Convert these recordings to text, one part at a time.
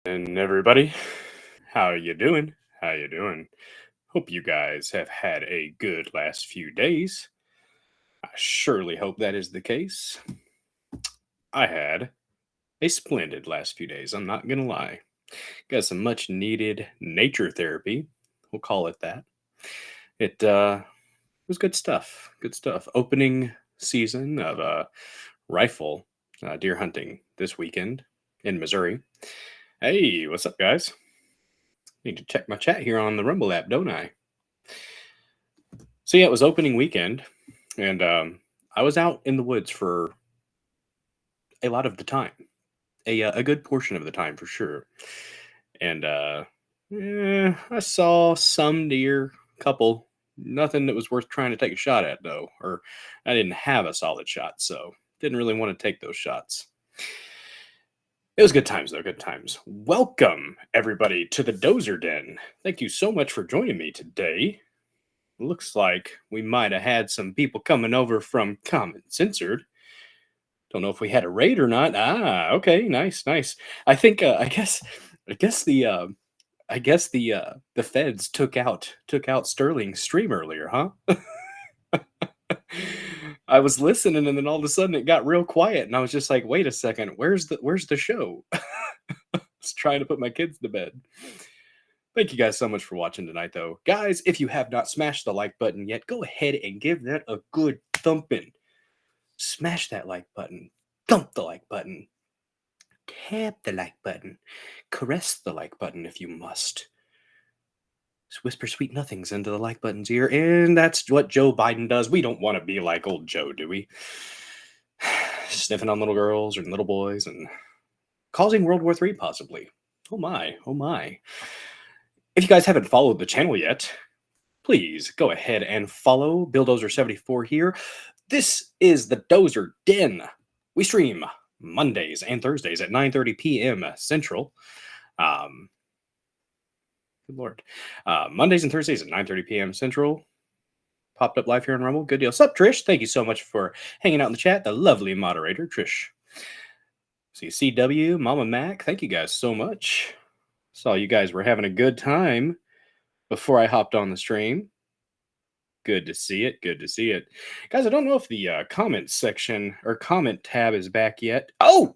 And everybody, how you doing? How you doing? Hope you guys have had a good last few days. I surely hope that is the case. I had a splendid last few days, I'm not gonna lie. Got some much needed nature therapy. We'll call it that. It was good stuff. Good stuff. Opening season of rifle deer hunting this weekend in Missouri. Hey, what's up, guys? Need to check my chat here on the Rumble app, don't I? So yeah, it was opening weekend, and I was out in the woods for a lot of the time, a good portion of the time for sure. And I saw some deer, couple, nothing that was worth trying to take a shot at though, or I didn't have a solid shot, so didn't really want to take those shots. It was good times though, good times. Welcome everybody to the Dozer Den. Thank you so much for joining me today. Looks like we might have had some people coming over from Common Censored. Don't know if we had a raid or not. Ah, okay, nice, nice. I think I guess the feds took out Sterling's stream earlier, huh? I was listening and then all of a sudden it got real quiet and I was just like, wait a second, where's the show? I was trying to put my kids to bed. Thank you guys so much for watching tonight, though. Guys, if you have not smashed the like button yet, go ahead and give that a good thumping. Smash that like button. Thump the like button. Tap the like button. Caress the like button if you must. Just whisper sweet nothings into the like button's ear, and that's what Joe Biden does. We don't want to be like old Joe, do we? Sniffing on little girls or little boys and causing World War III, possibly. Oh my, oh my. If you guys haven't followed the channel yet, please go ahead and follow Billdozer74 here. This is the Dozer Den. We stream Mondays and Thursdays at 9:30 p.m. Central. Good Lord. Mondays and Thursdays at 9:30 p.m. Central. Popped up live here on Rumble. Good deal. Sup, Trish? Thank you so much for hanging out in the chat. The lovely moderator, Trish. See, CW, Mama Mac, thank you guys so much. Saw you guys were having a good time before I hopped on the stream. Good to see it. Good to see it. Guys, I don't know if the comment section or comment tab is back yet. Oh!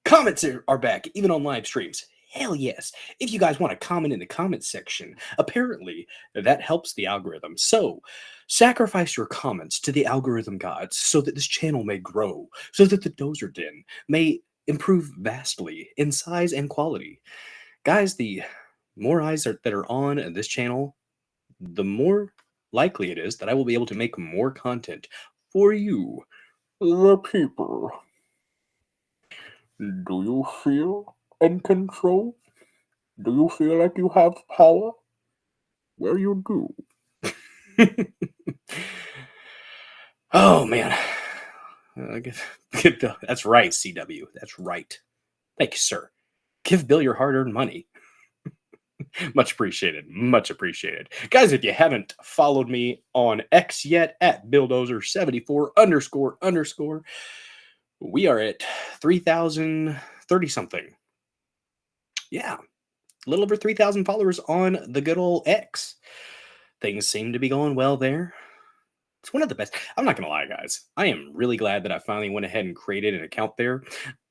Comments are back, even on live streams. Hell yes. If you guys want to comment in the comment section, apparently that helps the algorithm. So sacrifice your comments to the algorithm gods so that this channel may grow, so that the Dozer Den may improve vastly in size and quality. Guys, the more eyes that are on this channel, the more likely it is that I will be able to make more content for you, the people. Do you feel in control? Do you feel like you have power? Well, you do. Oh, man. That's right, CW. That's right. Thank you, sir. Give Bill your hard-earned money. Much appreciated. Much appreciated. Guys, if you haven't followed me on X yet, at Billdozer74__, we are at 3,030 something. Yeah, a little over 3,000 followers on the good old X. Things seem to be going well there. It's one of the best. I'm not going to lie, guys. I am really glad that I finally went ahead and created an account there.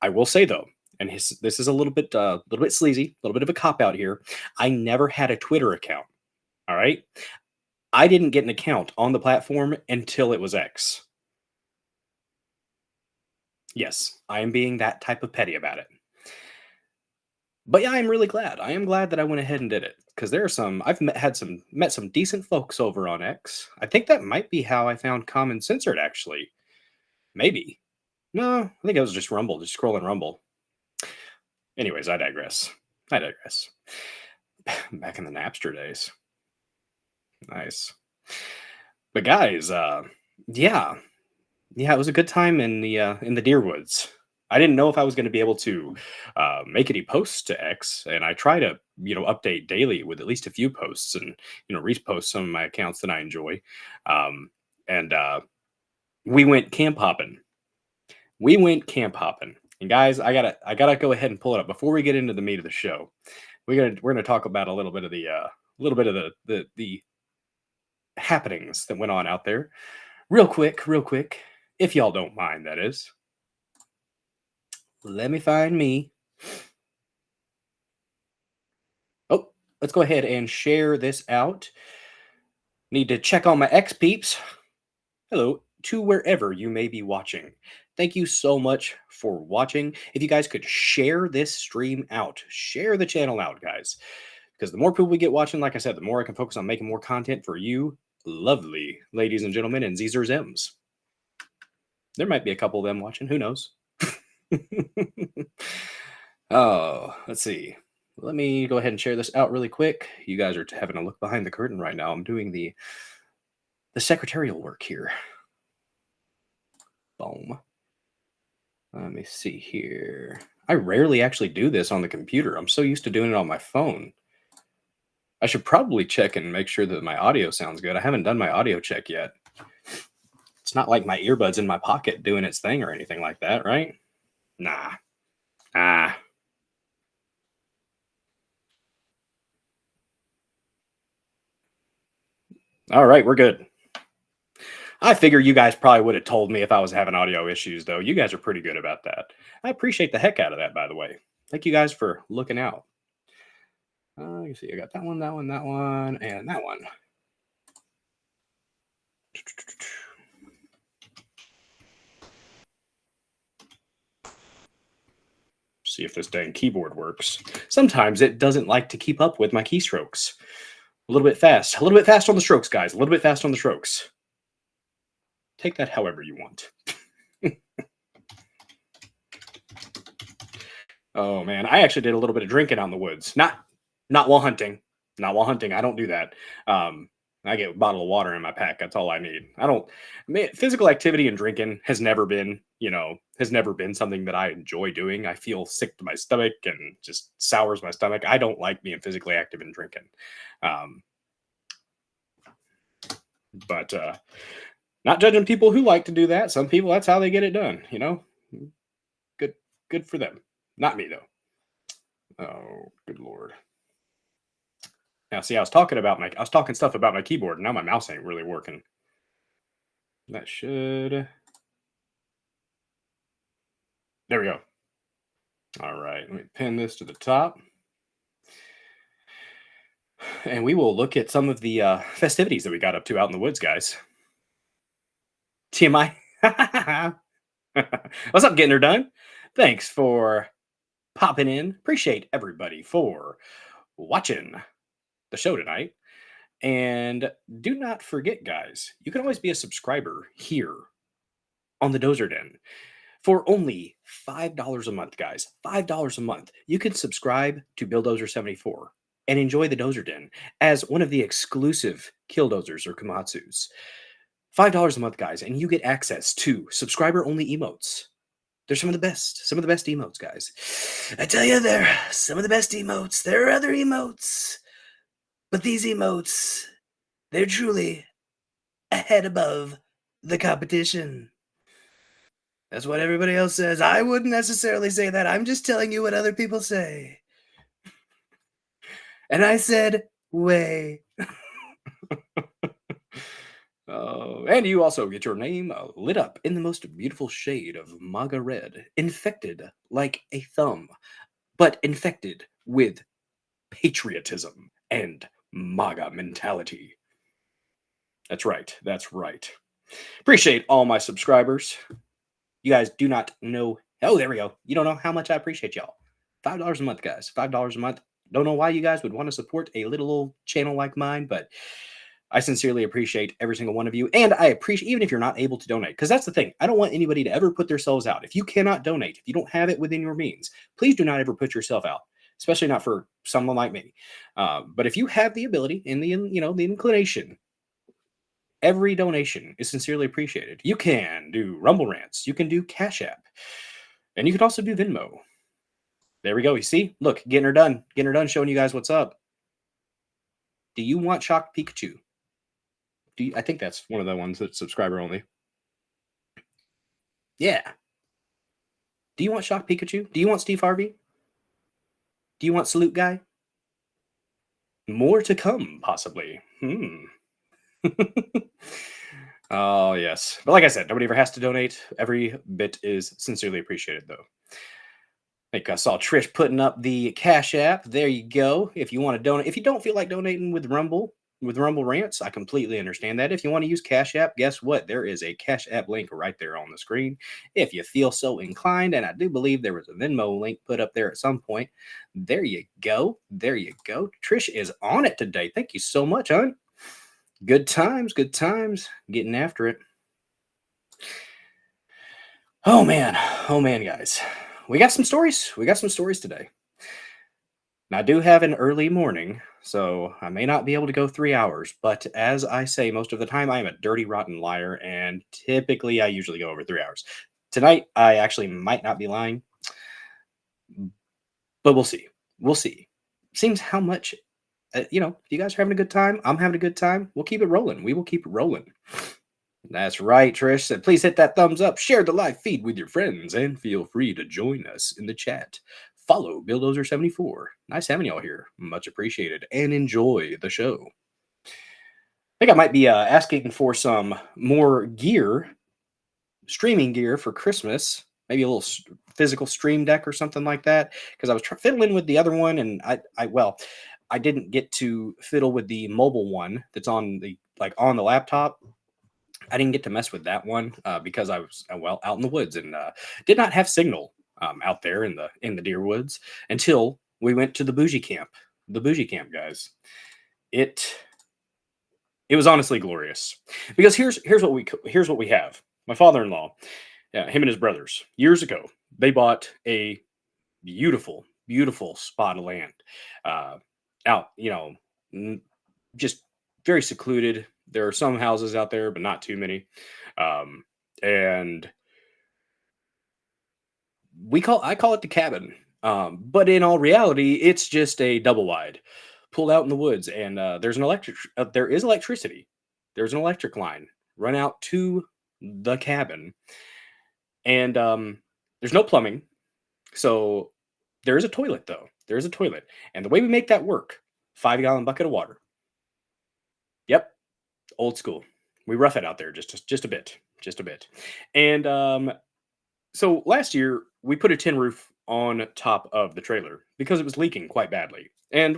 I will say, though, and this is a little bit sleazy, a little bit of a cop-out here. I never had a Twitter account, all right? I didn't get an account on the platform until it was X. Yes, I am being that type of petty about it. But yeah, I'm really glad. I am glad that I went ahead and did it, because there are some, I've met some decent folks over on X. I think that might be how I found Common Censored, actually. Maybe. No, I think it was just Rumble, just scrolling Rumble. Anyways, I digress. Back in the Napster days. Nice. But guys, yeah, it was a good time in the deer woods. I didn't know if I was going to be able to make any posts to X, and I try to, update daily with at least a few posts and, repost some of my accounts that I enjoy. And we went camp hopping. And guys, I gotta go ahead and pull it up before we get into the meat of the show. We're gonna talk about a little bit of the happenings that went on out there, real quick, if y'all don't mind. That is, let me find me. Oh, let's go ahead and share this out. Need to check on my X peeps. Hello to wherever you may be watching. Thank you so much for watching. If you guys could share this stream out, share the channel out, guys, because the more people we get watching, like I said, the more I can focus on making more content for you, lovely ladies and gentlemen, and Zers M's. There might be a couple of them watching. Who knows? Oh, let's see. Let me go ahead and share this out really quick. You guys are having a look behind the curtain right now. I'm doing the secretarial work here. Boom. Let me see here. I rarely actually do this on the computer. I'm so used to doing it on my phone. I should probably check and make sure that my audio sounds good. I haven't done my audio check yet. It's not like my earbuds in my pocket doing its thing or anything like that, right? Nah. All right, we're good. I figure you guys probably would have told me if I was having audio issues, though. You guys are pretty good about that. I appreciate the heck out of that, by the way. Thank you guys for looking out. You see, I got that one, and that one. See if this dang keyboard works. Sometimes it doesn't like to keep up with my keystrokes. A little bit fast on the strokes, guys. A little bit fast on the strokes. Take that however you want. Oh man, I actually did a little bit of drinking out in the woods. Not while hunting. Not while hunting. I don't do that. I get a bottle of water in my pack. That's all I need. Physical activity and drinking has never been something that I enjoy doing. I feel sick to my stomach and just sours my stomach. I don't like being physically active and drinking. But not judging people who like to do that. Some people, that's how they get it done. Good for them. Not me though. Oh, good Lord. Now, see, I was talking stuff about my keyboard, and now my mouse ain't really working. That should. There we go. All right, let me pin this to the top. And we will look at some of the festivities that we got up to out in the woods, guys. TMI. What's up, getting her done? Thanks for popping in. Appreciate everybody for watching the show tonight. And do not forget, guys, you can always be a subscriber here on the Dozer Den for only $5 a month, guys. $5 a month. You can subscribe to Bill Dozer 74 and enjoy the Dozer Den as one of the exclusive Killdozers or Komatsus. $5 a month, guys, and you get access to subscriber-only emotes. They're some of the best emotes, guys. I tell you, they're some of the best emotes. There are other emotes, but these emotes, they're truly ahead above the competition. That's what everybody else says. I wouldn't necessarily say that. I'm just telling you what other people say. And I said, way. And you also get your name lit up in the most beautiful shade of MAGA red, infected like a thumb, but infected with patriotism and MAGA mentality. That's right. Appreciate all my subscribers. You guys do not know. Oh, there we go. You don't know how much I appreciate y'all. $5 a month, guys. $5 a month. Don't know why you guys would want to support a little old channel like mine, but I sincerely appreciate every single one of you. And I appreciate, even if you're not able to donate, because that's the thing. I don't want anybody to ever put themselves out. If you cannot donate, if you don't have it within your means, please do not ever put yourself out, especially not for someone like me. But if you have the ability and the inclination, every donation is sincerely appreciated. You can do Rumble Rants. You can do Cash App. And you can also do Venmo. There we go. You see? Look, getting her done, showing you guys what's up. Do you want Shocked Pikachu? I think that's one of the ones that's subscriber only. Yeah. Do you want Shock Pikachu? Do you want Steve Harvey? Do you want Salute Guy? More to come, possibly. Oh, yes. But like I said, nobody ever has to donate. Every bit is sincerely appreciated, though. Like I saw Trish putting up the Cash App. There you go. If you want to donate, if you don't feel like donating with Rumble Rants, I completely understand that. If you want to use Cash App, guess what? There is a Cash App link right there on the screen. If you feel so inclined, and I do believe there was a Venmo link put up there at some point. There you go. There you go. Trish is on it today. Thank you so much, hon. Good times, getting after it. Oh man, guys. We got some stories. We got some stories today. Now, I do have an early morning, so I may not be able to go 3 hours, but as I say most of the time, I am a dirty, rotten liar, and typically I usually go over 3 hours. Tonight, I actually might not be lying, but we'll see. We'll see. Seems how much if you guys are having a good time, I'm having a good time. We'll keep it rolling. We will keep it rolling. That's right, Trish said. Please hit that thumbs up, share the live feed with your friends, and feel free to join us in the chat. Follow Bulldozer74. Nice having y'all here. Much appreciated. And enjoy the show. I think I might be asking for some more gear, streaming gear for Christmas. Maybe a little physical stream deck or something like that. Because I was fiddling with the other one, and I didn't get to fiddle with the mobile one that's on the laptop. I didn't get to mess with that one because I was out in the woods and did not have signal out there in the deer woods until we went to the bougie camp. The bougie camp, guys. It was honestly glorious because here's what we have. My father-in-law, him and his brothers, years ago, they bought a beautiful spot of land out, just very secluded. There are some houses out there, but not too many. And I call it the cabin. But in all reality, it's just a double wide pulled out in the woods. And there is electricity. There's an electric line run out to the cabin. And there's no plumbing. So there is a toilet, though. There is a toilet. And the way we make that work, 5-gallon bucket of water. Yep. Old school. We rough it out there just a bit. And so last year we put a tin roof on top of the trailer because it was leaking quite badly. And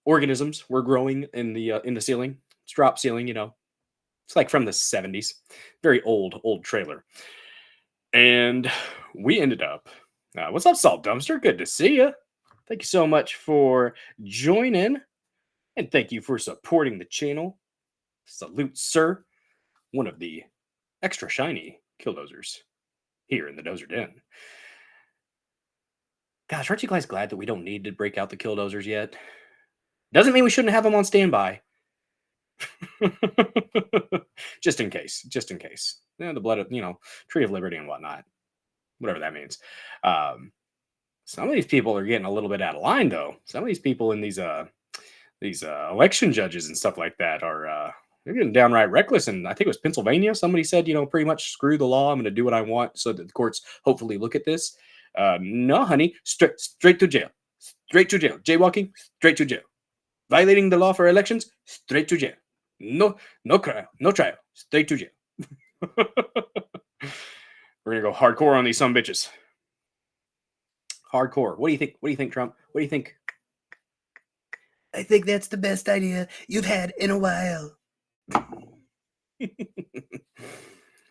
organisms were growing in the ceiling. It's drop ceiling, It's like from the 70s. Very old trailer. And we ended up what's up, Salt Dumpster? Good to see you. Thank you so much for joining. And thank you for supporting the channel. Salute, sir. One of the extra shiny killdozers here in the Dozer Den. Gosh, aren't you guys glad that we don't need to break out the killdozers yet? Doesn't mean we shouldn't have them on standby. Just in case. The blood of, Tree of Liberty and whatnot. Whatever that means. Some of these people are getting a little bit out of line, though. Some of these people in these election judges and stuff like that are they're getting downright reckless. And I think it was Pennsylvania. Somebody said, pretty much screw the law. I'm going to do what I want so that the courts hopefully look at this. No, honey, straight to jail. Straight to jail. Jaywalking, straight to jail. Violating the law for elections, straight to jail. No trial, straight to jail. We're going to go hardcore on these some bitches. Hardcore. What do you think? What do you think, Trump? What do you think? I think that's the best idea you've had in a while.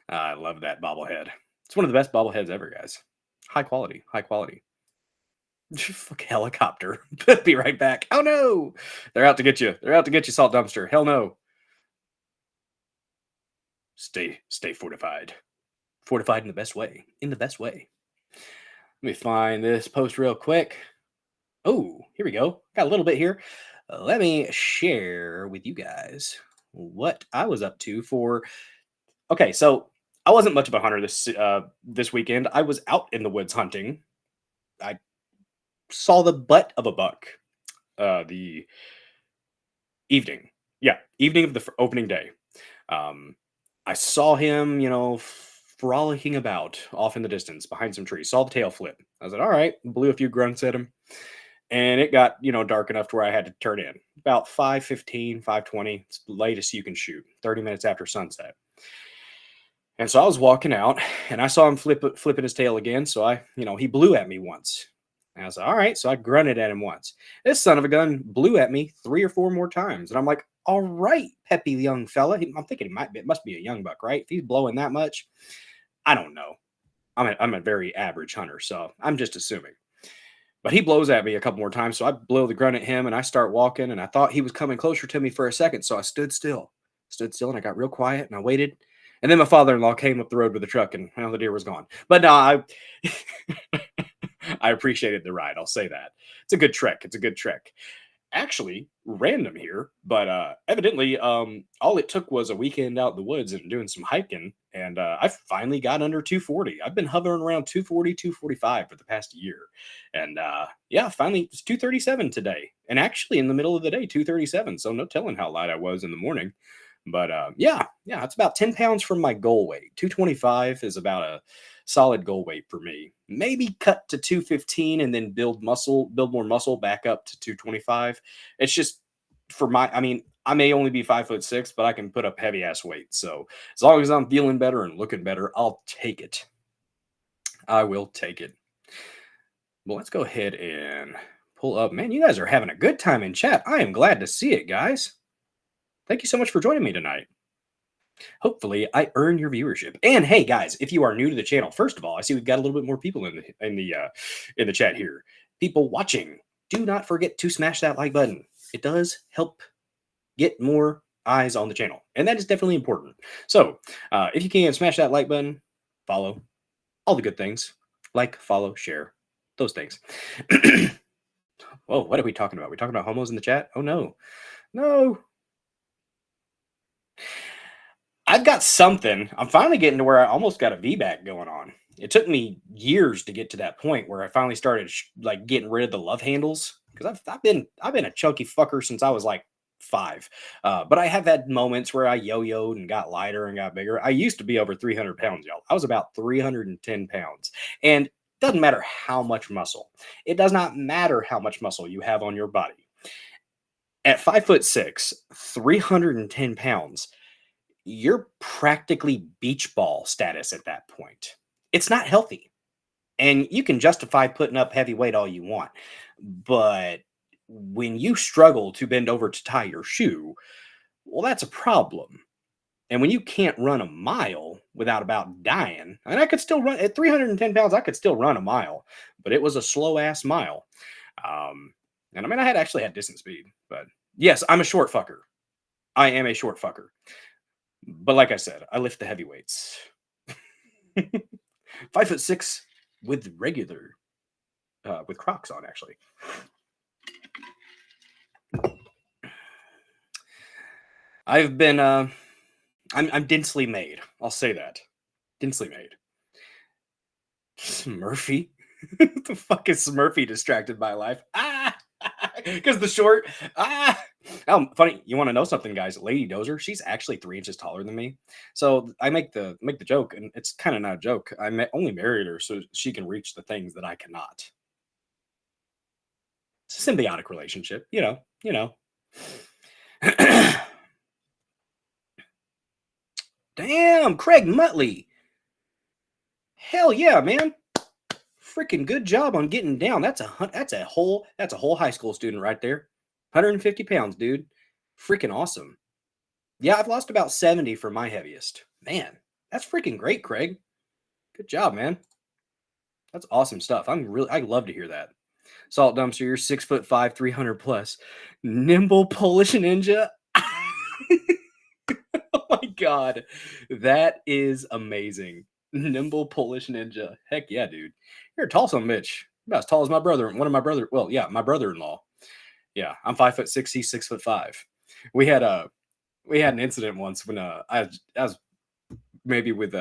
I love that bobblehead. It's one of the best bobbleheads ever, guys. High quality. Fuck helicopter. Be right back. Oh no! They're out to get you. Salt Dumpster. Hell no. Stay fortified. Fortified in the best way. Let me find this post real quick. Oh, here we go. Got a little bit here. Let me share with you guys what I was up to for. Okay, so I wasn't much of a hunter this weekend. I was out in the woods hunting. I saw the butt of a buck the evening. Yeah, evening of the opening day. I saw him, frolicking about off in the distance behind some trees. Saw the tail flip. I was like, all right, blew a few grunts at him. And it got, dark enough to where I had to turn in. About 5:15, 5:20. It's the latest you can shoot, 30 minutes after sunset. And so I was walking out and I saw him flipping his tail again. So he blew at me once. And I was like, all right. So I grunted at him once. This son of a gun blew at me 3 or 4 more times. And I'm like, all right, peppy young fella. I'm thinking it must be a young buck, right? If he's blowing that much, I don't know. I'm a very average hunter, so I'm just assuming. But he blows at me a couple more times. So I blow the grunt at him and I start walking. And I thought he was coming closer to me for a second. So I stood still, and I got real quiet and I waited. And then my father-in-law came up the road with the truck and the deer was gone. But no, I appreciated the ride. I'll say that. It's a good trek. Actually, random here, but evidently, all it took was a weekend out in the woods and doing some hiking. And I finally got under 240. I've been hovering around 240, 245 for the past year. And yeah, finally it's 237 today. And actually in the middle of the day, 237. So no telling how light I was in the morning. But yeah, it's about 10 pounds from my goal weight. 225 is about a solid goal weight for me. Maybe cut to 215 and then build more muscle back up to 225. It's just I may only be 5'6", but I can put up heavy ass weight. So as long as I'm feeling better and looking better, I'll take it. I will take it. Well, let's go ahead and pull up. Man, you guys are having a good time in chat. I am glad to see it, guys. Thank you so much for joining me tonight. Hopefully, I earn your viewership. And hey, guys, if you are new to the channel, first of all, I see we've got a little bit more people in the chat here. People watching, do not forget to smash that like button. It does help get more eyes on the channel, and that is definitely important. So, if you can, smash that like button, follow, all the good things, like, follow, share, those things. Whoa, what are we talking about? Are we talking about homos in the chat? Oh no. I've got something. I'm finally getting to where I almost got a VBAC going on. It took me years to get to that point where I finally started getting rid of the love handles, because I've been a chunky fucker since I was like 5. But I have had moments where I yo-yoed and got lighter and got bigger. I used to be over 300 pounds, y'all. I was about 310 pounds. And it doesn't matter how much muscle. It does not matter how much muscle you have on your body. At 5'6", 310 pounds, you're practically beach ball status at that point. It's not healthy. And you can justify putting up heavy weight all you want. But when you struggle to bend over to tie your shoe, well, that's a problem. And when you can't run a mile without about dying, and I could still run at 310 pounds, I could still run a mile, but it was a slow ass mile. And I mean, I actually had distance speed, but yes, I'm a short fucker. I am a short fucker. But like I said, I lift the heavy weights. 5'6" with regular, with Crocs on, actually. I've been, I'm densely made. I'll say that. Densely made. Smurfy? What the fuck is Smurfy distracted by life? Because the short. Oh, funny. You want to know something, guys? Lady Dozer, she's actually 3 inches taller than me. So I make the joke, and it's kind of not a joke. I only married her so she can reach the things that I cannot. It's a symbiotic relationship, you know. Damn, Craig Muttley. Hell yeah, man. Freaking good job on getting down. That's a whole high school student right there. 150 pounds, dude. Freaking awesome. Yeah, I've lost about 70 from my heaviest. Man, that's freaking great, Craig. Good job, man. That's awesome stuff. I love to hear that. Salt Dumpster, you're 6'5", 300 plus. Nimble Polish Ninja. Oh my God. That is amazing. Nimble Polish Ninja. Heck yeah, dude. You're a tall son of a bitch. About as tall as my brother. My brother-in-law. Yeah, I'm 5'6", he's 6'5". We had an incident once when I was maybe with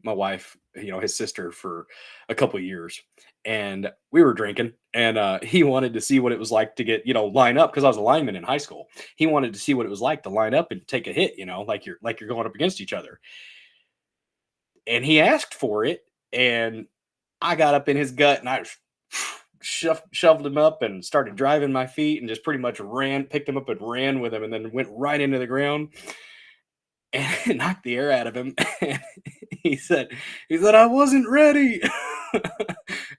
my wife, his sister, for a couple of years, and we were drinking, and he wanted to see what it was like to get line up, because I was a lineman in high school. He wanted to see what it was like to line up and take a hit, like you're going up against each other. and he asked for it, and I got up in his gut, and I shoved him up and started driving my feet, and just pretty much picked him up and ran with him, and then went right into the ground and knocked the air out of him. And he said I wasn't ready.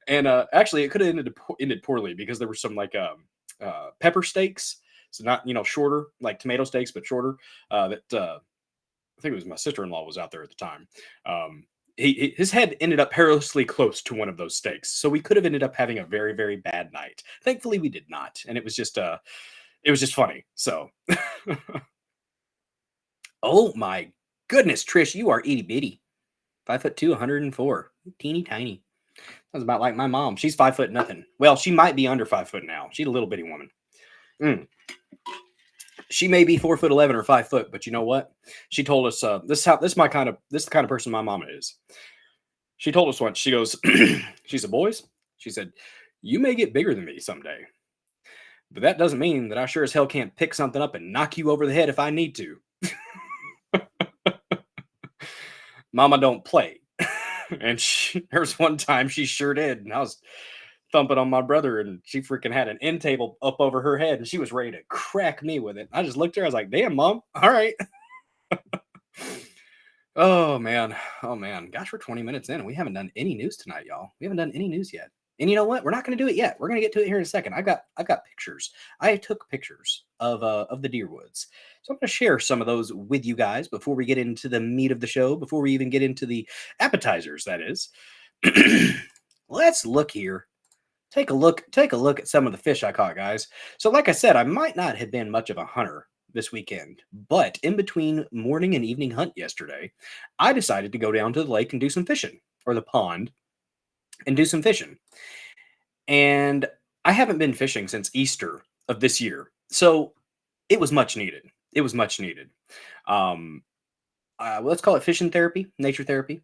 And actually, it could have ended poorly, because there were some like pepper steaks, so not shorter like tomato steaks, but shorter. That I think it was my sister-in-law was out there at the time. His head ended up perilously close to one of those steaks, so we could have ended up having a very, very bad night. Thankfully, we did not, and it was just funny. So, oh my goodness, Trish, you are itty bitty, 5'2", 104, teeny tiny. That's about like my mom. She's 5 foot nothing. Well, she might be under 5 foot now. She's a little bitty woman. She may be 4'11" or 5 foot, but you know what? She told us this is the kind of person my mama is. She told us once. She goes, she said, "Boys," she said, "you may get bigger than me someday, but that doesn't mean that I sure as hell can't pick something up and knock you over the head if I need to." Mama don't play. And there was one time she sure did, and I was thumping on my brother, and she freaking had an end table up over her head, and she was ready to crack me with it. I just looked at her, I was like, "Damn, Mom, all right." Oh man, gosh, we're 20 minutes in, and we haven't done any news tonight, y'all. We haven't done any news yet. And you know what? We're not going to do it yet. We're going to get to it here in a second. I've got pictures. I took pictures of the deer woods, so I'm going to share some of those with you guys before we get into the meat of the show. Before we even get into the appetizers, that is. Let's look here. Take a look at some of the fish I caught, guys. So, like I said, I might not have been much of a hunter this weekend, but in between morning and evening hunt yesterday, I decided to go down to the lake and do some fishing, or the pond, and do some fishing. And I haven't been fishing since Easter of this year, so it was much needed. It was much needed. Let's call it fishing therapy, nature therapy.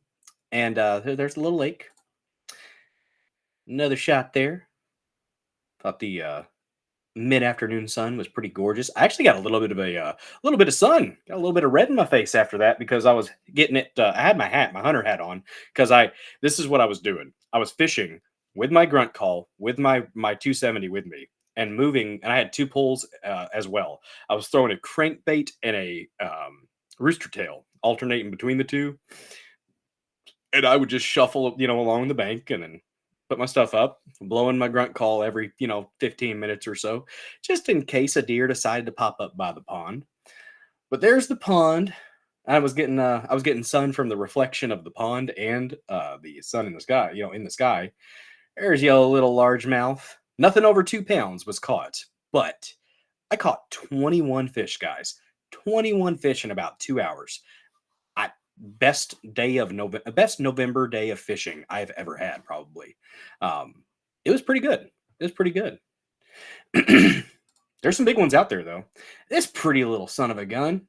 And there's a little lake. Another shot there. Thought the mid-afternoon sun was pretty gorgeous. I actually got a little bit of sun. Got a little bit of red in my face after that, because I was getting it. I had my hunter hat on, because this is what I was doing. I was fishing with my grunt call, with my 270 with me, and moving. And I had two poles as well. I was throwing a crankbait and a rooster tail, alternating between the two. And I would just shuffle, along the bank, and then put my stuff up, blowing my grunt call every, 15 minutes or so, just in case a deer decided to pop up by the pond. But there's the pond. I was getting sun from the reflection of the pond and the sun in the sky, in the sky. There's your little largemouth. Nothing over 2 pounds was caught, but I caught 21 fish, guys. 21 fish in about 2 hours. Best November day of fishing I've ever had, probably. It was pretty good. There's some big ones out there, though. This pretty little son of a gun.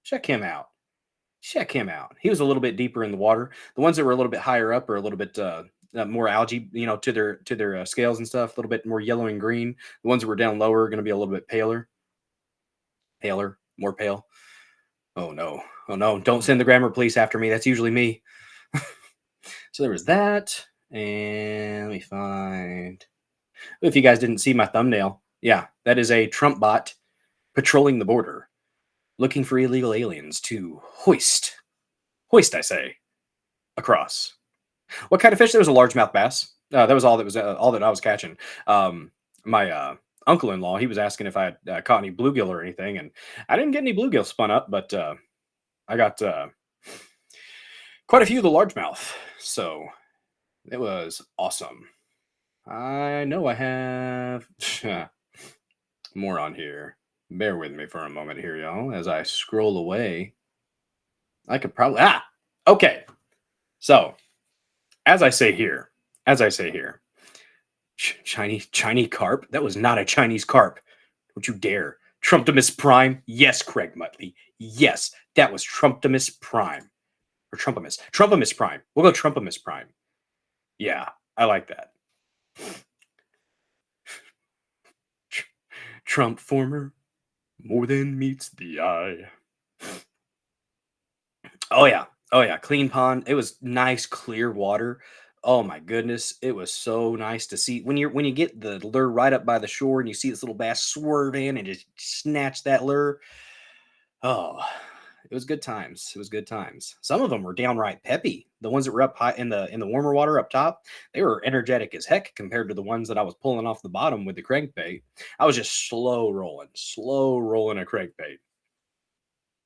Check him out. He was a little bit deeper in the water. The ones that were a little bit higher up are a little bit more algae, to their scales and stuff. A little bit more yellow and green. The ones that were down lower are going to be a little bit paler, more pale. Oh no! Don't send the grammar police after me. That's usually me. So there was that. And let me find. If you guys didn't see my thumbnail, yeah, that is a Trump bot patrolling the border, looking for illegal aliens to hoist, I say, across. What kind of fish? There was a largemouth bass. That was all that I was catching. My uncle-in-law, he was asking if I had caught any bluegill or anything, and I didn't get any bluegill spun up, but I got quite a few of the largemouth, so it was awesome. I know I have more on here. Bear with me for a moment here, y'all, as I scroll away. I could probably okay. So, as I say here, Chinese carp. That was not a Chinese carp. Don't you dare. Trumptimus prime. Yes, Craig Muttley. Yes, that was Trumptimus prime. Or Trumpimus prime. We'll go Trumpimus prime. Yeah, I like that. Trump former, more than meets the eye. Oh yeah, Oh yeah, clean pond. It was nice, clear water. Oh my goodness, it was so nice to see when you get the lure right up by the shore and you see this little bass swerve in and just snatch that lure. Oh, it was good times. It was good times. Some of them were downright peppy. The ones that were up high in the warmer water up top, they were energetic as heck compared to the ones that I was pulling off the bottom with the crankbait. I was just slow rolling a crankbait.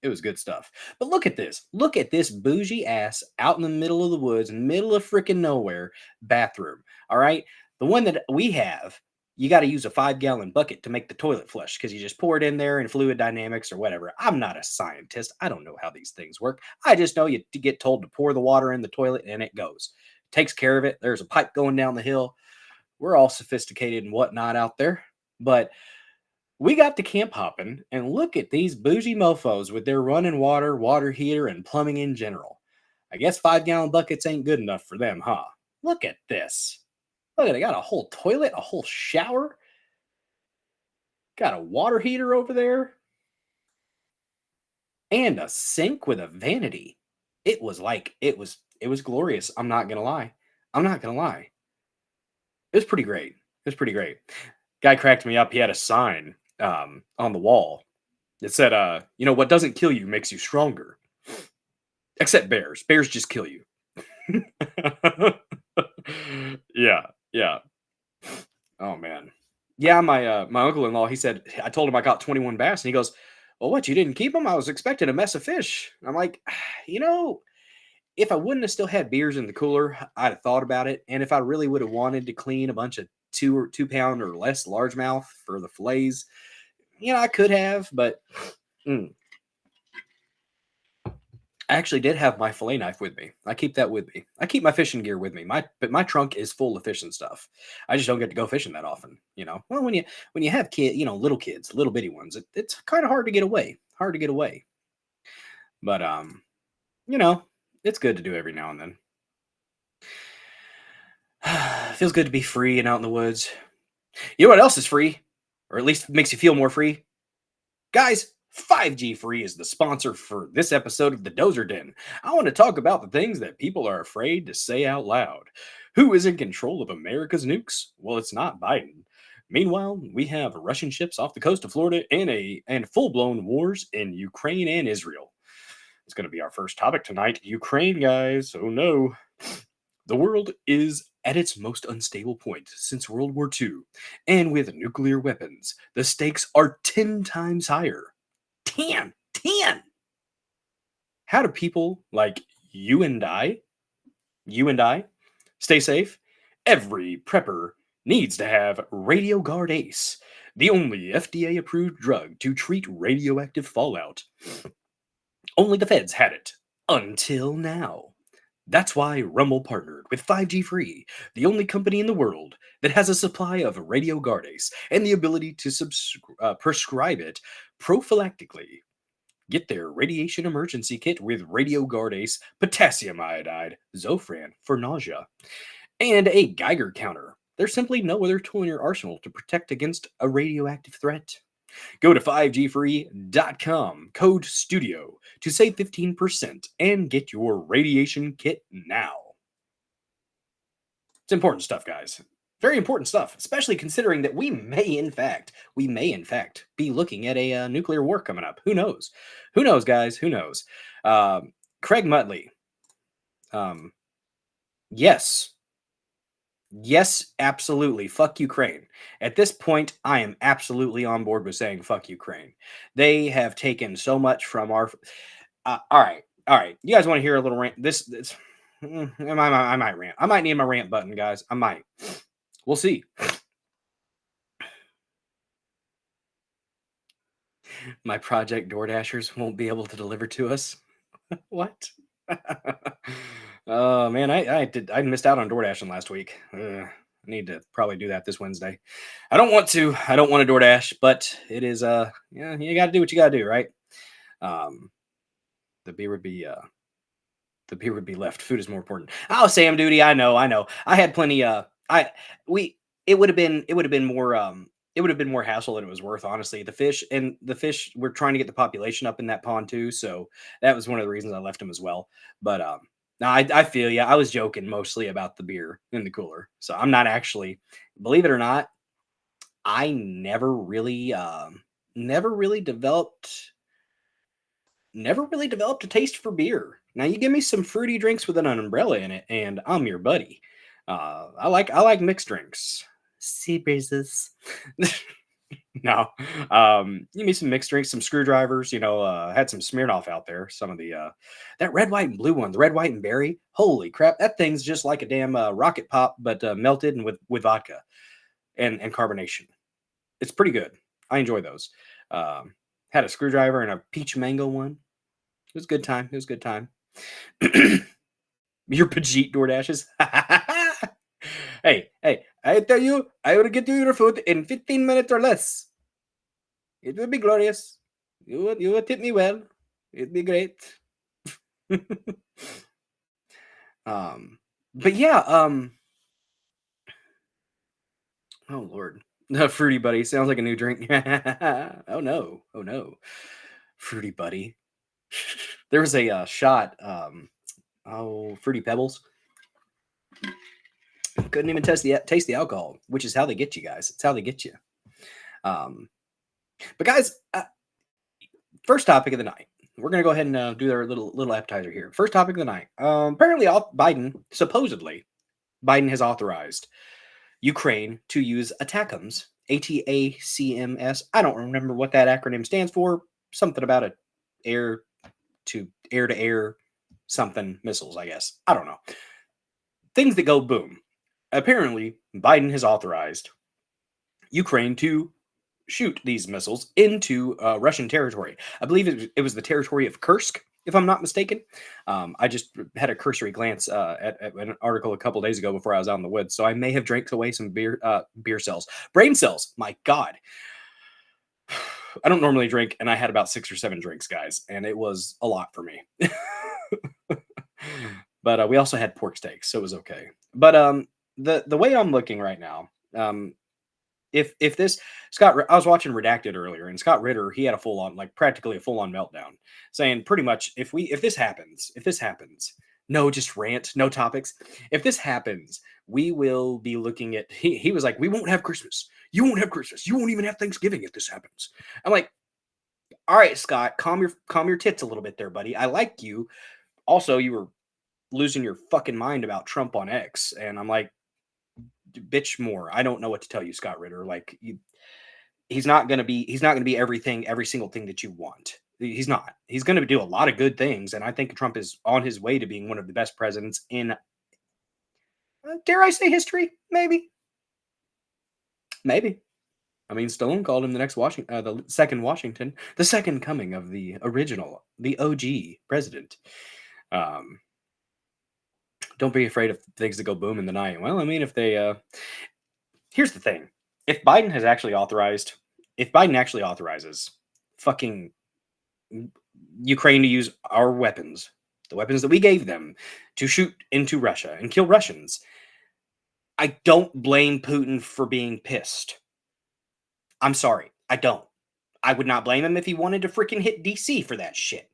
It was good stuff. But look at this. Look at this bougie ass out in the middle of the woods, middle of freaking nowhere bathroom. All right. The one that we have, you got to use a 5 gallon bucket to make the toilet flush because you just pour it in there and fluid dynamics or whatever. I'm not a scientist. I don't know how these things work. I just know you get told to pour the water in the toilet and it goes. Takes care of it. There's a pipe going down the hill. We're all sophisticated and whatnot out there. But we got to camp hopping, and look at these bougie mofos with their running water, water heater, and plumbing in general. I guess 5 gallon buckets ain't good enough for them, huh? Look at this. Look at it. Got a whole toilet, a whole shower, got a water heater over there, and a sink with a vanity. It was glorious. I'm not gonna lie. I'm not gonna lie. It was pretty great. It was pretty great. Guy cracked me up. He had a sign on the wall. It said, what doesn't kill you makes you stronger. Except bears. Bears just kill you. Yeah, yeah. Oh man. Yeah, my uncle-in-law, he said, I told him I got 21 bass, and he goes, well, what, you didn't keep them? I was expecting a mess of fish. I'm like, you know, if I wouldn't have still had beers in the cooler, I'd have thought about it. And if I really would have wanted to clean a bunch of 2 pound or less largemouth for the fillets, I could have, but I actually did have my fillet knife with me. I keep that with me. I keep my fishing gear with me. My trunk is full of fishing stuff. I just don't get to go fishing that often. Well, when you have little kids, little bitty ones, it's kind of hard to get away. Hard to get away. But you know, it's good to do every now and then. Feels good to be free and out in the woods. You know what else is free? Or at least makes you feel more free? Guys, 5G Free is the sponsor for this episode of the Dozer Den. I want to talk about the things that people are afraid to say out loud. Who is in control of America's nukes? Well, it's not Biden. Meanwhile, we have Russian ships off the coast of Florida and full-blown wars in Ukraine and Israel. It's going to be our first topic tonight. Ukraine, guys. Oh no. The world is at its most unstable point since World War II, and with nuclear weapons, the stakes are 10 times higher. 10! 10! How do people like you and I, stay safe? Every prepper needs to have Radio Guard Ace, the only FDA-approved drug to treat radioactive fallout. Only the feds had it. Until now. That's why Rumble partnered with 5G Free, the only company in the world that has a supply of Radio Guard Ace and the ability to prescribe it prophylactically. Get their radiation emergency kit with Radio Guard Ace, potassium iodide, Zofran for nausea, and a Geiger counter. There's simply no other tool in your arsenal to protect against a radioactive threat. Go to 5gfree.com, code STUDIO, to save 15% and get your radiation kit now. It's important stuff, guys. Very important stuff, especially considering that we may, in fact, be looking at a nuclear war coming up. Who knows? Who knows, guys? Who knows? Craig Muttley. Yes. Yes, absolutely. Fuck Ukraine. At this point, I am absolutely on board with saying fuck Ukraine. They have taken so much from our. All right. You guys want to hear a little rant? I might rant. I might need my rant button, guys. I might. We'll see. My project DoorDashers won't be able to deliver to us. What? Oh man, I missed out on DoorDashing last week. I need to probably do that this Wednesday. I don't want to DoorDash, but it is you got to do what you got to do, right? The beer would be left. Food is more important. Oh, Sam Duty, I know. I had plenty. It would have been more it would have been more hassle than it was worth, honestly. The fish, we're trying to get the population up in that pond too, so that was one of the reasons I left them as well. But no, I feel you. I was joking mostly about the beer in the cooler, so I'm not actually, believe it or not, I never really developed a taste for beer. Now you give me some fruity drinks with an umbrella in it, and I'm your buddy. I like mixed drinks. Sea breezes. No, give me some mixed drinks, some screwdrivers. Had some Smirnoff out there. Some of the that red, white, and blue one, the red, white, and berry. Holy crap, that thing's just like a damn rocket pop, but melted and with vodka and carbonation. It's pretty good. I enjoy those. Had a screwdriver and a peach mango one. It was a good time. It was a good time. Your Pajit DoorDashes. Hey, I tell you, I will get you your food in 15 minutes or less. It will be glorious. You will tip me well. It'd be great. But yeah, oh Lord. Fruity Buddy sounds like a new drink. Oh no. Oh no. Fruity Buddy. There was a shot, Fruity Pebbles. Couldn't even taste the alcohol, which is how they get you guys. It's how they get you. But guys, first topic of the night. We're gonna go ahead and do our little appetizer here. First topic of the night. Apparently, supposedly, Biden has authorized Ukraine to use ATACMS, ATACMS. I don't remember what that acronym stands for. Something about a air to air something missiles, I guess. I don't know. Things that go boom. Apparently, Biden has authorized Ukraine to shoot these missiles into Russian territory. I believe it was the territory of Kursk, if I'm not mistaken. I just had a cursory glance at an article a couple days ago before I was out in the woods, so I may have drank away some brain cells. My God. I don't normally drink, and I had about 6 or 7 drinks, guys, and it was a lot for me. But we also had pork steaks, so it was okay. But the way I'm looking right now, if this I was watching Redacted earlier, and Scott Ritter, he had practically a full on meltdown, saying pretty much if this happens, no, just rant, no topics. If this happens, we will be looking at. He was like, we won't have Christmas. You won't have Christmas. You won't even have Thanksgiving if this happens. I'm like, all right, Scott, calm your tits a little bit there, buddy. I like you. Also, you were losing your fucking mind about Trump on X, and I'm like, bitch more. I don't know what to tell you, Scott Ritter. Like, he's not gonna be everything, every single thing that you want. He's not. He's gonna do a lot of good things, and I think Trump is on his way to being one of the best presidents in, dare I say, history? Maybe. I mean, Stallone called him the second Washington, the second coming of the original, the OG president. Don't be afraid of things that go boom in the night. Well, I mean, if they, here's the thing: if Biden actually authorizes fucking Ukraine to use our weapons, the weapons that we gave them, to shoot into Russia and kill Russians, I don't blame Putin for being pissed. I'm sorry. I don't. I would not blame him if he wanted to freaking hit DC for that shit.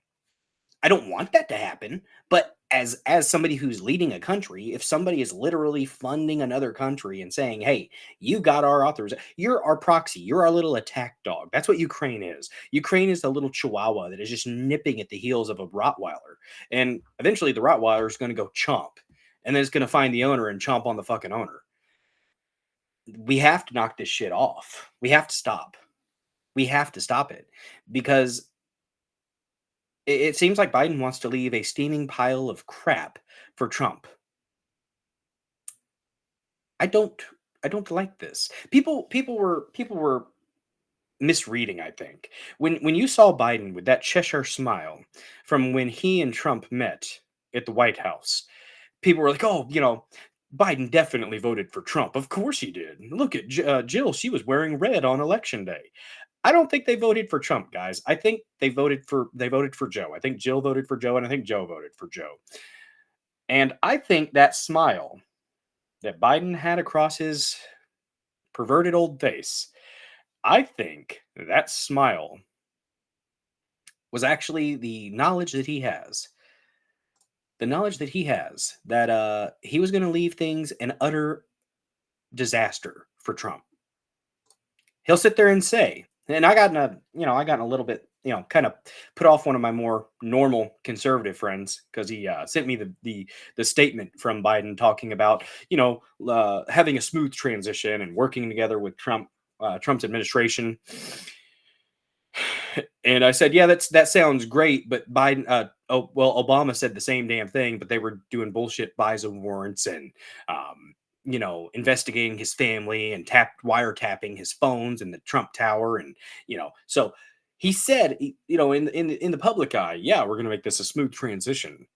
I don't want that to happen, but as somebody who's leading a country, if somebody is literally funding another country and saying, "Hey, you got our authorization. You're our proxy. You're our little attack dog." That's what Ukraine is. Ukraine is the little chihuahua that is just nipping at the heels of a Rottweiler. And eventually the Rottweiler is going to go chomp, and then it's going to find the owner and chomp on the fucking owner. We have to knock this shit off. We have to stop. We have to stop it, because it seems like Biden wants to leave a steaming pile of crap for Trump. I don't like this. People were misreading, I think. When you saw Biden with that Cheshire smile from when he and Trump met at the White House, people were like, "Oh, Biden definitely voted for Trump. Of course he did. Look at Jill. She was wearing red on election day." I don't think they voted for Trump, guys. I think they voted for Joe. I think Jill voted for Joe, and I think Joe voted for Joe. And I think that smile that Biden had across his perverted old face I think that smile was actually the knowledge that he has. The knowledge that he has that he was going to leave things an utter disaster for Trump. He'll sit there and say, and I got in a, I got in a little bit, kind of put off one of my more normal conservative friends because he sent me the statement from Biden talking about, having a smooth transition and working together with Trump's administration. And I said, yeah, that sounds great, but Biden, Obama said the same damn thing, but they were doing bullshit buys and warrants and, investigating his family and wiretapping his phones in the Trump Tower, and so he said, in the public eye, yeah, we're gonna make this a smooth transition,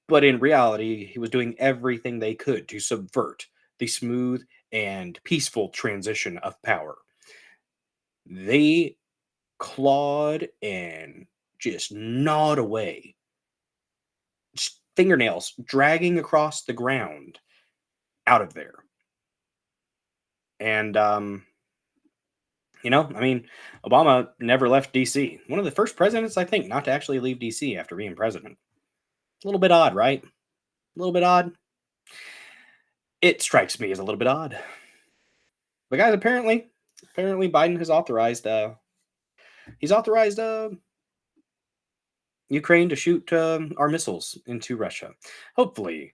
but in reality, he was doing everything they could to subvert the smooth and peaceful transition of power. They clawed and just gnawed away, fingernails dragging across the ground out of there. And, Obama never left DC. One of the first presidents, I think, not to actually leave DC after being president. A little bit odd, right? A little bit odd. It strikes me as a little bit odd. But guys, apparently Biden has authorized Ukraine to shoot our missiles into Russia. Hopefully.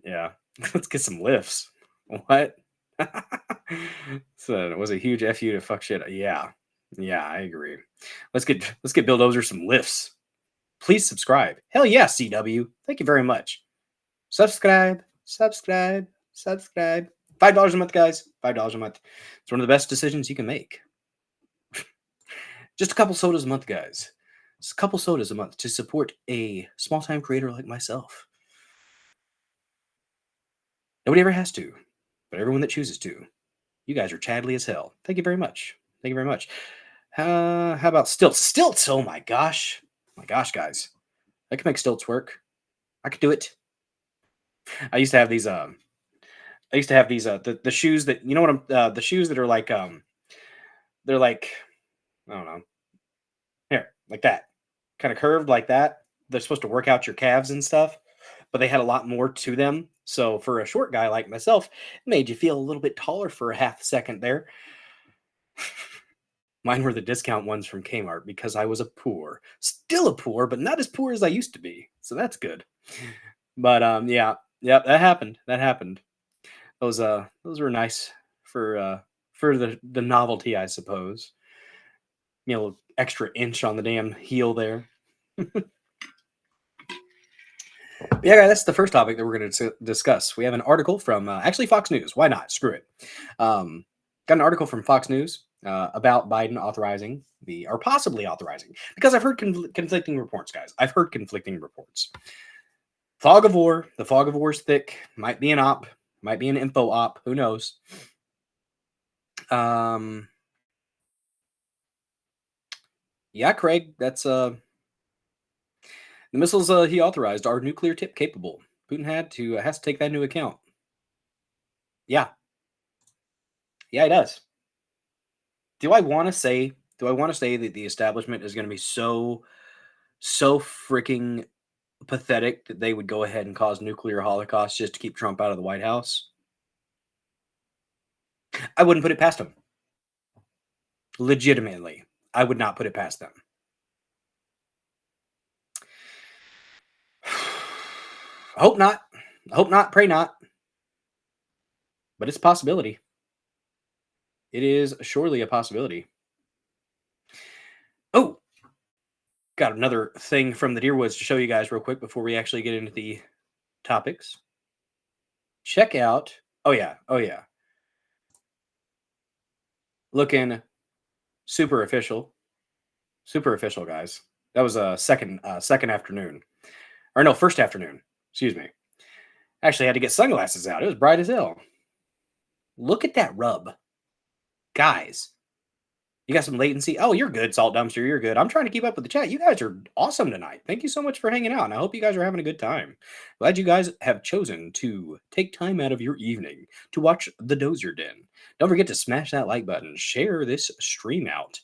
Yeah. Let's get some lifts. What? So it was a huge FU to fuck shit. Yeah, I agree. Let's get Bill Dozer some lifts. Please subscribe. Hell yeah, CW. Thank you very much. Subscribe. $5 a month, guys. $5 a month. It's one of the best decisions you can make. Just a couple sodas a month, guys. Just a couple sodas a month to support a small-time creator like myself. Nobody ever has to, but everyone that chooses to. You guys are Chadley as hell. Thank you very much. How about stilts? Stilts! Oh my gosh. Guys. I can make stilts work. I could do it. I used to have these the shoes that, the shoes that are like they're like, I don't know. Here, like that. Kind of curved like that. They're supposed to work out your calves and stuff, but they had a lot more to them. So for a short guy like myself, it made you feel a little bit taller for a half a second there. Mine were the discount ones from Kmart because I was still a poor, but not as poor as I used to be. So that's good. But yeah, that happened. Those were nice for the novelty, I suppose. Extra inch on the damn heel there. Yeah, guys, that's the first topic that we're going to discuss. We have an article from actually Fox News. Why not? Screw it. Got an article from Fox News about Biden authorizing or possibly authorizing, because I've heard conflicting reports, guys. I've heard conflicting reports. Fog of war. The fog of war is thick. Might be an op. Might be an info op. Who knows? Yeah, Craig, that's the missiles he authorized are nuclear tip capable. Putin has to take that into account. Yeah, he does. Do I want to say that the establishment is going to be so freaking pathetic that they would go ahead and cause nuclear holocaust just to keep Trump out of the White House? I wouldn't put it past them. Legitimately, I would not put it past them. Hope not. Pray not. But it's a possibility. It is surely a possibility. Oh, got another thing from the Deerwoods to show you guys real quick before we actually get into the topics. Check out. Oh yeah. Looking super official, guys. That was a second afternoon, or no, first afternoon. Excuse me. Actually had to get sunglasses out. It was bright as hell. Look at that rub, guys. You got some latency? Oh, you're good, Salt Dumpster. You're good. I'm trying to keep up with the chat. You guys are awesome tonight. Thank you so much for hanging out. And I hope you guys are having a good time. Glad you guys have chosen to take time out of your evening to watch the Dozer Den. Don't forget to smash that like button. Share this stream out.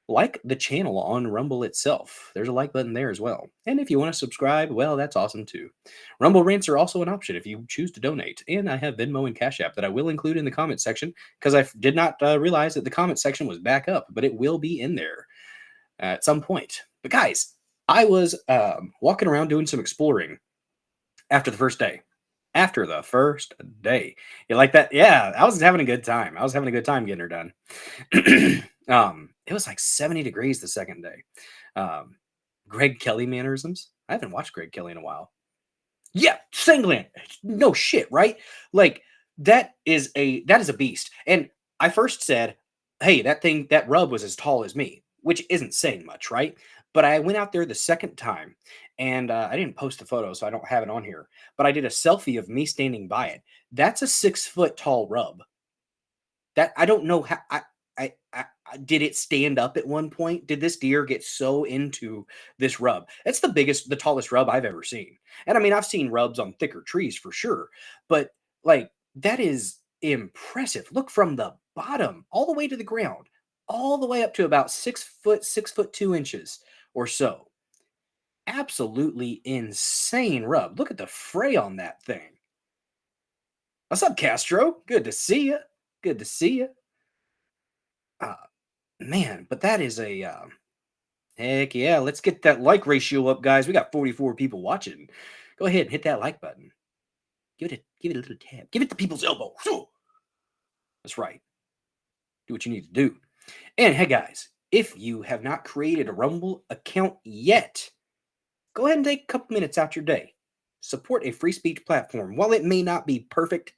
Like the channel on Rumble itself. There's a like button there as well. And if you want to subscribe, well, that's awesome too. Rumble rants are also an option if you choose to donate. And I have Venmo and Cash App that I will include in the comment section because I did not realize that the comment section was back up, but it will be in there at some point. But guys, I was walking around doing some exploring after the first day. After the first day. You like that? Yeah, I was having a good time. I was having a good time getting her done. It was like 70 degrees the second day. Greg Kelly mannerisms. I haven't watched Greg Kelly in a while. Yeah, Singland. No shit, right? Like that is a beast. And I first said, hey, that rub was as tall as me, which isn't saying much, right? But I went out there the second time and I didn't post the photo, so I don't have it on here. But I did a selfie of me standing by it. That's a 6 foot tall rub. That I don't know how did it stand up at one point? Did this deer get so into this rub? That's the tallest rub I've ever seen. And I mean, I've seen rubs on thicker trees for sure, but like that is impressive. Look from the bottom all the way to the ground, all the way up to about 6 foot, 6'2" or so. Absolutely insane rub. Look at the fray on that thing. What's up, Castro? Good to see you. Good to see you. Man, but that is a heck yeah. Let's get that like ratio up, guys. We got 44 people watching. Go ahead and hit that like button. Give it a little tap. Give it the people's elbow. That's right. Do what you need to do. And hey, guys, if you have not created a Rumble account yet, go ahead and take a couple minutes out your day. Support a free speech platform. While it may not be perfect,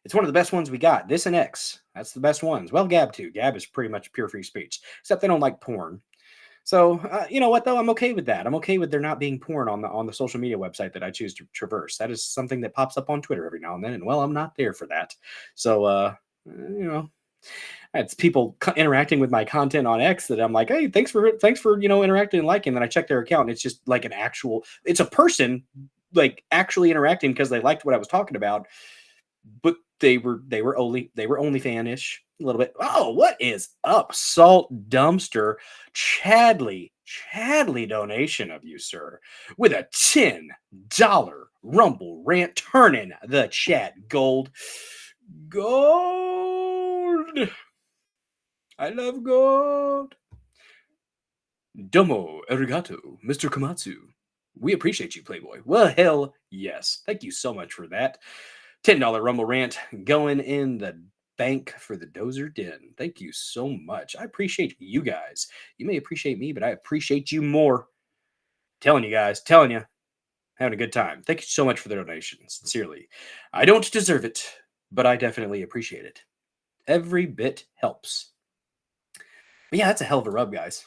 it's one of the best ones we got. This and X. That's the best ones. Well, Gab too. Gab is pretty much pure free speech, except they don't like porn. So, you know what, though? I'm okay with that. I'm okay with there not being porn on the social media website that I choose to traverse. That is something that pops up on Twitter every now and then. And, well, I'm not there for that. So, you know, it's people interacting with my content on X that I'm like, hey, thanks for interacting and liking. And then I check their account and it's just like it's a person like actually interacting because they liked what I was talking about. But they were only fan-ish a little bit. Oh, what is up, Salt Dumpster? Chadley donation of you, sir, with a $10 Rumble rant, turning the chat gold. I love gold. Domo arigato, Mr. Komatsu. We appreciate you, Playboy. Well, hell yes. Thank you so much for that. $10 Rumble rant going in the bank for the Dozer Den. Thank you so much. I appreciate you guys. You may appreciate me, but I appreciate you more. Telling you, having a good time. Thank you so much for the donation. Sincerely. I don't deserve it, but I definitely appreciate it. Every bit helps. But yeah, that's a hell of a rub, guys.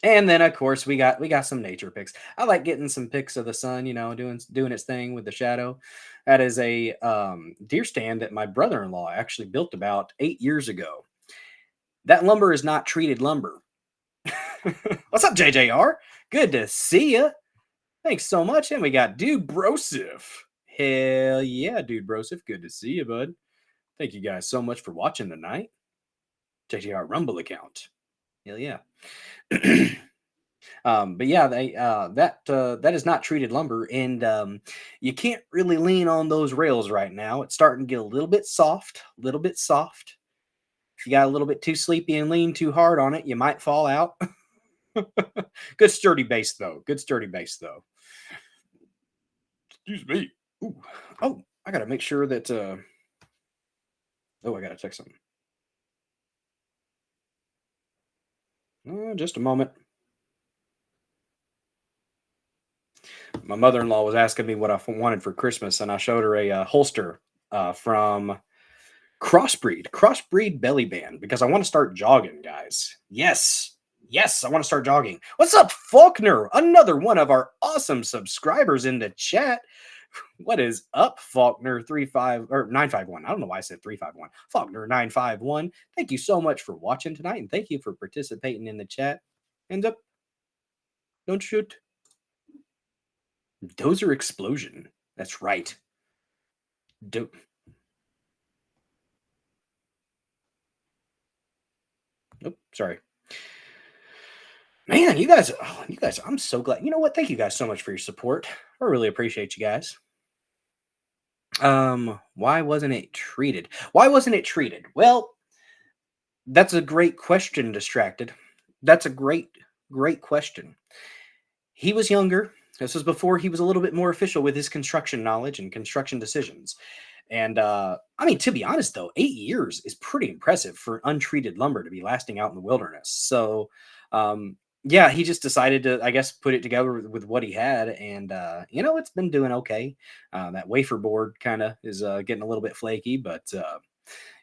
And then, of course, we got some nature pics. I like getting some pics of the sun, doing its thing with the shadow. That is a deer stand that my brother-in-law actually built about 8 years ago. That lumber is not treated lumber. What's up, JJR? Good to see you. Thanks so much. And we got Dude Brosif. Hell yeah, Dude Brosif. Good to see you, bud. Thank you guys so much for watching tonight. JJR Rumble account. Hell yeah. But yeah, that is not treated lumber, and you can't really lean on those rails right now. It's starting to get a little bit soft. If you got a little bit too sleepy and lean too hard on it, you might fall out. Good sturdy base though. Excuse me. Ooh. Oh, I gotta make sure that. I gotta check something. Just a moment. My mother-in-law was asking me what I wanted for Christmas, and I showed her a holster from Crossbreed Belly Band, because I want to start jogging, guys. Yes, I want to start jogging. What's up, Faulkner? Another one of our awesome subscribers in the chat. What is up, Faulkner 35 or 951? I don't know why I said 351. Faulkner 951. Thank you so much for watching tonight, and thank you for participating in the chat. Hands up. Don't shoot. Dozer explosion. That's right. Nope, sorry. Man, you guys, I'm so glad. You know what? Thank you guys so much for your support. I really appreciate you guys. Why wasn't it treated? Why wasn't it treated? Well, that's a great question, Distracted. That's a great question. He was younger. This was before he was a little bit more official with his construction knowledge and construction decisions. And I mean, to be honest, though, 8 years is pretty impressive for untreated lumber to be lasting out in the wilderness. So, yeah, he just decided to, I guess, put it together with what he had, and it's been doing okay. That wafer board kind of is getting a little bit flaky, but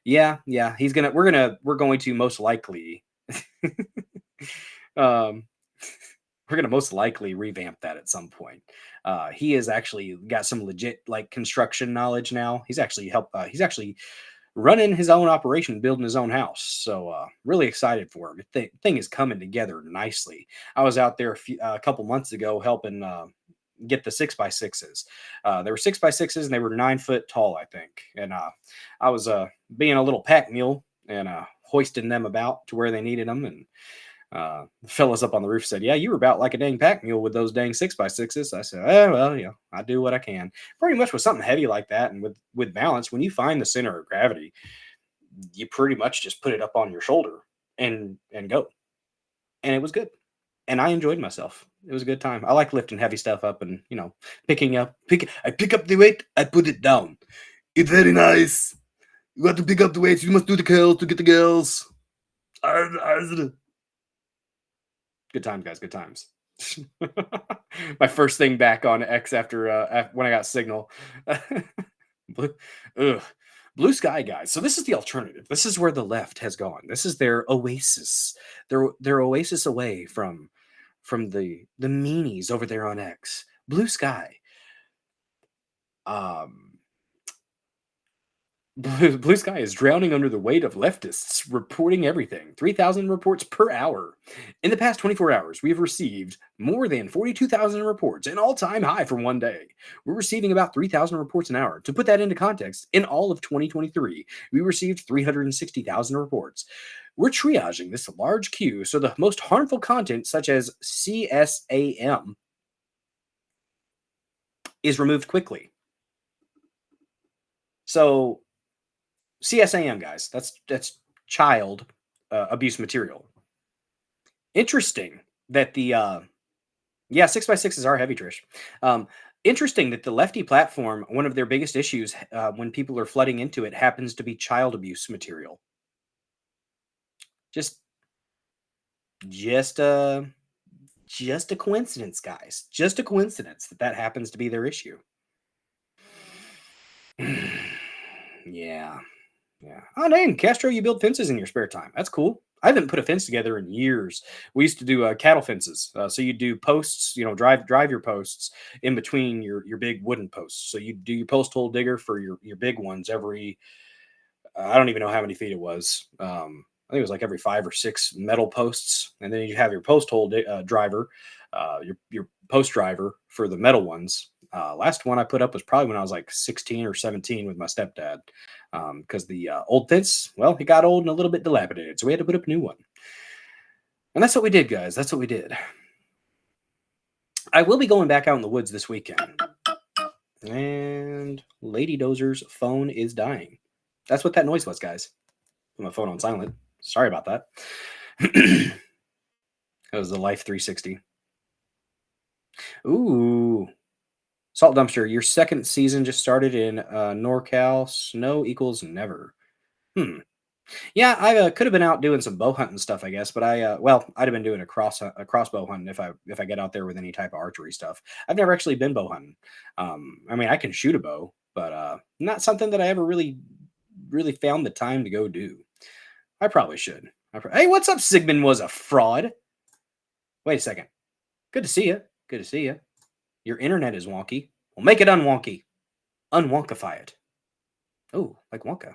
yeah, we're going to most likely, um, we're gonna most likely revamp that at some point. He has actually got some legit like construction knowledge now. He's actually he's actually running his own operation, building his own house. So really excited for him. The thing is coming together nicely. I was out there a couple months ago helping get the 6x6s. They were 6x6s and they were 9 foot tall, I think. And I was being a little pack mule and hoisting them about to where they needed them. And the fellas up on the roof said, "Yeah, you were about like a dang pack mule with those dang 6x6s." I said, well, I do what I can. Pretty much with something heavy like that and with balance, when you find the center of gravity, you pretty much just put it up on your shoulder and go. And it was good. And I enjoyed myself. It was a good time. I like lifting heavy stuff up and, I pick up the weight, I put it down. It's very nice. You have to pick up the weights. You must do the curls to get the girls. Good times, guys. Good times. My first thing back on X after when I got Signal. Blue sky, guys. So this is the alternative. This is where the left has gone. This is their oasis. Their oasis away from the meanies over there on X. Blue sky. Blue Sky is drowning under the weight of leftists reporting everything. 3,000 reports per hour. In the past 24 hours, we have received more than 42,000 reports, an all-time high for one day. We're receiving about 3,000 reports an hour. To put that into context, in all of 2023, we received 360,000 reports. We're triaging this large queue so the most harmful content, such as CSAM, is removed quickly. So CSAM, guys, that's child abuse material. Interesting that the 6x6s are heavy, Trish. Interesting that the lefty platform, one of their biggest issues when people are flooding into it, happens to be child abuse material. Just a coincidence, guys. Just a coincidence that happens to be their issue. Yeah. Oh, dang, Castro, you build fences in your spare time. That's cool. I haven't put a fence together in years. We used to do cattle fences. So you do posts, drive your posts in between your big wooden posts. So you do your post hole digger for your big ones every, I don't even know how many feet it was. I think it was like every 5 or 6 metal posts. And then you have your post hole driver, your post driver for the metal ones. Last one I put up was probably when I was like 16 or 17 with my stepdad. Because the old fence, well, it got old and a little bit dilapidated. So we had to put up a new one. And that's what we did, guys. That's what we did. I will be going back out in the woods this weekend. And Lady Dozer's phone is dying. That's what that noise was, guys. Put my phone on silent. Sorry about that. That was the Life 360. Ooh. Salt Dumpster, your second season just started in NorCal. Snow equals never. Yeah, I could have been out doing some bow hunting stuff, I guess, but I'd have been doing a crossbow hunting if I get out there with any type of archery stuff. I've never actually been bow hunting. I mean, I can shoot a bow, but not something that I ever really found the time to go do. I probably should. Hey, what's up? Sigmund was a fraud. Wait a second. Good to see you. Your internet is wonky. We'll make it unwonky. Unwonkify it. Oh, like Wonka.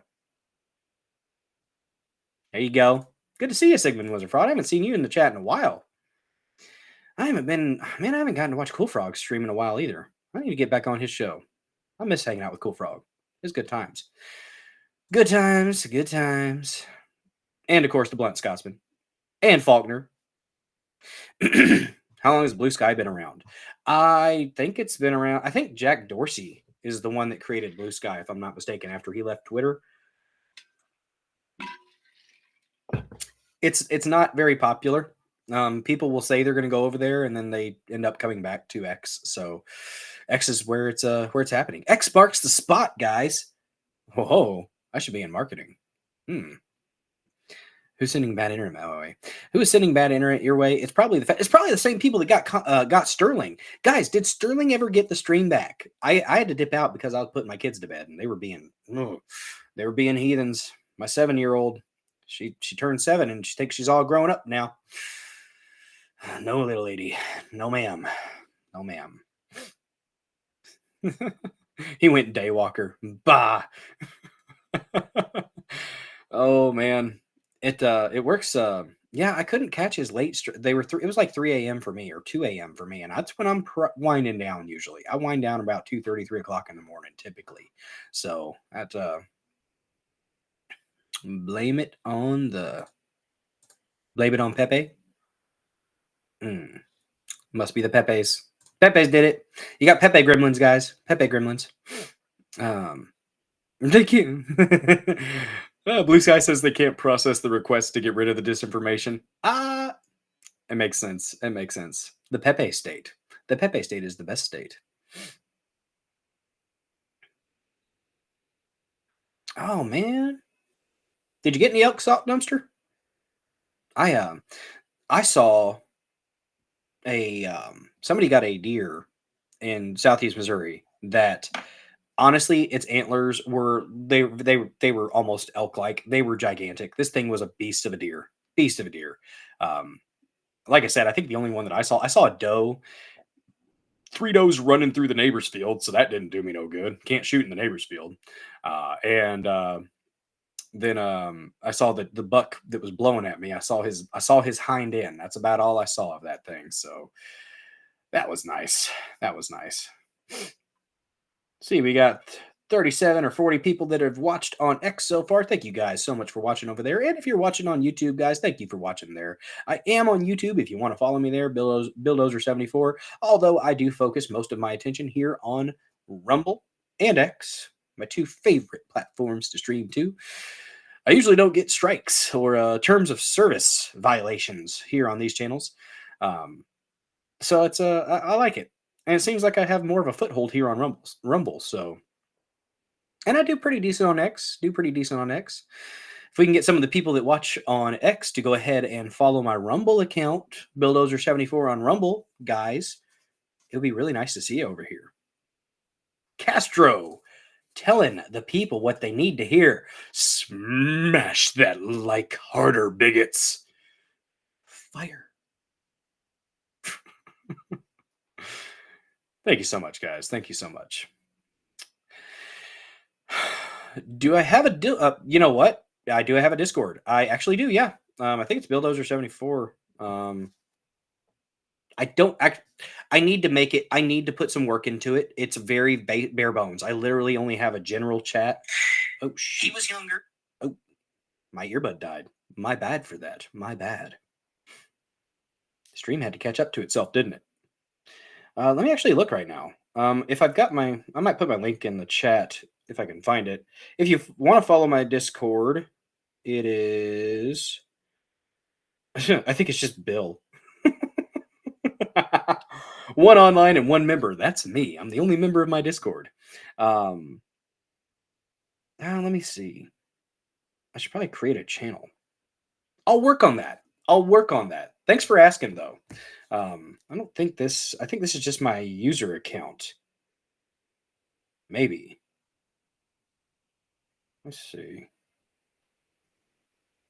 There you go. Good to see you, Sigmund Wizard Fraud. I haven't seen you in the chat in a while. I haven't gotten to watch Cool Frog stream in a while either. I need to get back on his show. I miss hanging out with Cool Frog. It's good times. Good times, good times. And of course, the Blunt Scotsman. And Faulkner. How long has Blue Sky been around? I think it's been around. I think Jack Dorsey is the one that created Blue Sky, if I'm not mistaken, after he left Twitter. It's not very popular. People will say they're going to go over there, and then they end up coming back to X. So X is where it's happening. X marks the spot, guys. Whoa, I should be in marketing. Who's sending bad internet my way? Who is sending bad internet your way? It's probably the same people that got Sterling. Guys, did Sterling ever get the stream back? I had to dip out because I was putting my kids to bed, and they were being heathens. My 7-year-old, she turned 7, and she thinks she's all grown up now. No, little lady. No, ma'am. No, ma'am. He went daywalker. Bah. Oh man. It works. Yeah, I couldn't catch his late. It was like 3 a.m. for me or 2 a.m. for me, and that's when I'm winding down. Usually, I wind down about 2:30, 3 o'clock in the morning, typically. So that blame it on Pepe. Must be the Pepes. Pepes did it. You got Pepe Gremlins, guys. Pepe Gremlins. They can't. Blue Sky says they can't process the request to get rid of the disinformation. It makes sense. It makes sense. The Pepe state. The Pepe state is the best state. Oh man. Did you get any elk sock dumpster? I saw somebody got a deer in Southeast Missouri that honestly its antlers were they were almost elk-like. They were gigantic. This thing was a beast of a deer. Like I said, I think the only one that I saw a doe. 3 does running through the neighbor's field, so that didn't do me no good. Can't shoot in the neighbor's field. Then I saw the buck that was blowing at me. I saw his hind end. That's about all I saw of that thing. So that was nice. That was nice. See, we got 37 or 40 people that have watched on X so far. Thank you guys so much for watching over there. And if you're watching on YouTube, guys, thank you for watching there. I am on YouTube. If you want to follow me there, Billdozer74. Although I do focus most of my attention here on Rumble and X, my 2 favorite platforms to stream to. I usually don't get strikes or terms of service violations here on these channels. So it's I like it. And it seems like I have more of a foothold here on Rumble. So, and I do pretty decent on X. If we can get some of the people that watch on X to go ahead and follow my Rumble account, Billdozer74 on Rumble, guys, it'll be really nice to see you over here. Castro, telling the people what they need to hear. Smash that like harder, bigots. Fire. Thank you so much, guys. Thank you so much. Do I have a you know what? I do have a Discord. I actually do, yeah. I think it's Billdozer74. I need to make it. I need to put some work into it. It's very bare bones. I literally only have a general chat. Oh, she was younger. Oh, my earbud died. My bad for that. My bad. Stream had to catch up to itself, didn't it? Let me actually look right now. If I've got I might put my link in the chat if I can find it. If you want to follow my Discord, it is, I think it's just Bill. 1 online and 1 member. That's me. I'm the only member of my Discord. Let me see. I should probably create a channel. I'll work on that. Thanks for asking, though. I think this is just my user account. Maybe. Let's see.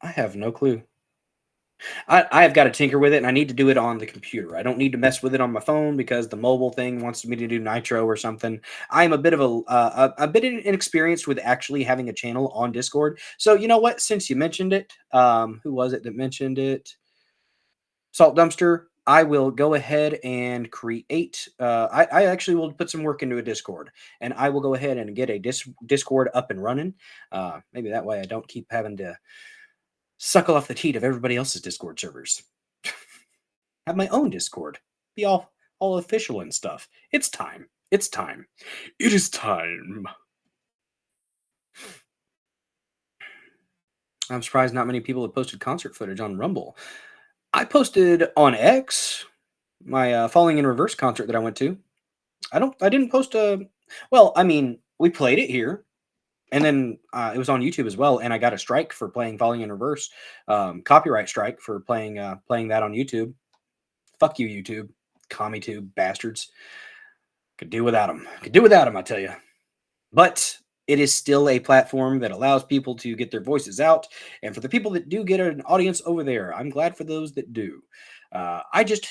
I have no clue. I have got to tinker with it, and I need to do it on the computer. I don't need to mess with it on my phone because the mobile thing wants me to do Nitro or something. I'm a bit of a bit inexperienced with actually having a channel on Discord. So you know what? Since you mentioned it, who was it that mentioned it? Salt Dumpster. I will go ahead and create. I actually will put some work into a Discord, and I will go ahead and get a Discord up and running. Maybe that way I don't keep having to suckle off the teat of everybody else's Discord servers. Have my own Discord. Be all official and stuff. It's time. It's time. It is time. I'm surprised not many people have posted concert footage on Rumble. I posted on X my Falling in Reverse concert that I went to. I didn't post a. Well, I mean, we played it here, and then it was on YouTube as well. And I got a strike for playing Falling in Reverse, copyright strike for playing that on YouTube. Fuck you, YouTube, CommieTube bastards. Could do without them. Could do without them, I tell you. But it is still a platform that allows people to get their voices out. And for the people that do get an audience over there, I'm glad for those that do. I just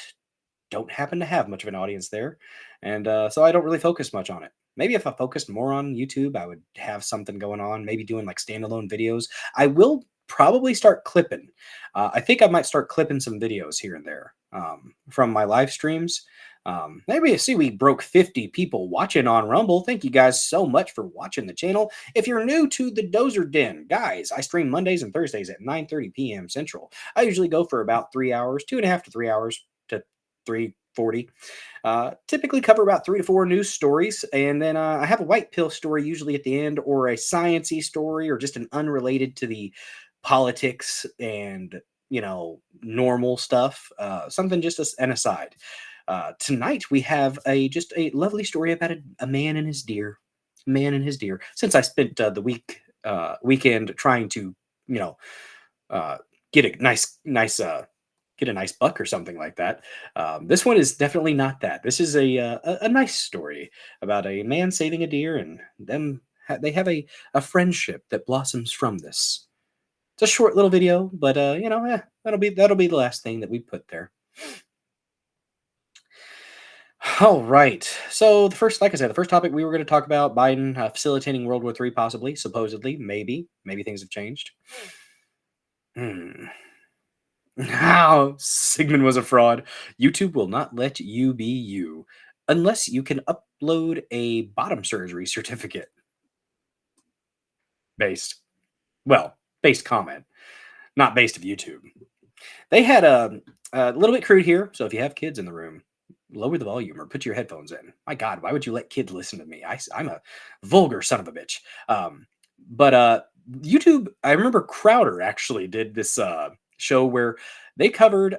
don't happen to have much of an audience there. And so I don't really focus much on it. Maybe if I focused more on YouTube, I would have something going on, maybe doing like standalone videos. I will probably start clipping. I think I might start clipping some videos here and there from my live streams. Maybe I see we broke 50 people watching on Rumble. Thank you guys so much for watching the channel. If you're new to the Dozer Den, guys, I stream Mondays and Thursdays at 9:30 p.m. Central. I usually go for about 3 hours, 2.5 to 3 hours to 3:40. Typically cover about 3 to 4 news stories, and then I have a white pill story usually at the end, or a science-y story, or just an unrelated to the politics and normal stuff. Something just an aside. Tonight we have just a lovely story about a man and his deer. Man and his deer. Since I spent the weekend trying to, uh, get a nice buck or something like that. This one is definitely not that. This is a nice story about a man saving a deer, and them they have a friendship that blossoms from this. It's a short little video, but that'll be the last thing that we put there. All right. So like I said, the first topic we were going to talk about Biden facilitating World War III, possibly, supposedly, maybe things have changed. How Sigmund was a fraud. YouTube will not let you be you unless you can upload a bottom surgery certificate. Based comment, not based of YouTube. They had a little bit crude here. So if you have kids in the room, lower the volume or put your headphones in. My God, why would you let kids listen to me? I'm a vulgar son of a bitch. But YouTube, I remember Crowder actually did this show where they covered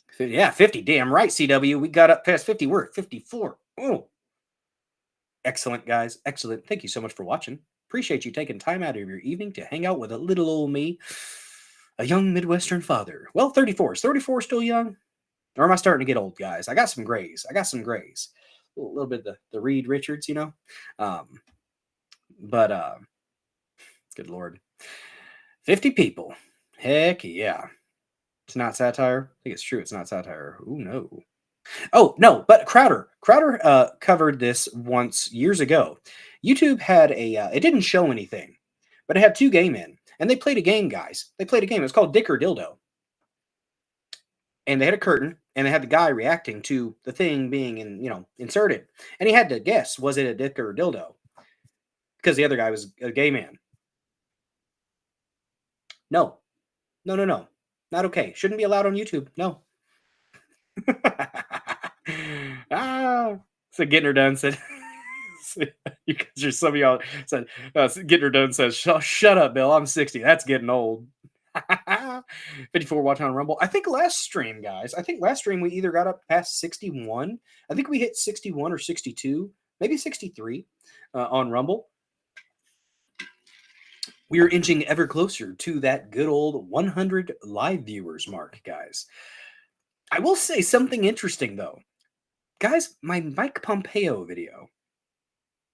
50. Damn right, CW. We got up past 50. We're at 54. Oh, excellent, guys. Excellent. Thank you so much for watching. Appreciate you taking time out of your evening to hang out with a little old me, a young Midwestern father. Well, 34. Is 34 still young? Or am I starting to get old, guys? I got some grays. A little bit of the Reed Richards, But good Lord. 50 people. Heck yeah. It's not satire. I think it's true. It's not satire. Oh, no. Oh, no, but Crowder covered this once years ago. YouTube had it didn't show anything, but it had 2 gay men. And they played a game, guys. They played a game. It was called Dick or Dildo. And they had a curtain, and they had the guy reacting to the thing being inserted. And he had to guess, was it a dick or a dildo? Because the other guy was a gay man. No. Not okay. Shouldn't be allowed on YouTube. No. So getting her done said, some of y'all said, getting her done says, shut up, Bill. I'm 60. That's getting old. 54 watching on Rumble. I think last stream, guys. We either got up past 61. I think we hit 61 or 62, maybe 63 on Rumble. We are inching ever closer to that good old 100 live viewers mark, guys. I will say something interesting, though. Guys, my Mike Pompeo video,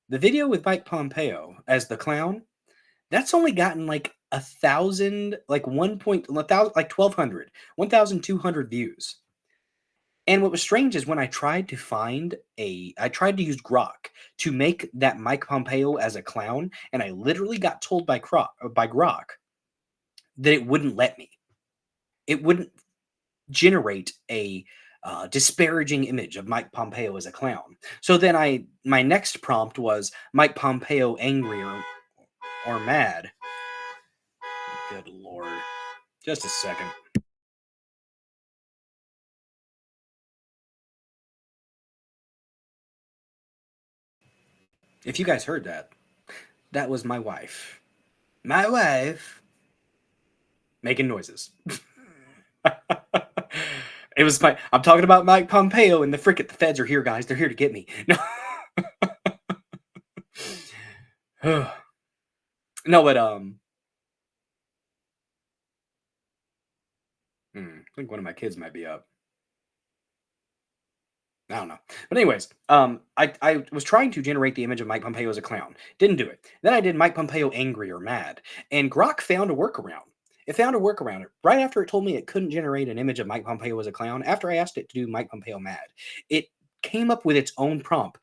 the video with Mike Pompeo as the clown, That's only gotten like 1,000, like 1,000, like 1,200, 1,200 views. And what was strange is when I tried to use Grok to make that Mike Pompeo as a clown, and I literally got told by Grok that it wouldn't let me. It wouldn't generate a disparaging image of Mike Pompeo as a clown. So then my next prompt was Mike Pompeo angry or mad. Good Lord. Just a second. If you guys heard that, that was my wife. My wife making noises. It was I'm talking about Mike Pompeo and the feds are here, guys. They're here to get me. No. No, but I think one of my kids might be up. I don't know. But anyways, I was trying to generate the image of Mike Pompeo as a clown. Didn't do it. Then I did Mike Pompeo angry or mad. And Grok found a workaround. It found a workaround. Right after it told me it couldn't generate an image of Mike Pompeo as a clown, after I asked it to do Mike Pompeo mad, it came up with its own prompt.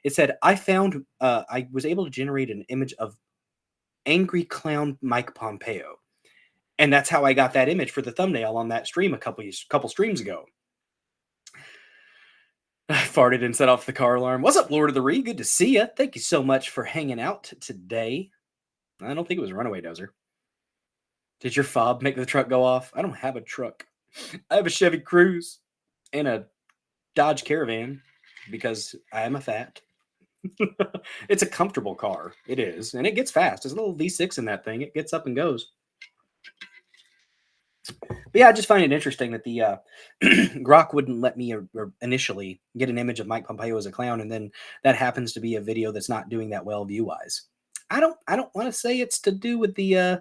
It said, I was able to generate an image of angry clown Mike Pompeo. And that's how I got that image for the thumbnail on that stream a couple streams ago. I farted and set off the car alarm. What's up, Lord of the Ree? Good to see you. Thank you so much for hanging out today. I don't think it was a runaway dozer. Did your fob make the truck go off? I don't have a truck. I have a Chevy Cruze and a Dodge Caravan because I am a fat. It's a comfortable car. It is. And it gets fast. There's a little V6 in that thing. It gets up and goes. But yeah, I just find it interesting that the Grok wouldn't let me initially get an image of Mike Pompeo as a clown, and then that happens to be a video that's not doing that well view-wise. I don't want to say it's to do with the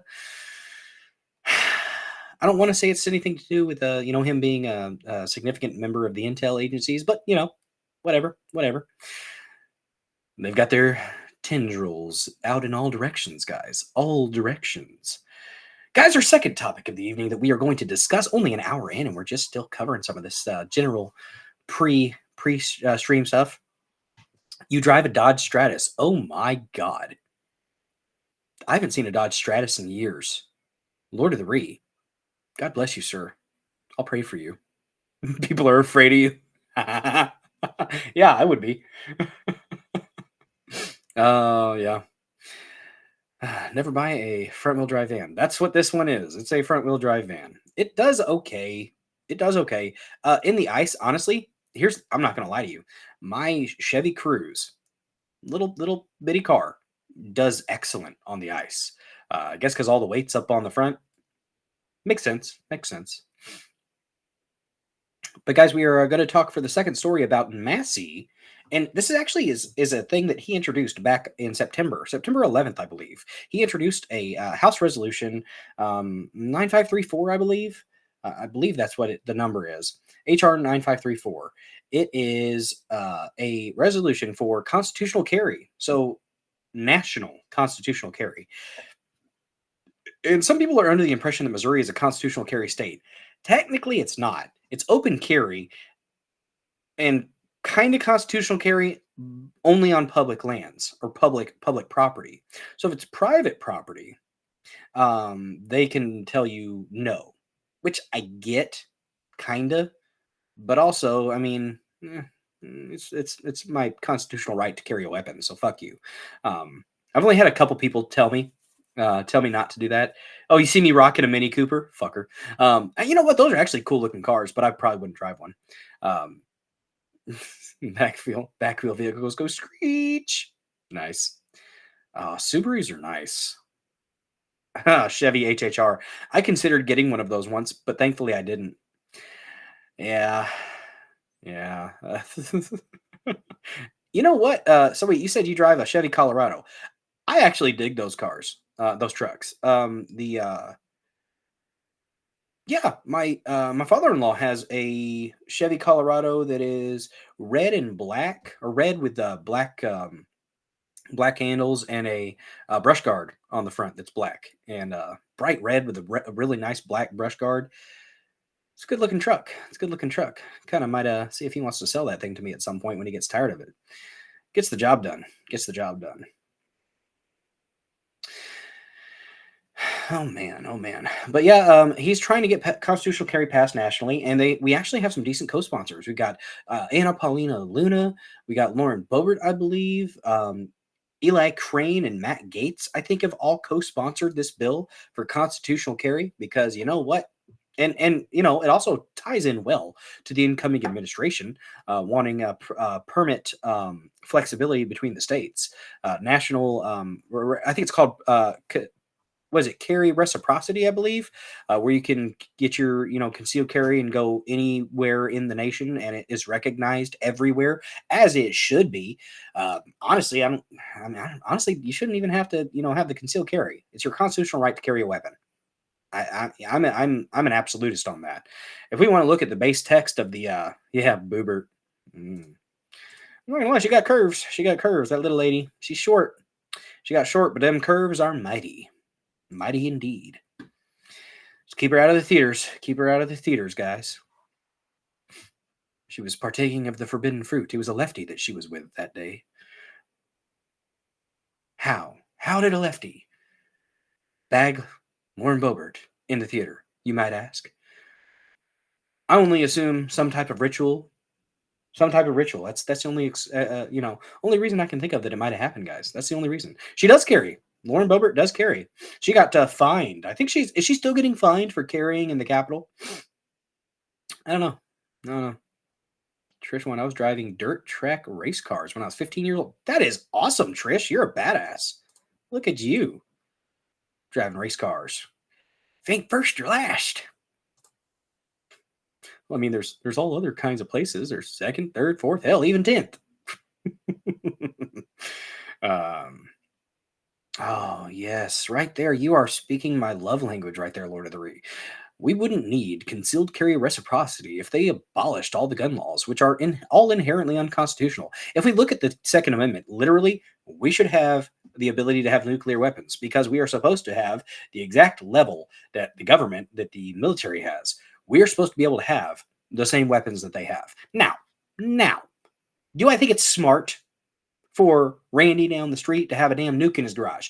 I don't want to say it's anything to do with him being a significant member of the intel agencies, but whatever. They've got their tendrils out in all directions, guys. All directions. Guys, our second topic of the evening that we are going to discuss, only an hour in, and we're just still covering some of this general pre-stream stuff. You drive a Dodge Stratus. Oh my God. I haven't seen a Dodge Stratus in years. Lord of the Ree. God bless you, sir. I'll pray for you. People are afraid of you. Yeah, I would be. Oh, yeah. Never buy a front-wheel drive van. That's what this one is. It's a front-wheel drive van. It does okay. In the ice, honestly, I'm not going to lie to you. My Chevy Cruze, little bitty car, does excellent on the ice. I guess because all the weight's up on the front. Makes sense. But guys, we are going to talk for the second story about Massie. And this is actually is a thing that he introduced back in September 11th, I believe. He introduced a House Resolution 9534, I believe. I believe that's what the number is. HR 9534. It is a resolution for constitutional carry. So national constitutional carry. And some people are under the impression that Missouri is a constitutional carry state. Technically, it's not. It's open carry and kind of constitutional carry only on public lands or public property. So if it's private property, they can tell you no, which I get, kind of, but also, I mean, it's my constitutional right to carry a weapon. So fuck you. I've only had a couple people tell me not to do that. Oh, you see me rocking a Mini Cooper? Fucker. You know what? Those are actually cool looking cars, but I probably wouldn't drive one. Back wheel vehicles go screech. Nice. Subarus are nice. Chevy HHR. I considered getting one of those once, but thankfully I didn't. Yeah. You know what? So wait, you said you drive a Chevy Colorado. I actually dig those cars, those trucks. My father-in-law has a Chevy Colorado that is red and black, or red with black black handles, and a brush guard on the front that's black and bright red with a really nice black brush guard. It's a good looking truck. It's a good looking truck. Kind of might see if he wants to sell that thing to me at some point when he gets tired of it. Gets the job done. Gets the job done. Oh man. But yeah, he's trying to get constitutional carry passed nationally, and we actually have some decent co-sponsors. We got Anna Paulina Luna, we got Lauren Boebert, I believe, Eli Crane and Matt Gaetz, I think, have all co-sponsored this bill for constitutional carry, because you know what? And you know, it also ties in well to the incoming administration wanting a permit flexibility between the states. National, I think it's called was it carry reciprocity, I believe, where you can get your, you know, concealed carry and go anywhere in the nation, and it is recognized everywhere, as it should be. Honestly, honestly, you shouldn't even have to, you know, have the concealed carry. It's your constitutional right to carry a weapon. I'm an absolutist on that. If we want to look at the base text of the yeah, Boobert. Well, she got curves. She got curves. That little lady. She's short. She got short, but them curves are mighty. Mighty indeed. Just keep her out of the theaters. Keep her out of the theaters, guys. She was partaking of the forbidden fruit. He was a lefty that she was with that day. How? How did a lefty bag Lauren Boebert in the theater, you might ask? I only assume some type of ritual. Some type of ritual. That's the only you know, only reason I can think of that it might have happened, guys. That's the only reason. She does carry. Lauren Boebert does carry. She got fined. I think is she still getting fined for carrying in the Capitol? I don't know. I don't know. Trish, when I was driving dirt track race cars when I was 15 years old. That is awesome, Trish. You're a badass. Look at you. Driving race cars. Think first or last. Well, I mean, there's all other kinds of places. There's second, third, fourth, hell, even 10th. Oh, yes, right there. You are speaking my love language right there, Lord of the Rings. We wouldn't need concealed carry reciprocity if they abolished all the gun laws, which are all inherently unconstitutional. If we look at the Second Amendment, literally, we should have the ability to have nuclear weapons, because we are supposed to have the exact level that the government, that the military has. We are supposed to be able to have the same weapons that they have. Now, do I think it's smart for Randy down the street to have a damn nuke in his garage?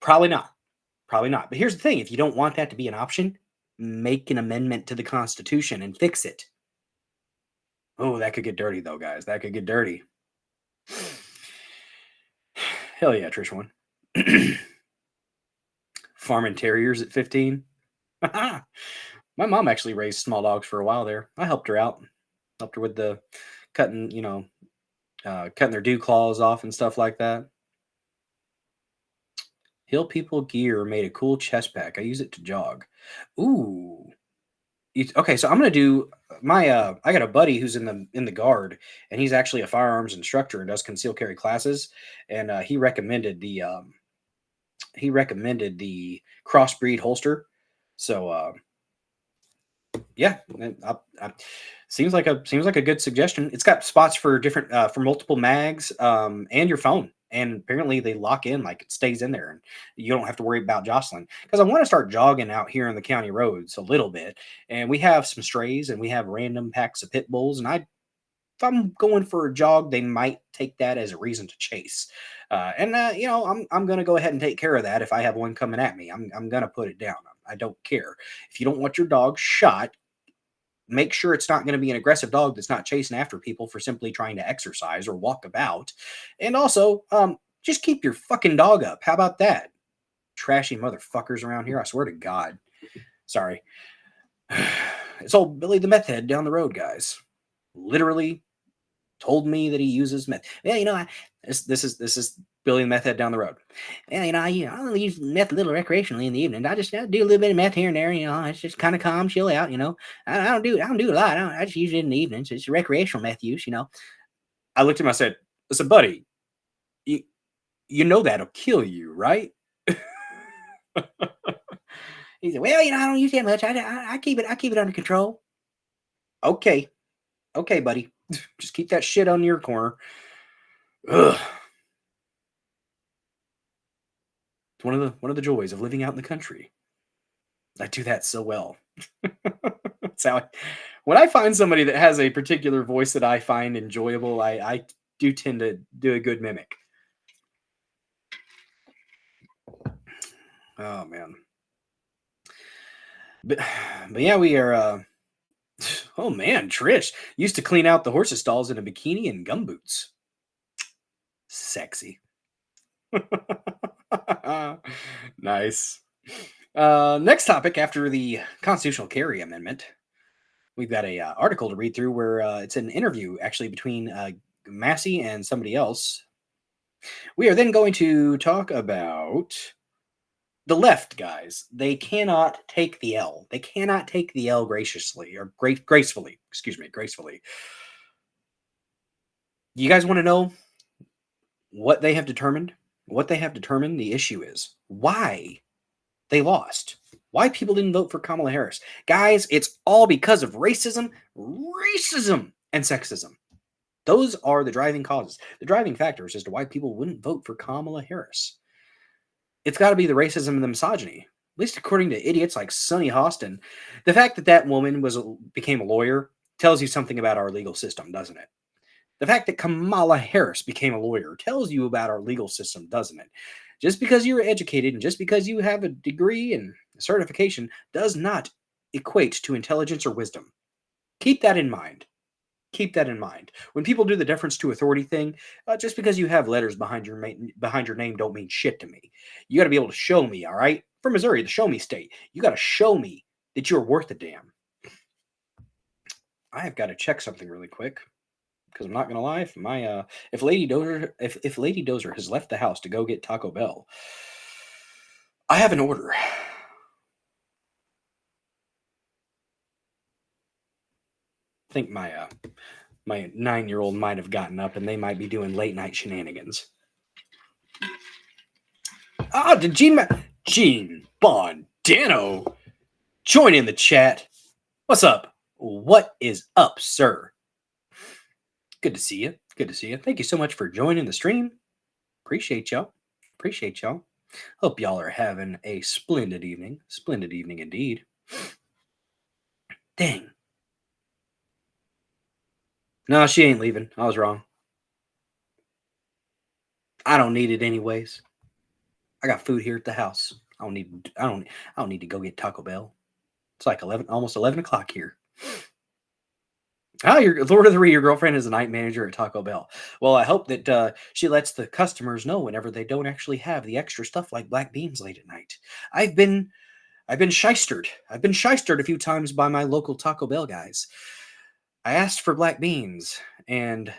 Probably not. Probably not. But here's the thing. If you don't want that to be an option, make an amendment to the Constitution and fix it. Oh, that could get dirty, though, guys. That could get dirty. Hell yeah, Trish won. Farming terriers at 15. My mom actually raised small dogs for a while there. I helped her out. Helped her with the cutting, you know, cutting their dew claws off and stuff like that. Hill People Gear made a cool chest pack. I use it to jog. Ooh. Okay, so I'm gonna do my. I got a buddy who's in the guard, and he's actually a firearms instructor and does concealed carry classes. And he recommended the crossbreed holster. So yeah, seems like a good suggestion. It's got spots for different for multiple mags and your phone. And apparently they lock in, like it stays in there, and you don't have to worry about jostling. Because I want to start jogging out here on the county roads a little bit, and we have some strays and we have random packs of pit bulls. And if I'm going for a jog, they might take that as a reason to chase. You know, I'm gonna go ahead and take care of that if I have one coming at me. I'm gonna put it down. I don't care. If you don't want your dog shot, make sure it's not going to be an aggressive dog that's not chasing after people for simply trying to exercise or walk about. And also, just keep your fucking dog up. How about that? Trashy motherfuckers around here. I swear to God. Sorry. It's old Billy the meth head down the road, guys. Literally told me that he uses meth. Yeah, you know, this is Billy the meth head down the road. Yeah, you know, I only use meth a little recreationally in the evening. I just do a little bit of meth here and there. You know, it's just kind of calm, chill out. You know, I don't do a lot. I just use it in the evenings. It's recreational meth use. You know. I looked at him. I said, buddy, you know that'll kill you, right? He said, well, you know, I don't use that much. I keep it under control. Okay, buddy. Just keep that shit on your corner. Ugh. It's one of the joys of living out in the country. I do that so well. That's how when I find somebody that has a particular voice that I find enjoyable, I do tend to do a good mimic. Oh man. But yeah, we are oh man, Trish used to clean out the horses' stalls in a bikini and gumboots. Sexy. Nice. Next topic after the constitutional carry amendment, we've got a article to read through where it's an interview actually between Massie and somebody else. We are then going to talk about the left, guys. They cannot take the L. They cannot take the L graciously or gracefully. Excuse me, gracefully. You guys want to know what they have determined? What they have determined the issue is why they lost. Why people didn't vote for Kamala Harris. Guys, it's all because of racism, and sexism. Those are the driving causes, the driving factors as to why people wouldn't vote for Kamala Harris. It's got to be the racism and the misogyny, at least according to idiots like Sonny Hostin. The fact that that woman became a lawyer tells you something about our legal system, doesn't it? The fact that Kamala Harris became a lawyer tells you about our legal system, doesn't it? Just because you're educated and just because you have a degree and a certification does not equate to intelligence or wisdom. Keep that in mind. Keep that in mind. When people do the deference to authority thing, just because you have letters behind your name don't mean shit to me. You got to be able to show me, all right? From Missouri, the show me state. You got to show me that you're worth a damn. I have got to check something really quick. Because I'm not gonna lie, if Lady Dozer has left the house to go get Taco Bell, I have an order. I think my 9-year-old might have gotten up and they might be doing late night shenanigans. Did Gene Bondano join in the chat? What's up? What is up, sir? Good to see you. Good to see you. Thank you so much for joining the stream. Appreciate y'all. Hope y'all are having a splendid evening. Splendid evening indeed. Dang. No, she ain't leaving. I was wrong. I don't need it anyways. I got food here at the house. I don't need to go get Taco Bell. It's like almost 11 o'clock here. Your Lord of the Ring, your girlfriend is a night manager at Taco Bell. Well, I hope that she lets the customers know whenever they don't actually have the extra stuff like black beans late at night. I've been shystered. I've been shystered a few times by my local Taco Bell guys. I asked for black beans and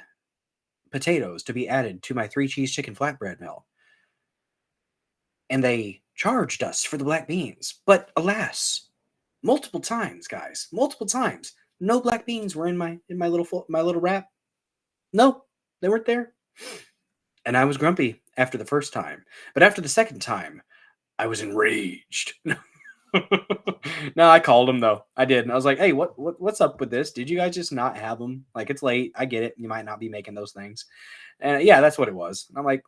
potatoes to be added to my 3-cheese chicken flatbread meal. And they charged us for the black beans. But alas, multiple times, guys, multiple times. No black beans were in my little wrap. No, they weren't there. And I was grumpy after the first time. But after the second time, I was enraged. No, I called them though. I did. And I was like, hey, what's up with this? Did you guys just not have them? Like, it's late. I get it. You might not be making those things. And yeah, that's what it was. And I'm like,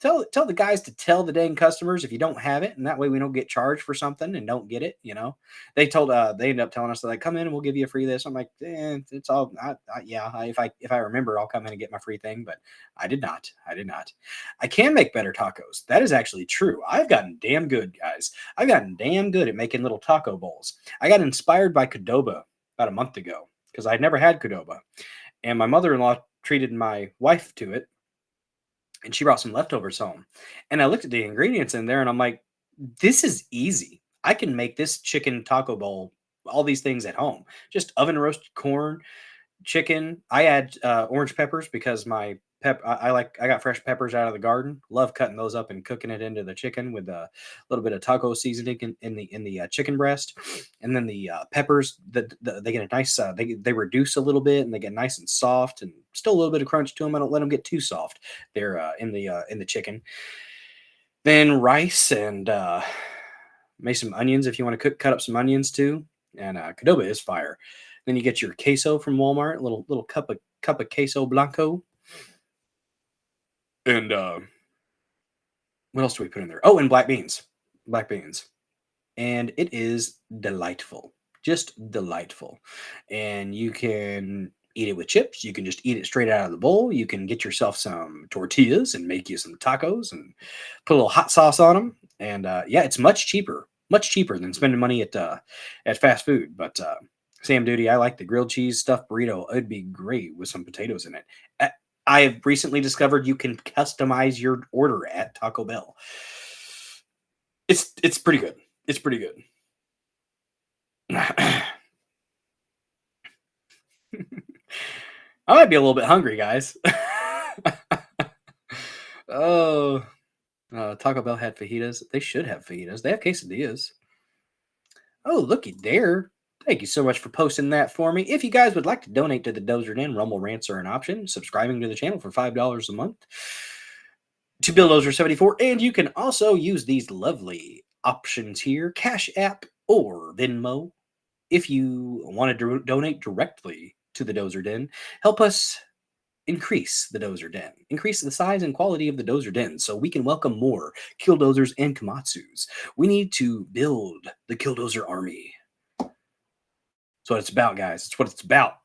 tell the guys to tell the dang customers if you don't have it, and that way we don't get charged for something and don't get it. They ended up telling us, like, come in and we'll give you a free this. I'm like, it's all if I remember, I'll come in and get my free thing. But I did not. I can make better tacos. That is actually true. I've gotten damn good, guys. I've gotten damn good at making little taco bowls. I got inspired by Qdoba about a month ago because I'd never had Qdoba, and my mother-in-law treated my wife to it. And she brought some leftovers home. And I looked at the ingredients in there and I'm like, this is easy. I can make this chicken taco bowl, all these things at home. Just oven roasted corn, chicken. I add orange peppers because I got fresh peppers out of the garden. Love cutting those up and cooking it into the chicken with a little bit of taco seasoning in the chicken breast, and then the peppers they get a nice they reduce a little bit and they get nice and soft and still a little bit of crunch to them. I don't let them get too soft. They're in the chicken. Then rice and make some onions if you want to cut up some onions too. And Qdoba is fire. Then you get your queso from Walmart, little cup of queso blanco. And What else do we put in there? Oh, and black beans. Black beans. And it is delightful. Just delightful. And you can eat it with chips. You can just eat it straight out of the bowl. You can get yourself some tortillas and make you some tacos and put a little hot sauce on them. And yeah, it's much cheaper than spending money at fast food. But Sam Duty, I like the grilled cheese stuffed burrito. It'd be great with some potatoes in it. I have recently discovered you can customize your order at Taco Bell. It's pretty good. It's pretty good. I might be a little bit hungry, guys. Oh, Taco Bell had fajitas. They should have fajitas. They have quesadillas. Oh, looky there. Thank you so much for posting that for me. If you guys would like to donate to the Dozer Den, Rumble Rants are an option. Subscribing to the channel for $5 a month to Bill Dozer 74. And you can also use these lovely options here, Cash App or Venmo. If you want to donate directly to the Dozer Den, help us increase the Dozer Den, increase the size and quality of the Dozer Den so we can welcome more Killdozers and Komatsus. We need to build the Killdozer army. That's what it's about, guys. It's what it's about.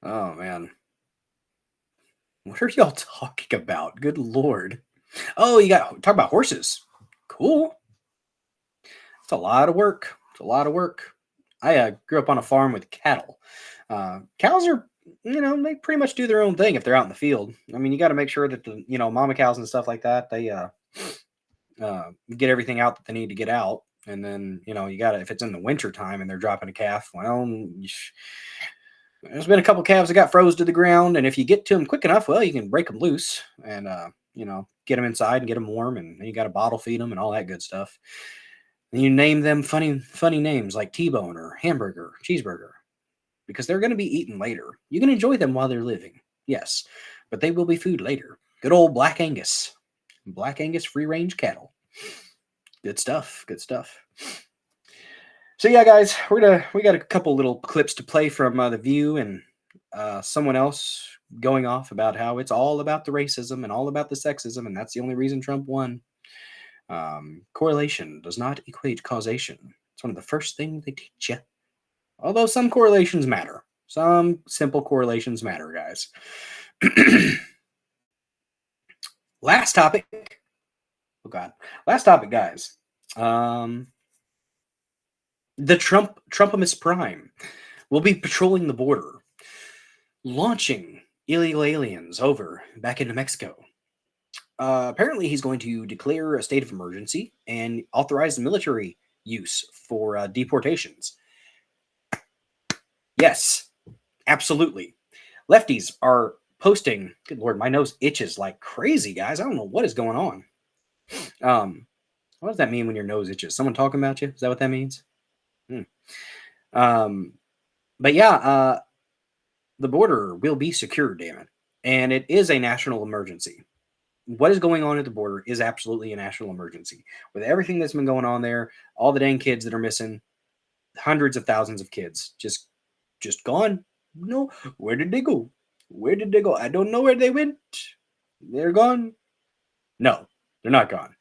Oh, man. What are y'all talking about? Good Lord. Oh, you got talk about horses. Cool. It's a lot of work. It's a lot of work. I grew up on a farm with cattle. Cows are, they pretty much do their own thing if they're out in the field. I mean, you got to make sure that the, mama cows and stuff like that, they get everything out that they need to get out. And then, you got to, if it's in the winter time and they're dropping a calf, well, there's been a couple calves that got froze to the ground. And if you get to them quick enough, well, you can break them loose and, get them inside and get them warm. And then you got to bottle feed them and all that good stuff. And you name them funny names like T-bone or hamburger, cheeseburger, because they're going to be eaten later. You can enjoy them while they're living, yes, but they will be food later. Good old Black Angus free-range cattle. Good stuff. Good stuff. So yeah, guys, we got a couple little clips to play from The View and someone else going off about how it's all about the racism and all about the sexism, and that's the only reason Trump won. Correlation does not equate causation. It's one of the first things they teach you. Although some correlations matter. Some simple correlations matter, guys. Last topic. Oh, God. Last topic, guys. The Trumpimus Prime will be patrolling the border, launching illegal aliens back into Mexico. Apparently, he's going to declare a state of emergency and authorize the military use for deportations. Yes, absolutely. Lefties are posting. Good Lord, my nose itches like crazy, guys. I don't know what is going on. What does that mean when your nose itches? Someone talking about you? Is that what that means? But yeah, the border will be secure, damn it. And it is a national emergency. What is going on at the border is absolutely a national emergency. With everything that's been going on there, all the dang kids that are missing, hundreds of thousands of kids just gone. No, where did they go? Where did they go? I don't know where they went. They're gone. No, they're not gone.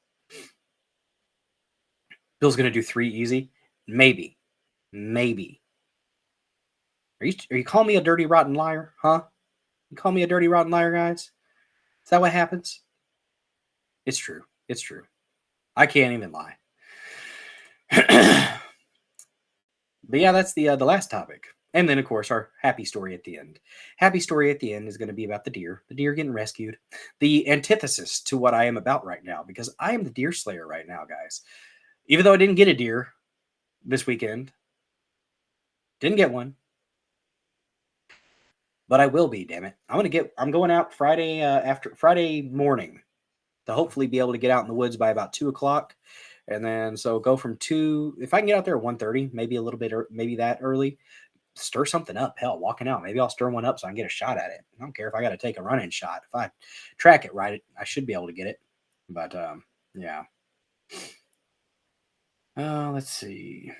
Bill's going to do 3 easy. Maybe. Are you calling me a dirty, rotten liar? Huh? You call me a dirty, rotten liar, guys? Is that what happens? It's true. It's true. I can't even lie. But yeah, that's the last topic. And then, of course, our happy story at the end. Happy story at the end is going to be about the deer getting rescued. The antithesis to what I am about right now, because I am the deer slayer right now, guys. Even though I didn't get a deer this weekend. Didn't get one. But I will be, damn it. I'm going out Friday morning to hopefully be able to get out in the woods by about 2 o'clock. And then, so go from 2, if I can get out there at 1:30, maybe a little bit, maybe that early, stir something up. Hell, walking out, maybe I'll stir one up so I can get a shot at it. I don't care if I got to take a running shot. If I track it right, I should be able to get it. But, yeah. Let's see.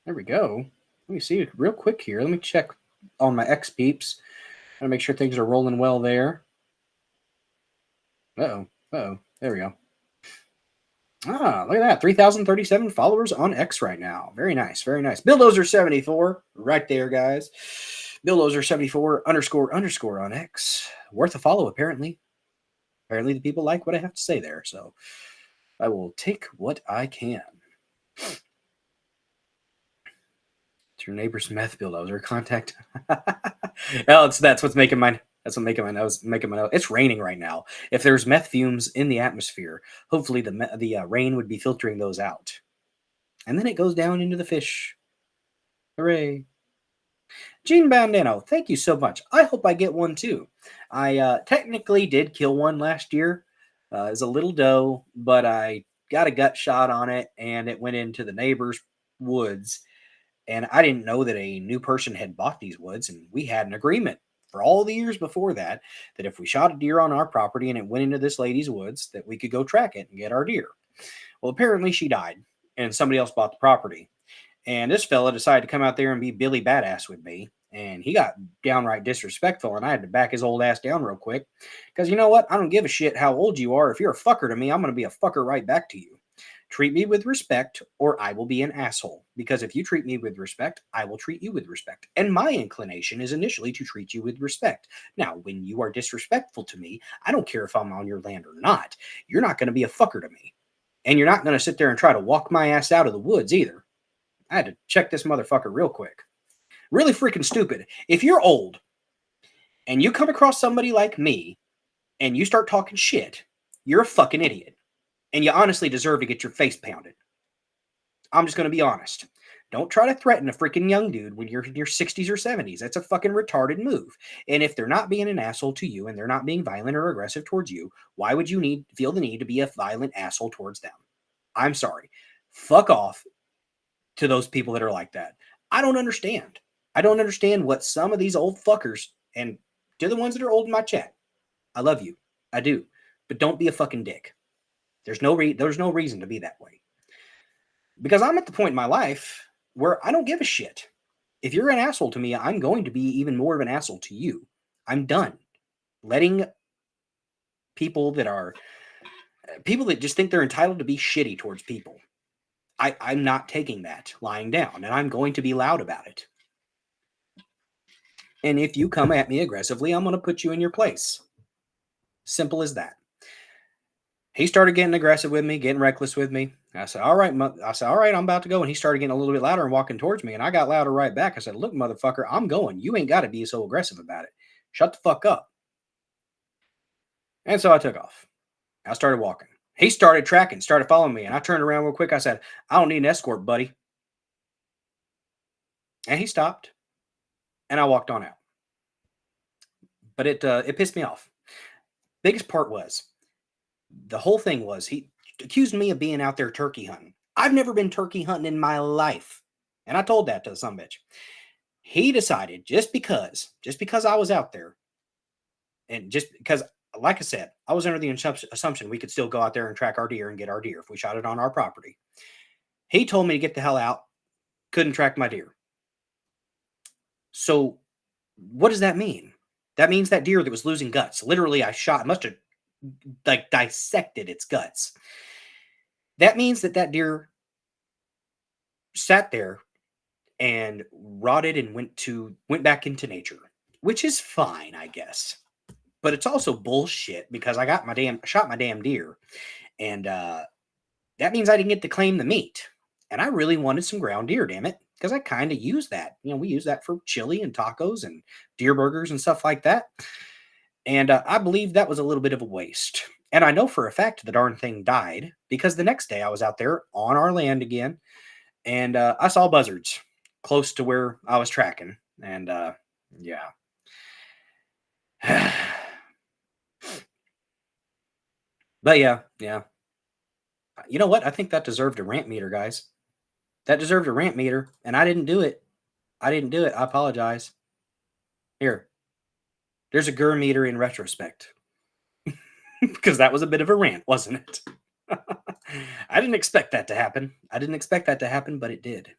There we go. Let me see real quick here. Let me check on my X peeps. Gotta make sure things are rolling well there. Uh-oh. There we go. Ah, look at that. 3,037 followers on X right now. Very nice. Very nice. Bulldozer74 right there, guys. Bulldozer74 __ on X. Worth a follow, apparently. Apparently the people like what I have to say there, so I will take what I can. It's your neighbor's meth bulldozer. Contact. Oh, that's what's making mine. That's what making my nose. It's raining right now. If there's meth fumes in the atmosphere, hopefully the rain would be filtering those out, and then it goes down into the fish. Hooray! Gene Bandano, thank you so much. I hope I get one too. I technically did kill one last year. It was a little doe, but I got a gut shot on it, and it went into the neighbor's woods. And I didn't know that a new person had bought these woods, and we had an agreement for all the years before that if we shot a deer on our property and it went into this lady's woods, that we could go track it and get our deer. Well, apparently she died, and somebody else bought the property. And this fella decided to come out there and be Billy Badass with me. And he got downright disrespectful, and I had to back his old ass down real quick. Because you know what? I don't give a shit how old you are. If you're a fucker to me, I'm going to be a fucker right back to you. Treat me with respect, or I will be an asshole. Because if you treat me with respect, I will treat you with respect. And my inclination is initially to treat you with respect. Now, when you are disrespectful to me, I don't care if I'm on your land or not. You're not going to be a fucker to me. And you're not going to sit there and try to walk my ass out of the woods either. I had to check this motherfucker real quick. Really freaking stupid. If you're old and you come across somebody like me and you start talking shit, you're a fucking idiot. And you honestly deserve to get your face pounded. I'm just going to be honest. Don't try to threaten a freaking young dude when you're in your 60s or 70s. That's a fucking retarded move. And if they're not being an asshole to you and they're not being violent or aggressive towards you, why would you feel the need to be a violent asshole towards them? I'm sorry. Fuck off to those people that are like that. I don't understand. I don't understand what some of these old fuckers, and to the ones that are old in my chat, I love you. I do. But don't be a fucking dick. There's no reason to be that way. Because I'm at the point in my life where I don't give a shit. If you're an asshole to me, I'm going to be even more of an asshole to you. I'm done letting people that just think they're entitled to be shitty towards people. I'm not taking that lying down, and I'm going to be loud about it. And if you come at me aggressively, I'm going to put you in your place. Simple as that. He started getting aggressive with me, getting reckless with me. I said, all right, I'm about to go. And he started getting a little bit louder and walking towards me. And I got louder right back. I said, look, motherfucker, I'm going. You ain't got to be so aggressive about it. Shut the fuck up. And so I took off. I started walking. He started tracking, started following me. And I turned around real quick. I said, I don't need an escort, buddy. And he stopped. And I walked on out. But it pissed me off. Biggest part was, the whole thing was, he accused me of being out there turkey hunting. I've never been turkey hunting in my life. And I told that to some bitch. He decided just because I was out there, and just because, like I said, I was under the assumption we could still go out there and track our deer and get our deer if we shot it on our property. He told me to get the hell out. Couldn't track my deer. So what does that mean? That means that deer that was losing guts, literally I must have dissected its guts. That means that deer sat there and rotted and went back into nature, which is fine, I guess. But it's also bullshit because I shot my damn deer, and that means I didn't get to claim the meat. And I really wanted some ground deer, damn it, because I kind of use that. We use that for chili and tacos and deer burgers and stuff like that. And I believe that was a little bit of a waste. And I know for a fact the darn thing died because the next day I was out there on our land again, and I saw buzzards close to where I was tracking. And yeah. But yeah. You know what? I think that deserved a rant meter, guys. That deserved a rant meter, and I didn't do it. I apologize. Here. There's a GUR meter in retrospect. Because that was a bit of a rant, wasn't it? I didn't expect that to happen. But it did.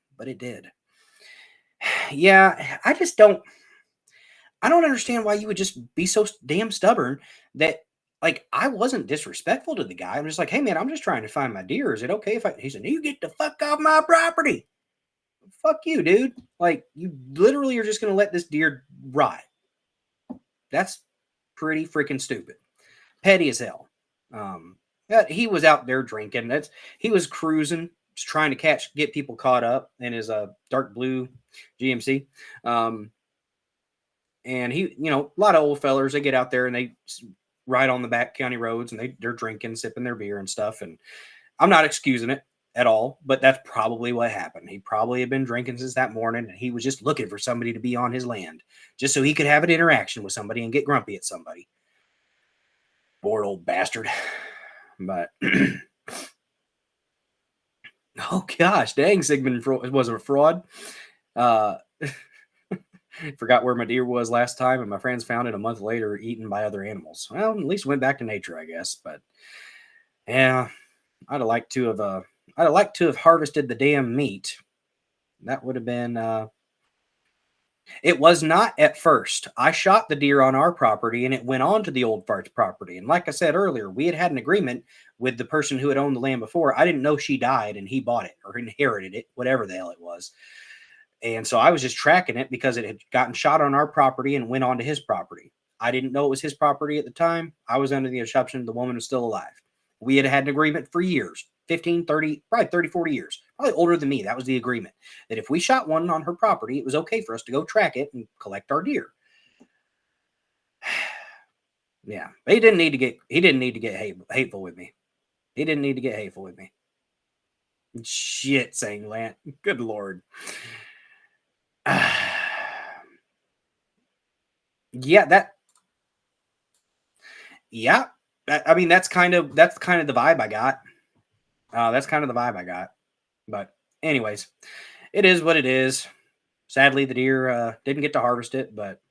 Yeah, I don't understand why you would just be so damn stubborn that, like, I wasn't disrespectful to the guy. I'm just like, hey man, I'm just trying to find my deer. Is it okay if I? He said, you get the fuck off my property. Fuck you, dude. Like, you literally are just gonna let this deer rot. That's pretty freaking stupid. Petty as hell. He was out there drinking. He was cruising, just trying to get people caught up in his dark blue GMC. And he, a lot of old fellers, they get out there and they ride on the back county roads and they're drinking, sipping their beer and stuff. And I'm not excusing it at all, but that's probably what happened. He probably had been drinking since that morning and he was just looking for somebody to be on his land just so he could have an interaction with somebody and get grumpy at somebody. Bored old bastard. But oh gosh, dang, Sigmund was a fraud. Forgot where my deer was last time, and my friends found it a month later, eaten by other animals. Well, at least went back to nature, I guess. But yeah, I'd have liked to have harvested the damn meat. That would have been. It was not at first. I shot the deer on our property, and it went on to the old fart's property. And like I said earlier, we had an agreement with the person who had owned the land before. I didn't know she died, and he bought it or inherited it, whatever the hell it was. And so I was just tracking it because it had gotten shot on our property and went on to his property. I didn't know it was his property at the time. I was under the assumption the woman was still alive. We had an agreement for years, 15, 30, probably 30, 40 years, probably older than me. That was the agreement, that if we shot one on her property, it was okay for us to go track it and collect our deer. Yeah, but he didn't need to get hateful with me. He didn't need to get hateful with me. Shit, saying Lant. Good Lord. Yeah, I mean, that's kind of the vibe I got. That's kind of the vibe I got. But anyways, it is what it is. Sadly, the deer didn't get to harvest it, but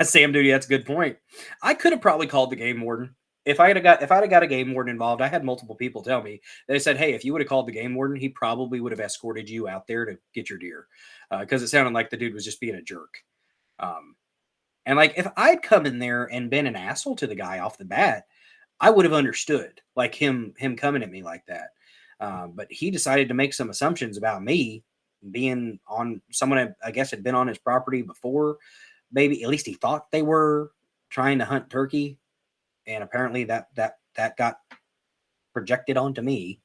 Sam Duty, that's a good point. I could have probably called the game warden. If I'd have got a game warden involved, I had multiple people tell me. They said, hey, if you would have called the game warden, he probably would have escorted you out there to get your deer. Because it sounded like the dude was just being a jerk. And like, if I'd come in there and been an asshole to the guy off the bat, I would have understood, like him coming at me like that. But he decided to make some assumptions about me being on someone I guess had been on his property before. Maybe at least he thought they were trying to hunt turkey. And apparently that got projected onto me.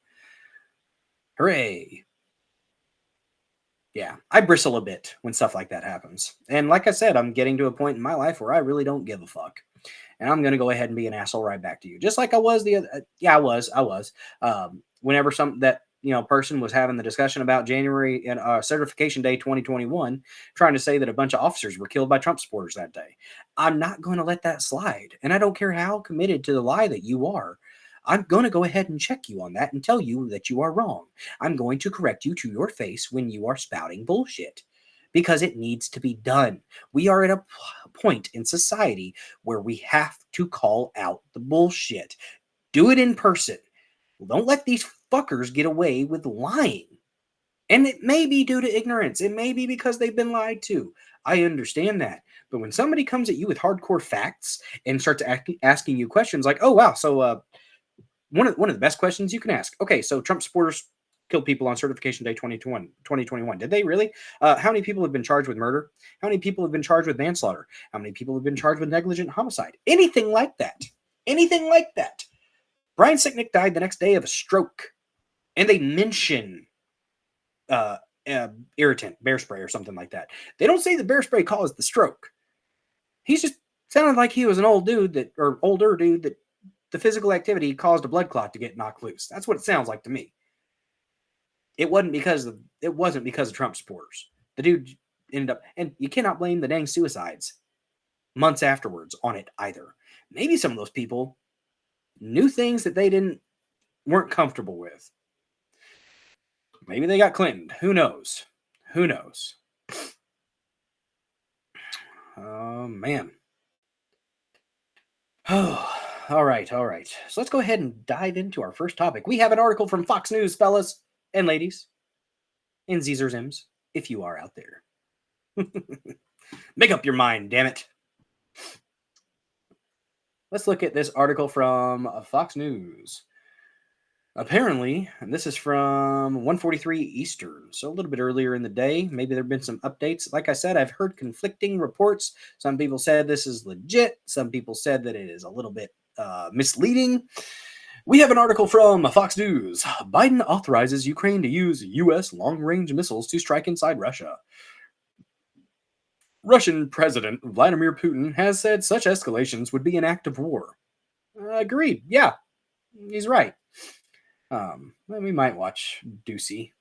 Hooray. Yeah, I bristle a bit when stuff like that happens. And like I said, I'm getting to a point in my life where I really don't give a fuck. And I'm going to go ahead and be an asshole right back to you. Just like I was I was. Whenever person was having the discussion about January and Certification Day 2021, trying to say that a bunch of officers were killed by Trump supporters that day. I'm not going to let that slide. And I don't care how committed to the lie that you are. I'm going to go ahead and check you on that and tell you that you are wrong. I'm going to correct you to your face when you are spouting bullshit, because it needs to be done. We are at a point in society where we have to call out the bullshit. Do it in person. Don't let these fuckers get away with lying. And it may be due to ignorance. It may be because they've been lied to. I understand that. But when somebody comes at you with hardcore facts and starts asking you questions like, oh, wow, so one of the best questions you can ask. Okay, so Trump supporters killed people on Certification Day 2021. Did they really? How many people have been charged with murder? How many people have been charged with manslaughter? How many people have been charged with negligent homicide? Anything like that. Anything like that. Brian Sicknick died the next day of a stroke. And they mention irritant, bear spray or something like that. They don't say the bear spray caused the stroke. He's just sounded like he was an older dude that the physical activity caused a blood clot to get knocked loose. That's what it sounds like to me. It wasn't because of Trump supporters. The dude ended up, and you cannot blame the dang suicides months afterwards on it either. Maybe some of those people knew things that they weren't comfortable with. Maybe they got Clinton. Who knows? Who knows? Oh, man. Oh, all right. So let's go ahead and dive into our first topic. We have an article from Fox News, fellas and ladies. and Zers if you are out there. Make up your mind, damn it. Let's look at this article from Fox News. Apparently, and this is from 1:43 Eastern, so a little bit earlier in the day. Maybe there have been some updates. Like I said, I've heard conflicting reports. Some people said this is legit. Some people said that it is a little bit misleading. We have an article from Fox News. Biden authorizes Ukraine to use U.S. long-range missiles to strike inside Russia. Russian President Vladimir Putin has said such escalations would be an act of war. Agreed. Yeah, he's right. We might watch Doocy.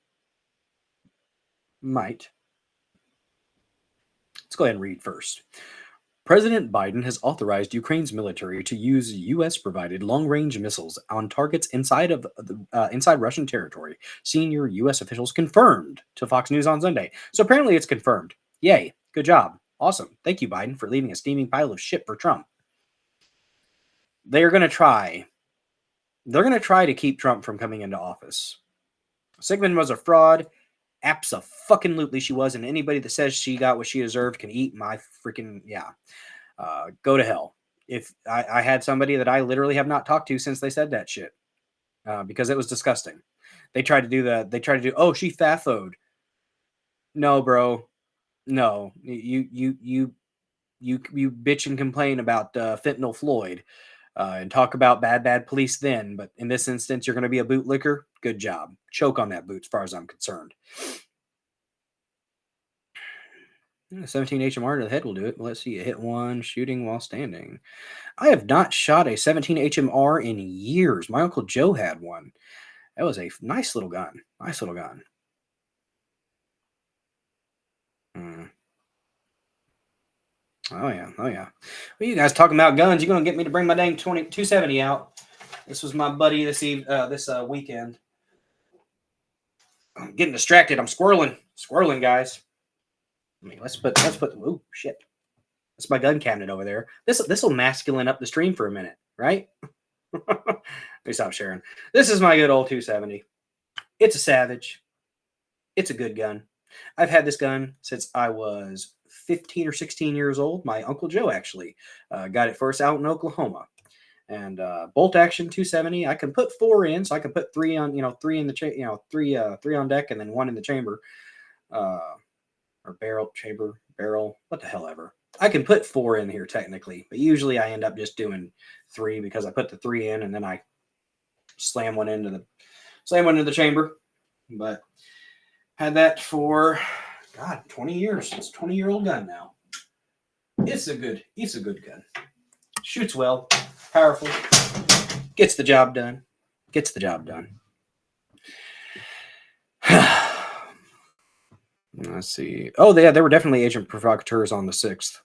Might. Let's go ahead and read first. President Biden has authorized Ukraine's military to use U.S.-provided long-range missiles on targets inside Russian territory. Senior U.S. officials confirmed to Fox News on Sunday. So apparently it's confirmed. Yay. Good job. Awesome. Thank you, Biden, for leaving a steaming pile of shit for Trump. They're going to try. They're going to try to keep Trump from coming into office. Sigmund was a fraud. Abso-fucking-lutely she was, and anybody that says she got what she deserved can eat my freaking, go to hell. If I had somebody that I literally have not talked to since they said that shit, because it was disgusting. They tried to do, oh, she fathoed. No, bro. No. You bitch and complain about Fentanyl Floyd and talk about bad police then, but in this instance, you're going to be a bootlicker. Good job. Choke on that boot as far as I'm concerned. 17 HMR to the head will do it. Let's see. Hit one, shooting while standing. I have not shot a 17 HMR in years. My Uncle Joe had one. That was a nice little gun. Nice little gun. Oh, yeah. Well, you guys talking about guns. You're going to get me to bring my dang 270 out. This was my buddy this weekend. I'm getting distracted. I'm squirreling, guys. I mean, let's put. Oh shit! That's my gun cabinet over there. This will masculine up the stream for a minute, right? Let me stop sharing. This is my good old 270. It's a Savage. It's a good gun. I've had this gun since I was 15 or 16 years old. My Uncle Joe actually got it first out in Oklahoma. And bolt action 270. I can put 4 in, so I can put 3 on, 3 in the three on deck and then 1 in the chamber, or barrel, what the hell ever. I can put 4 in here technically, but usually I end up just doing 3 because I put the 3 in and then I slam one into the chamber. But had that for 20 years. It's a 20-year-old gun now. It's a good gun. Shoots well. Powerful. Gets the job done. Let's see. Oh, there were definitely agent provocateurs on the 6th.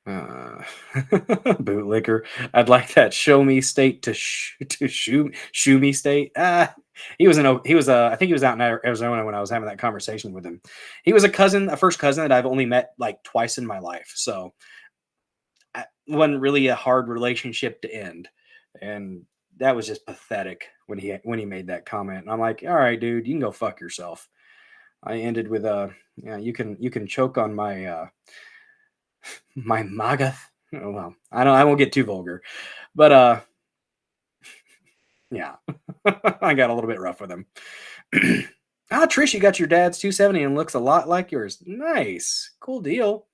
Bootlicker. I'd like that show me state to shoo me state. I think he was out in Arizona when I was having that conversation with him. He was a first cousin that I've only met like twice in my life. So wasn't really a hard relationship to end, and that was just pathetic when he made that comment. And I'm like, all right, dude, you can go fuck yourself. I ended with you can choke on my my magath. Oh well, I won't get too vulgar, but yeah, I got a little bit rough with him. Trish, you got your dad's 270 and looks a lot like yours. Nice, cool deal.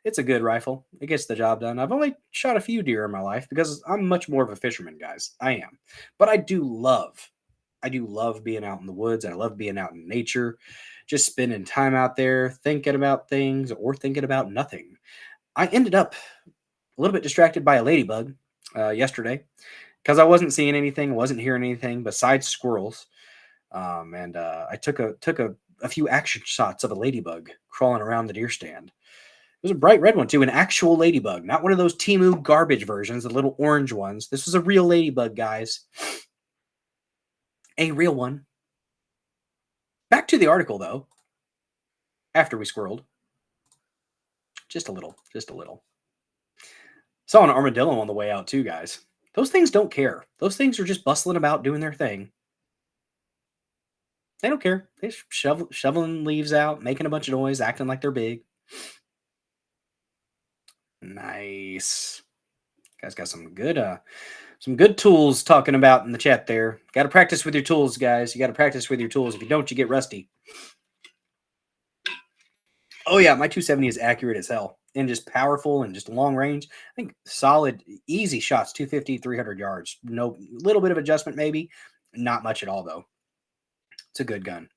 It's a good rifle. It gets the job done. I've only shot a few deer in my life because I'm much more of a fisherman, guys. I am. But I do love being out in the woods. I love being out in nature, just spending time out there, thinking about things or thinking about nothing. I ended up a little bit distracted by a ladybug yesterday because I wasn't seeing anything, wasn't hearing anything besides squirrels. And I took a few action shots of a ladybug crawling around the deer stand. It was a bright red one, too, an actual ladybug, not one of those Temu garbage versions, the little orange ones. This was a real ladybug, guys. A real one. Back to the article, though, after we squirreled. Just a little. Saw an armadillo on the way out, too, guys. Those things don't care. Those things are just bustling about doing their thing. They don't care. They shoveling leaves out, making a bunch of noise, acting like they're big. Nice. Guys got some good tools talking about in the chat there. Got to practice with your tools, guys. You got to practice with your tools. If you don't, you get rusty. Oh yeah, my 270 is accurate as hell and just powerful and just long range. I think solid, easy shots, 250, 300 yards. No, little bit of adjustment maybe. Not much at all though. It's a good gun.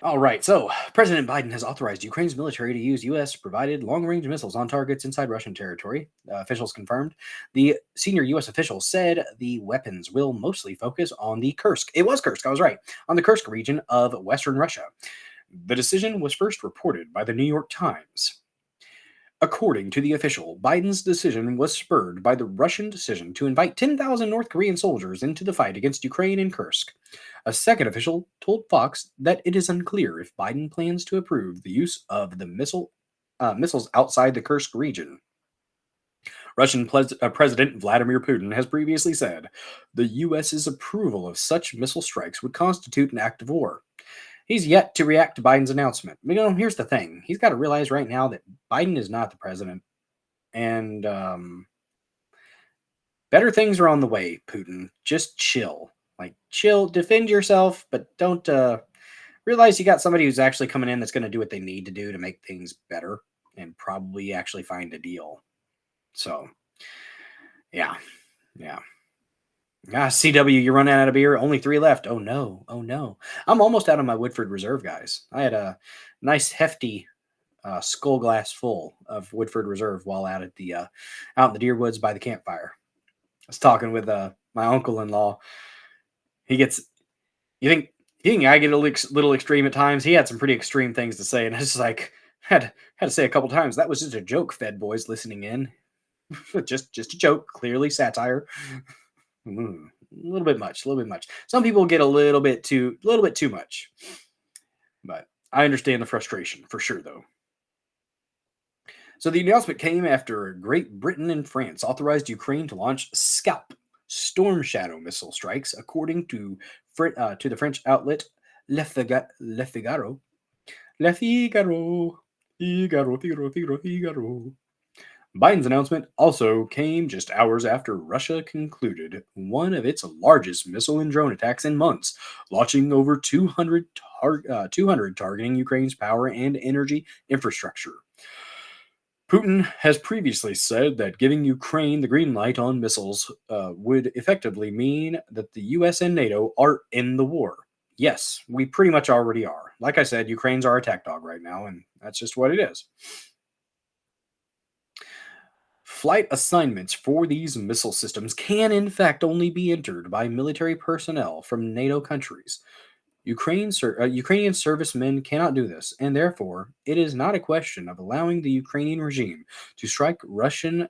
All right, so President Biden has authorized Ukraine's military to use U.S.-provided long-range missiles on targets inside Russian territory. Officials confirmed. The senior U.S. official said the weapons will mostly focus on the Kursk. It was Kursk, I was right. On the Kursk region of western Russia. The decision was first reported by the New York Times. According to the official, Biden's decision was spurred by the Russian decision to invite 10,000 North Korean soldiers into the fight against Ukraine in Kursk. A second official told Fox that it is unclear if Biden plans to approve the use of the missiles outside the Kursk region. Russian President Vladimir Putin has previously said the U.S.'s approval of such missile strikes would constitute an act of war. He's yet to react to Biden's announcement. Here's the thing. He's got to realize right now that Biden is not the president. And better things are on the way, Putin. Just chill. Chill, defend yourself, but don't realize you got somebody who's actually coming in that's going to do what they need to do to make things better and probably actually find a deal. So, yeah. CW, you're running out of beer. Only 3 left. Oh no. I'm almost out of my Woodford Reserve, guys. I had a nice hefty skull glass full of Woodford Reserve while out in the deer woods by the campfire. I was talking with my uncle-in-law. You think I get a little extreme at times? He had some pretty extreme things to say, and I just had to say a couple times that was just a joke. Fed boys listening in, just a joke, clearly satire. A little bit much. Some people get a little bit too much, but I understand the frustration for sure, though. So the announcement came after Great Britain and France authorized Ukraine to launch Scalp Storm Shadow missile strikes, according to the French outlet Le Figaro. Biden's announcement also came just hours after Russia concluded one of its largest missile and drone attacks in months, launching over 200 targeting Ukraine's power and energy infrastructure. Putin has previously said that giving Ukraine the green light on missiles would effectively mean that the US and NATO are in the war. Yes, we pretty much already are. Like I said, Ukraine's our attack dog right now, and that's just what it is. Flight assignments for these missile systems can, in fact, only be entered by military personnel from NATO countries. Ukrainian servicemen cannot do this, and therefore, it is not a question of allowing the Ukrainian regime to strike Russia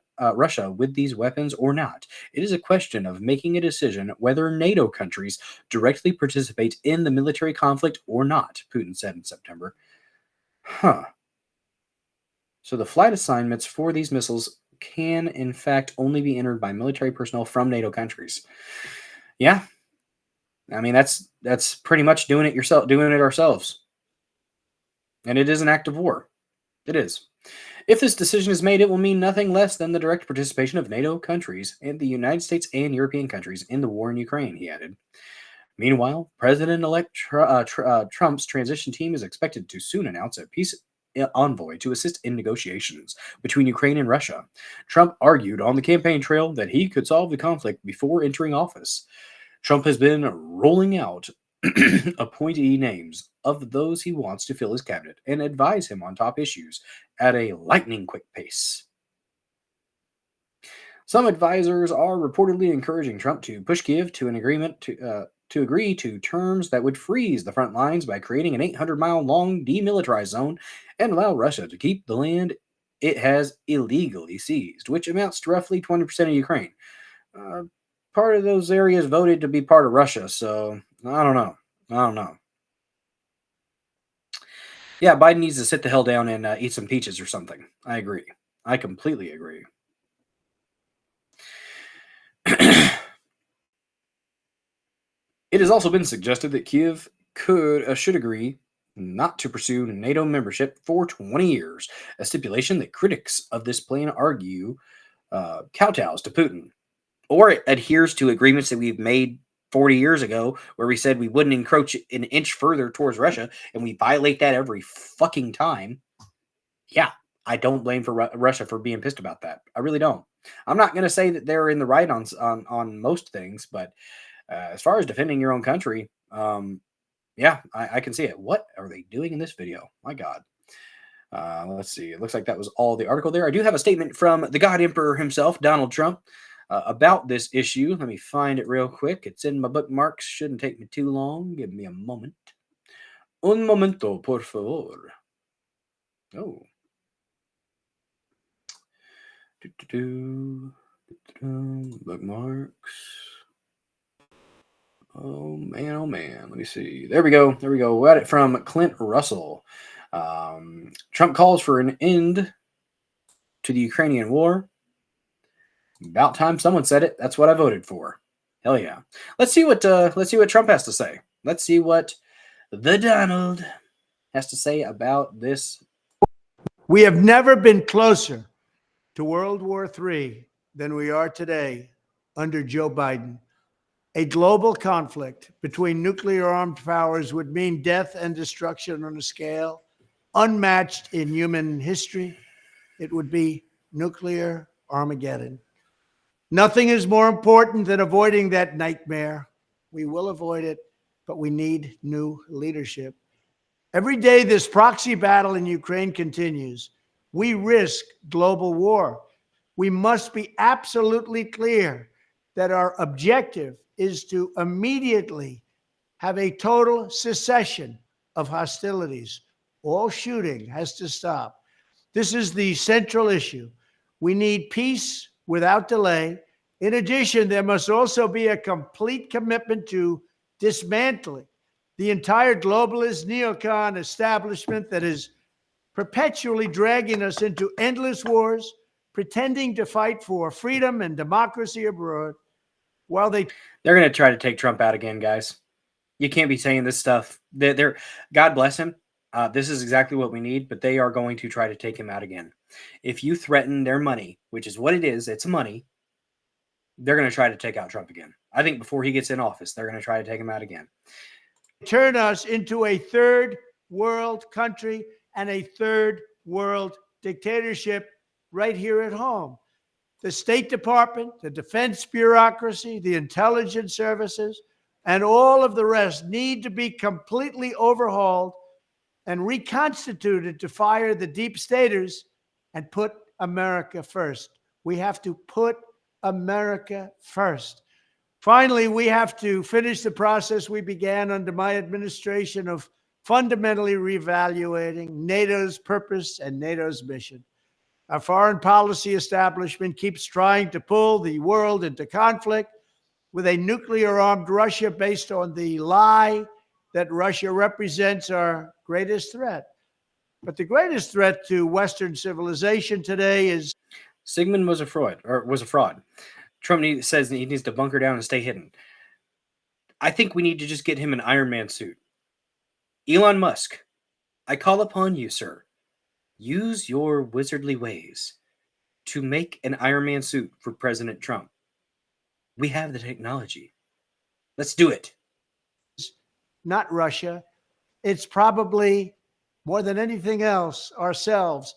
with these weapons or not. It is a question of making a decision whether NATO countries directly participate in the military conflict or not, Putin said in September. So the flight assignments for these missiles can, in fact, only be entered by military personnel from NATO countries. Yeah. I mean, that's pretty much doing it ourselves. And it is an act of war. It is. If this decision is made, it will mean nothing less than the direct participation of NATO countries and the United States and European countries in the war in Ukraine, he added. Meanwhile, President-elect Trump's transition team is expected to soon announce a peace envoy to assist in negotiations between Ukraine and Russia. Trump argued on the campaign trail that he could solve the conflict before entering office. Trump has been rolling out appointee names of those he wants to fill his cabinet and advise him on top issues at a lightning-quick pace. Some advisors are reportedly encouraging Trump to push Kyiv to an agreement to agree to terms that would freeze the front lines by creating an 800-mile-long demilitarized zone and allow Russia to keep the land it has illegally seized, which amounts to roughly 20% of Ukraine. Part of those areas voted to be part of Russia, so I don't know. Yeah, Biden needs to sit the hell down and eat some peaches or something. I agree. I completely agree. It has also been suggested that Kyiv should agree not to pursue NATO membership for 20 years, a stipulation that critics of this plan argue kowtows to Putin, or it adheres to agreements that we've made 40 years ago where we said we wouldn't encroach an inch further towards Russia, and we violate that every fucking time. Yeah, I don't blame Russia for being pissed about that. I really don't. I'm not going to say that they're in the right on most things, but as far as defending your own country, yeah, I can see it. What are they doing in this video? My God. Let's see. It looks like that was all the article there. I do have a statement from the God Emperor himself, Donald Trump, about this issue. Let me find it real quick. It's in my bookmarks. Shouldn't take me too long. Give me a moment. Un momento, por favor. Oh. Bookmarks. Oh man. Let me see. There we go. We got it from Clint Russell. Trump calls for an end to the Ukrainian war. About time someone said it. That's what I voted for. Hell yeah. Let's see what Trump has to say. Let's see what the Donald has to say about this. We have never been closer to World War III than we are today under Joe Biden. A global conflict between nuclear armed powers would mean death and destruction on a scale unmatched in human history. It would be nuclear Armageddon. Nothing is more important than avoiding that nightmare. We will avoid it, but we need new leadership. Every day this proxy battle in Ukraine continues, we risk global war. We must be absolutely clear that our objective is to immediately have a total cessation of hostilities. All shooting has to stop. This is the central issue. We need peace without delay. In addition, there must also be a complete commitment to dismantling the entire globalist neocon establishment that is perpetually dragging us into endless wars, pretending to fight for freedom and democracy abroad, while they're going to try to take Trump out again, guys. You can't be saying this stuff. God bless him. This is exactly what we need, but they are going to try to take him out again. If you threaten their money, which is what it is, it's money, they're going to try to take out Trump again. I think before he gets in office, they're going to try to take him out again. Turn us into a third world country and a third world dictatorship right here at home. The State Department, the defense bureaucracy, the intelligence services, and all of the rest need to be completely overhauled and reconstituted to fire the deep staters and put America first. We have to put America first. Finally, we have to finish the process we began under my administration of fundamentally reevaluating NATO's purpose and NATO's mission. Our foreign policy establishment keeps trying to pull the world into conflict with a nuclear-armed Russia based on the lie that Russia represents our greatest threat. But the greatest threat to Western civilization today is Sigmund was a fraud. Trump says that he needs to bunker down and stay hidden. I think we need to just get him an Iron Man suit. Elon Musk, I call upon you, sir. Use your wizardly ways to make an Iron Man suit for President Trump. We have the technology. Let's do it. not Russia. It's probably, more than anything else, ourselves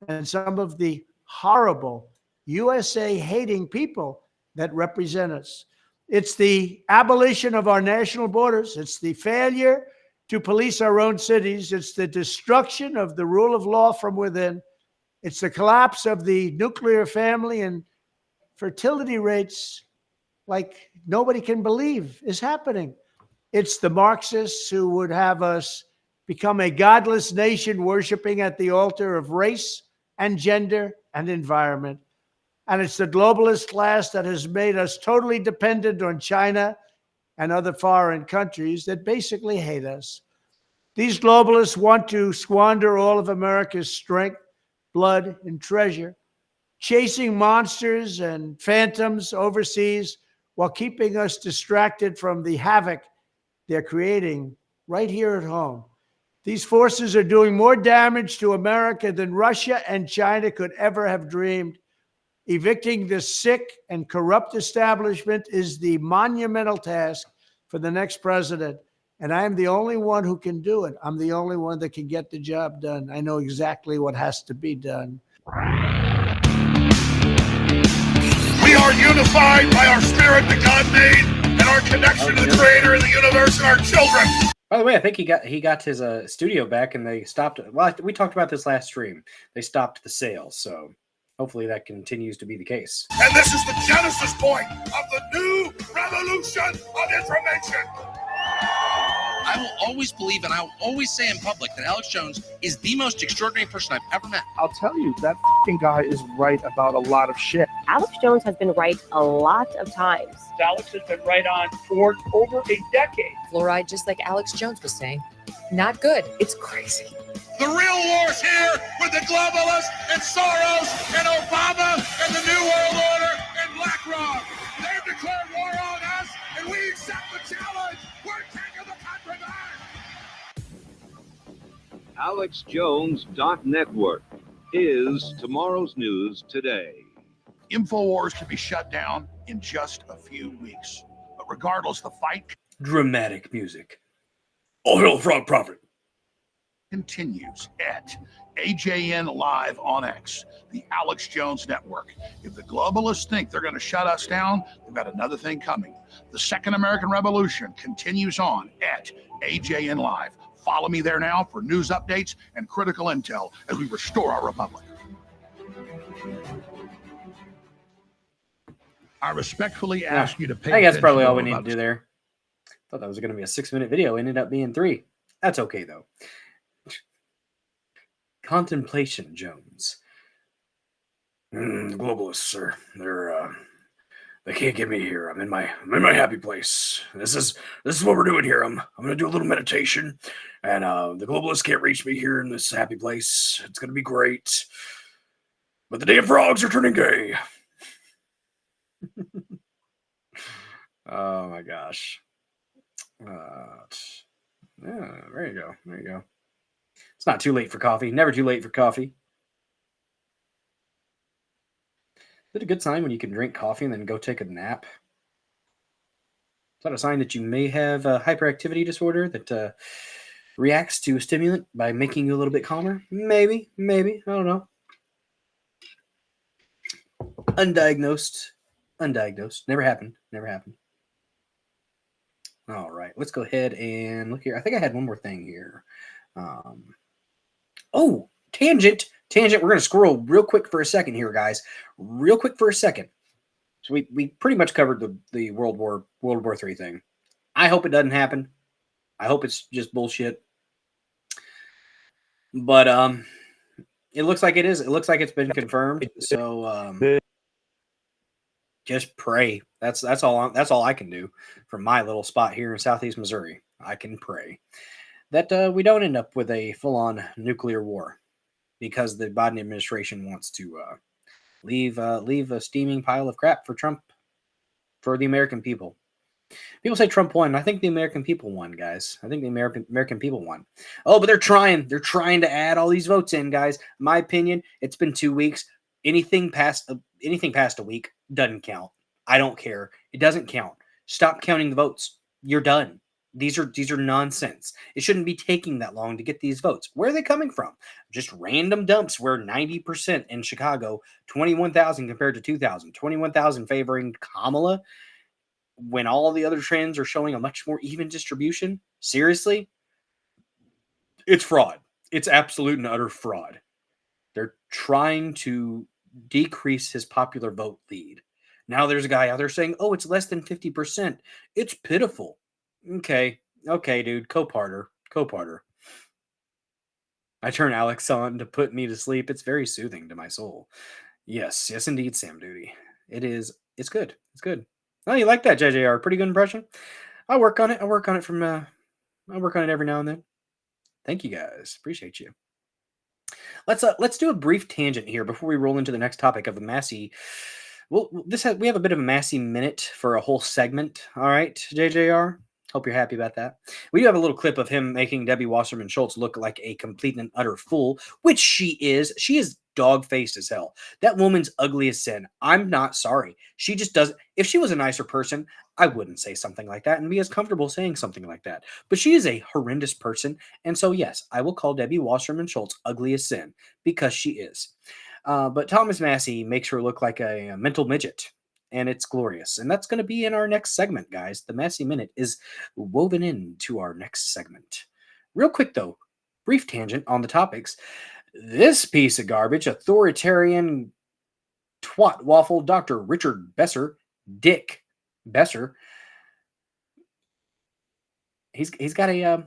and some of the horrible USA-hating people that represent us. It's the abolition of our national borders. It's the failure to police our own cities. It's the destruction of the rule of law from within. It's the collapse of the nuclear family and fertility rates like nobody can believe is happening. It's the Marxists who would have us become a godless nation worshiping at the altar of race and gender and environment. And it's the globalist class that has made us totally dependent on China and other foreign countries that basically hate us. These globalists want to squander all of America's strength, blood, and treasure, chasing monsters and phantoms overseas while keeping us distracted from the havoc they're creating right here at home. These forces are doing more damage to America than Russia and China could ever have dreamed. Evicting this sick and corrupt establishment is the monumental task for the next president. And I am the only one who can do it. I'm the only one that can get the job done. I know exactly what has to be done. We are unified by our spirit that God made and our connection to the Creator of the universe and our children. By the way, I think he got his studio back, and they stopped. Well, we talked about this last stream. They stopped the sale, so hopefully that continues to be the case. And this is the genesis point of the new revolution of information. I will always believe, and I will always say in public, that Alex Jones is the most extraordinary person I've ever met. I'll tell you, that f***ing guy is right about a lot of shit. Alex Jones has been right a lot of times. Alex has been right on for over a decade. Fluoride, just like Alex Jones was saying, not good. It's crazy. The real war's here with the globalists and Soros and Obama and the New World Order and BlackRock. They've declared war on us, and we accept the challenge. We're taking the country back. AlexJones.network is tomorrow's news today. InfoWars can be shut down in just a few weeks. But regardless, the fight Dramatic music. All hail the Frog Prophet. continues at AJN Live on X, the Alex Jones Network. If the globalists think they're going to shut us down, they've got another thing coming. The Second American Revolution continues on at AJN Live. Follow me there now for news updates and critical intel as we restore our republic. I respectfully ask you to pay I think that's probably all we attention need to do there. Thought that was going to be a 6-minute video. Ended up being 3. That's okay, though. Contemplation, Jones. The globalists, sir. They can't get me here. I'm in my happy place. This is what we're doing here. I'm gonna do a little meditation, and the globalists can't reach me here in this happy place. It's gonna be great. But the damn frogs are turning gay. Oh my gosh. Yeah, there you go. There you go. It's not too late for coffee. Never too late for coffee. Is it a good sign when you can drink coffee and then go take a nap? Is that a sign that you may have a hyperactivity disorder that reacts to a stimulant by making you a little bit calmer? Maybe. I don't know. Undiagnosed. Never happened. All right, let's go ahead and look here. I think I had one more thing here. Tangent. We're going to scroll real quick for a second here, guys. Real quick for a second. So we pretty much covered the World War III thing. I hope it doesn't happen. I hope it's just bullshit. But it looks like it is. It looks like it's been confirmed. So just pray. That's all I can do from my little spot here in Southeast Missouri. I can pray that we don't end up with a full-on nuclear war, because the Biden administration wants to leave a steaming pile of crap for Trump, for the American people. People say Trump won. I think the American people won, guys. I think the American people won. Oh, but they're trying to add all these votes in, guys. In my opinion, it's been 2 weeks. Anything past a week doesn't count. I don't care. It doesn't count. Stop counting the votes. You're done. These are nonsense. It shouldn't be taking that long to get these votes. Where are they coming from? Just random dumps where 90% in Chicago, 21,000 compared to 2,000, 21,000 favoring Kamala, when all the other trends are showing a much more even distribution. Seriously? It's fraud. It's absolute and utter fraud. They're trying to decrease his popular vote lead. Now there's a guy out there saying, oh, it's less than 50%. It's pitiful. Okay, dude. Co-parter. I turn Alex on to put me to sleep. It's very soothing to my soul. Yes, indeed, Sam Duty. It is. It's good. Oh, you like that, JJR? Pretty good impression. I work on it. I work on it every now and then. Thank you, guys. Appreciate you. Let's do a brief tangent here before we roll into the next topic of the Massie. Well, we have a bit of a Massie minute for a whole segment. All right, JJR. Hope you're happy about that. We do have a little clip of him making Debbie Wasserman Schultz look like a complete and utter fool, which she is. She is dog-faced as hell. That woman's ugly as sin. I'm not sorry. She just doesn't. If she was a nicer person, I wouldn't say something like that and be as comfortable saying something like that. But she is a horrendous person. And so, yes, I will call Debbie Wasserman Schultz ugly as sin because she is. But Thomas Massie makes her look like a mental midget. And it's glorious. And that's going to be in our next segment, guys. The Massie Minute is woven into our next segment. Real quick, though, brief tangent on the topics. This piece of garbage, authoritarian twat waffle, Dr. Richard Besser, Dick Besser, he's got a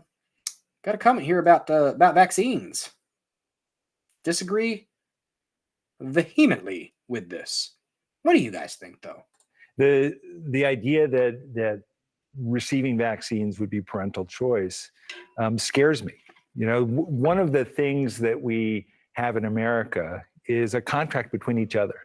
comment here about vaccines. Disagree vehemently with this. What do you guys think, though? The idea that receiving vaccines would be parental choice scares me. You know, one of the things that we have in America is a contract between each other.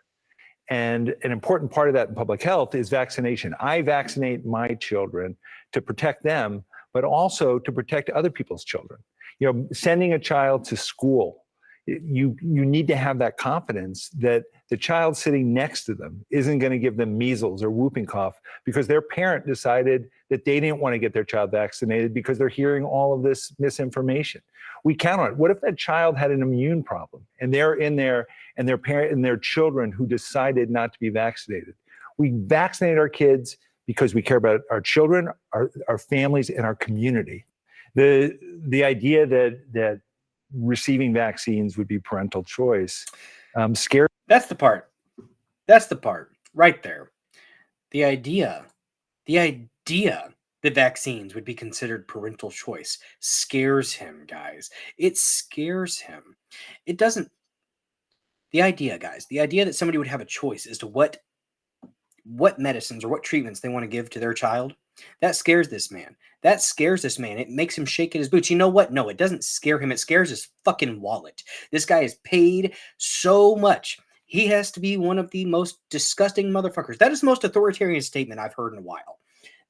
And an important part of that in public health is vaccination. I vaccinate my children to protect them, but also to protect other people's children. You know, sending a child to school, you need to have that confidence that the child sitting next to them isn't going to give them measles or whooping cough because their parent decided that they didn't want to get their child vaccinated because they're hearing all of this misinformation. We count on it. What if that child had an immune problem and they're in there and their parent and their children who decided not to be vaccinated? We vaccinate our kids because we care about our children, our families, and our community. The idea that receiving vaccines would be parental choice scares. That's the part. That's the part right there. The idea that vaccines would be considered parental choice scares him, guys. It scares him. It doesn't. The idea, guys, the idea that somebody would have a choice as to what medicines or what treatments they want to give to their child, that scares this man. That scares this man. It makes him shake in his boots. You know what? No, it doesn't scare him. It scares his fucking wallet. This guy is paid so much. He has to be one of the most disgusting motherfuckers. That is the most authoritarian statement I've heard in a while.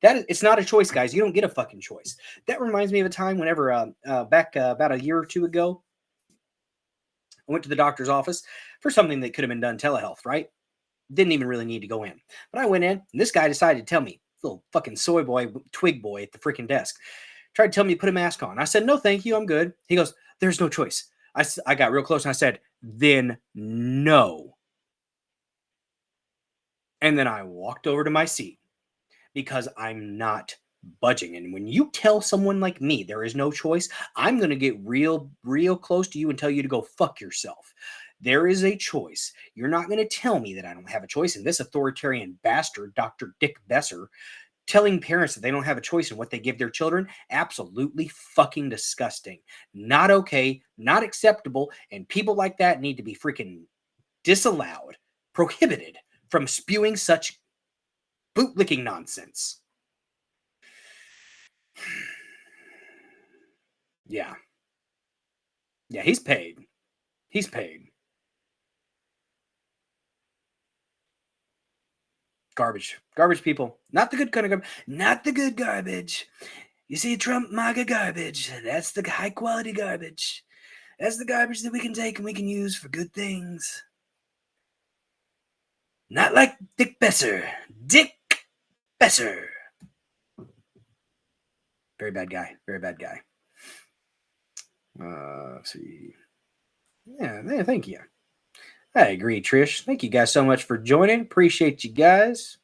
It's not a choice, guys. You don't get a fucking choice. That reminds me of a time whenever back about a year or two ago, I went to the doctor's office for something that could have been done telehealth, right? Didn't even really need to go in. But I went in, and this guy decided to tell me, little fucking soy boy, twig boy at the freaking desk, tried to tell me to put a mask on. I said, no, thank you, I'm good. He goes, there's no choice. I got real close, and I said, then no. And then I walked over to my seat because I'm not budging. And when you tell someone like me there is no choice, I'm going to get real close to you and tell you to go fuck yourself. There is a choice. You're not going to tell me that I don't have a choice. And this authoritarian bastard, Dr. Dick Besser, telling parents that they don't have a choice in what they give their children, absolutely fucking disgusting. Not okay, not acceptable, and people like that need to be freaking disallowed, prohibited from spewing such bootlicking nonsense. Yeah, he's paid. He's paid. Garbage people. Not the good kind of garbage. Not the good garbage. You see, Trump MAGA garbage. That's the high quality garbage. That's the garbage that we can take and we can use for good things. Not like Dick Besser. Dick Besser. Very bad guy. Very bad guy. Let's see. Yeah, thank you. I agree, Trish. Thank you guys so much for joining. Appreciate you guys.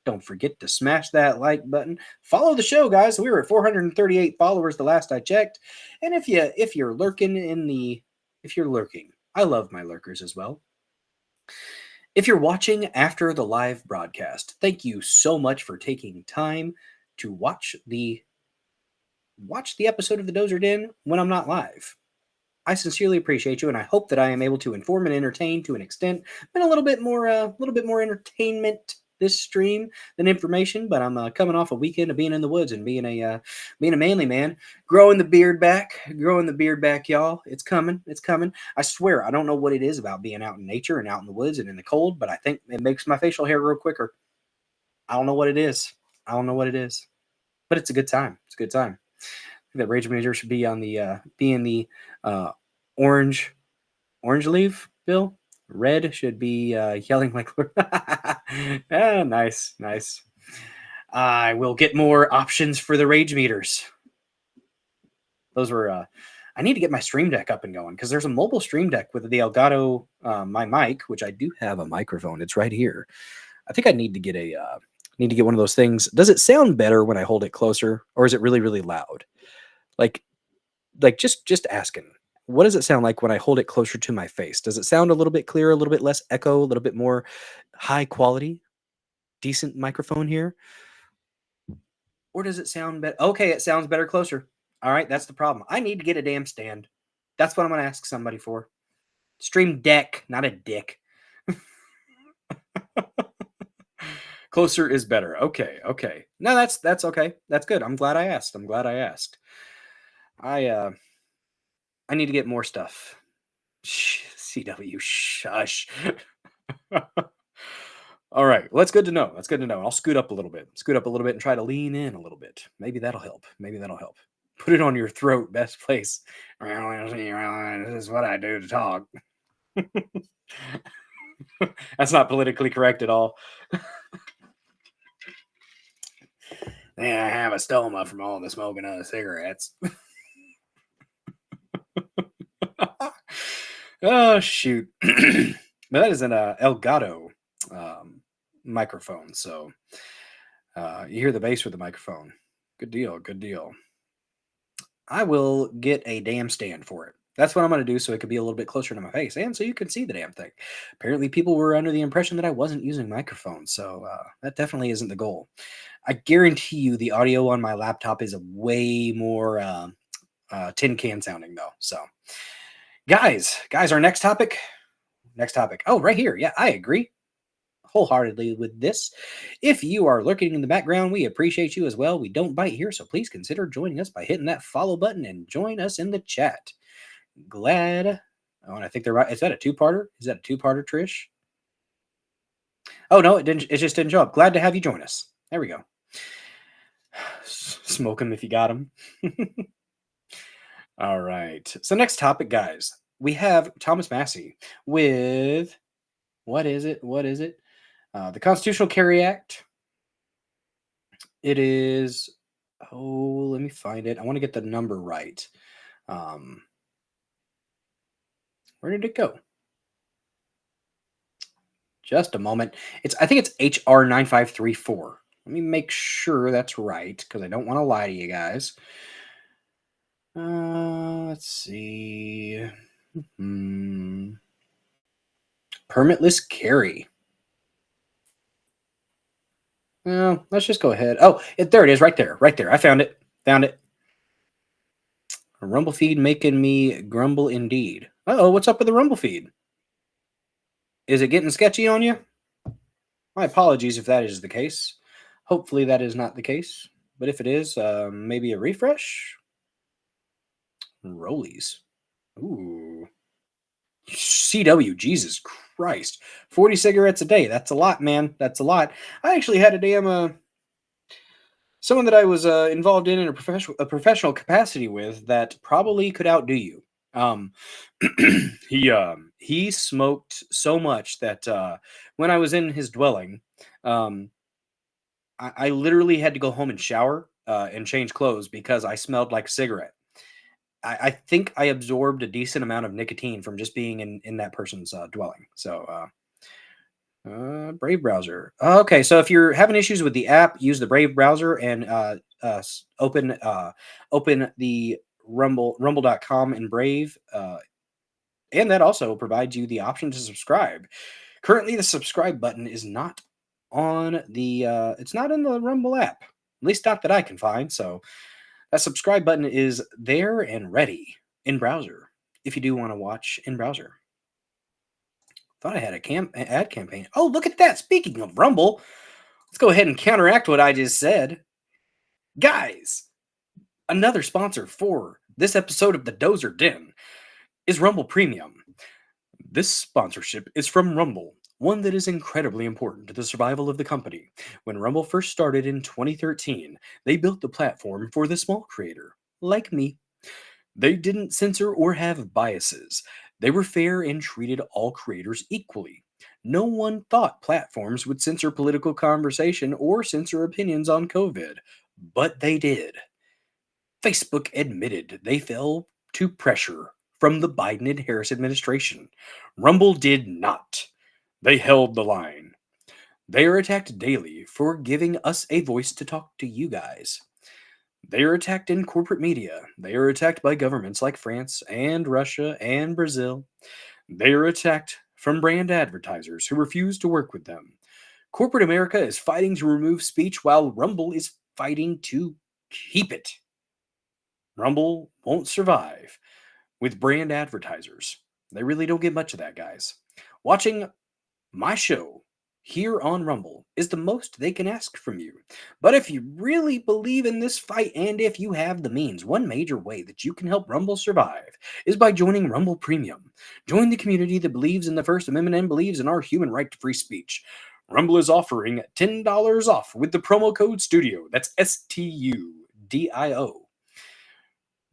Don't forget to smash that like button. Follow the show, guys. We were at 438 followers the last I checked. And if you're lurking, I love my lurkers as well. If you're watching after the live broadcast, thank you so much for taking time to watch the episode of the Dozer Den when I'm not live. I sincerely appreciate you, and I hope that I am able to inform and entertain to an extent. Been a little bit more entertainment this stream than information, but I'm coming off a weekend of being in the woods and being a manly man, growing the beard back, y'all. It's coming. I swear, I don't know what it is about being out in nature and out in the woods and in the cold, but I think it makes my facial hair grow quicker. I don't know what it is. but it's a good time. It's a good time. I think that rage meter should be on the orange leaf, Bill. Red should be yelling like nice. I will get more options for the rage meters. Those were I need to get my Stream Deck up and going because there's a mobile Stream Deck with the Elgato my mic, which I do have a microphone. It's right here. I think I need to get one of those things. Does it sound better when I hold it closer, or is it really, really loud? Like just asking. What does it sound like when I hold it closer to my face? Does it sound a little bit clearer, a little bit less echo, a little bit more high quality? Decent microphone here? Or does it sound better? Okay, it sounds better closer. All right, that's the problem. I need to get a damn stand. That's what I'm going to ask somebody for. Stream Deck, not a dick. Closer is better. Okay. No, that's okay. That's good. I'm glad I asked. I need to get more stuff. CW, shush. All right. Well, that's good to know. I'll scoot up a little bit and try to lean in a little bit. Maybe that'll help. Put it on your throat. Best place. This is what I do to talk. That's not politically correct at all. Yeah, I have a stoma from all the smoking of the cigarettes. Oh, shoot. But that is an Elgato microphone. So you hear the bass with the microphone. Good deal. I will get a damn stand for it. That's what I'm going to do so it could be a little bit closer to my face and so you can see the damn thing. Apparently people were under the impression that I wasn't using microphones. So that definitely isn't the goal. I guarantee you the audio on my laptop is a way more tin can sounding though. So guys, our next topic. Oh, right here. Yeah, I agree wholeheartedly with this. If you are lurking in the background, we appreciate you as well. We don't bite here, so please consider joining us by hitting that follow button and join us in the chat. Glad. Oh, and I think they're right. Is that a two-parter? Trish? Oh, no, it didn't. It just didn't show up. Glad to have you join us. There we go. Smoke them if you got them. All right. So next topic, guys. We have Thomas Massie with, what is it? The Constitutional Carry Act. It is, let me find it. I want to get the number right. Where did it go? Just a moment. I think it's HR 9534. Let me make sure that's right because I don't want to lie to you guys. Let's see. Permitless carry. Well, let's just go ahead. Oh, there it is, right there. I found it. A Rumble feed making me grumble indeed. Uh-oh, what's up with the Rumble feed? Is it getting sketchy on you? My apologies if that is the case. Hopefully that is not the case. But if it is, maybe a refresh? Rollies. Ooh. CW, Jesus Christ. 40 cigarettes a day. That's a lot, man. That's a lot. I actually had a damn someone that I was involved in a professional capacity with that probably could outdo you. He smoked so much that when I was in his dwelling, I literally had to go home and shower and change clothes because I smelled like a cigarette. I think I absorbed a decent amount of nicotine from just being in that person's dwelling. So, Brave browser. Okay, so if you're having issues with the app, use the Brave browser and open the rumble.com in Brave. And that also provides you the option to subscribe. Currently, the subscribe button is not on the it's not in the Rumble app. At least not that I can find. So that subscribe button is there and ready in browser if you do want to watch in browser. Thought I had an ad campaign. Oh, look at that. Speaking of Rumble, let's go ahead and counteract what I just said. Guys, another sponsor for this episode of the Dozer Den is Rumble Premium. This sponsorship is from Rumble, one that is incredibly important to the survival of the company. When Rumble first started in 2013, they built the platform for the small creator, like me. They didn't censor or have biases. They were fair and treated all creators equally. No one thought platforms would censor political conversation or censor opinions on COVID, but they did. Facebook admitted they fell to pressure from the Biden and Harris administration. Rumble did not. They held the line. They are attacked daily for giving us a voice to talk to you guys. They are attacked in corporate media. They are attacked by governments like France and Russia and Brazil. They are attacked from brand advertisers who refuse to work with them. Corporate America is fighting to remove speech while Rumble is fighting to keep it. Rumble won't survive with brand advertisers. They really don't get much of that, guys. Watching my show here on Rumble is the most they can ask from you. But if you really believe in this fight and if you have the means, one major way that you can help Rumble survive is by joining Rumble Premium. Join the community that believes in the First Amendment and believes in our human right to free speech. Rumble is offering $10 off with the promo code STUDIO. That's STUDIO.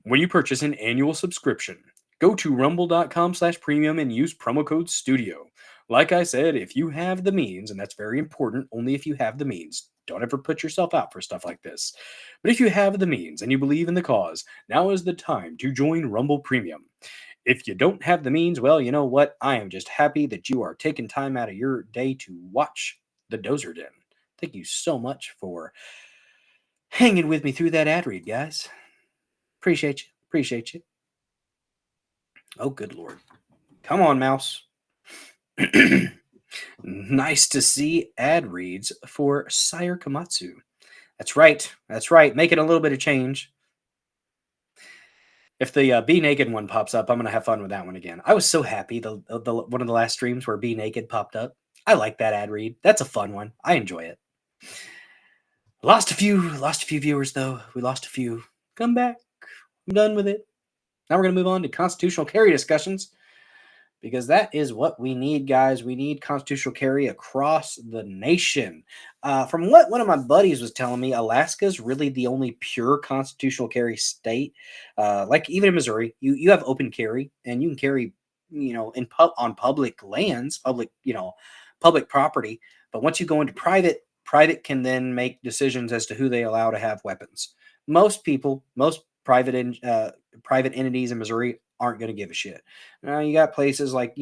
When you purchase an annual subscription, go to rumble.com/premium and use promo code STUDIO. Like I said, if you have the means, and that's very important, only if you have the means. Don't ever put yourself out for stuff like this. But if you have the means and you believe in the cause, now is the time to join Rumble Premium. If you don't have the means, well, you know what? I am just happy that you are taking time out of your day to watch the Dozer Den. Thank you so much for hanging with me through that ad read, guys. Appreciate you. Appreciate you. Oh, good Lord. Come on, mouse. Nice to see ad reads for Sire Komatsu. That's right. That's right. Making a little bit of change. If the Be Naked one pops up, I'm going to have fun with that one again. I was so happy the one of the last streams where Be Naked popped up. I like that ad read. That's a fun one. I enjoy it. Lost a few viewers though. We lost a few. Come back. I'm done with it. Now we're going to move on to constitutional carry discussions because that is what we need, guys. We need constitutional carry across the nation. From what one of my buddies was telling me, Alaska is really the only pure constitutional carry state. Like even in Missouri, you have open carry and you can carry, on public lands, public property. But once you go into private can then make decisions as to who they allow to have weapons. Most private entities in Missouri aren't going to give a shit. You got places like,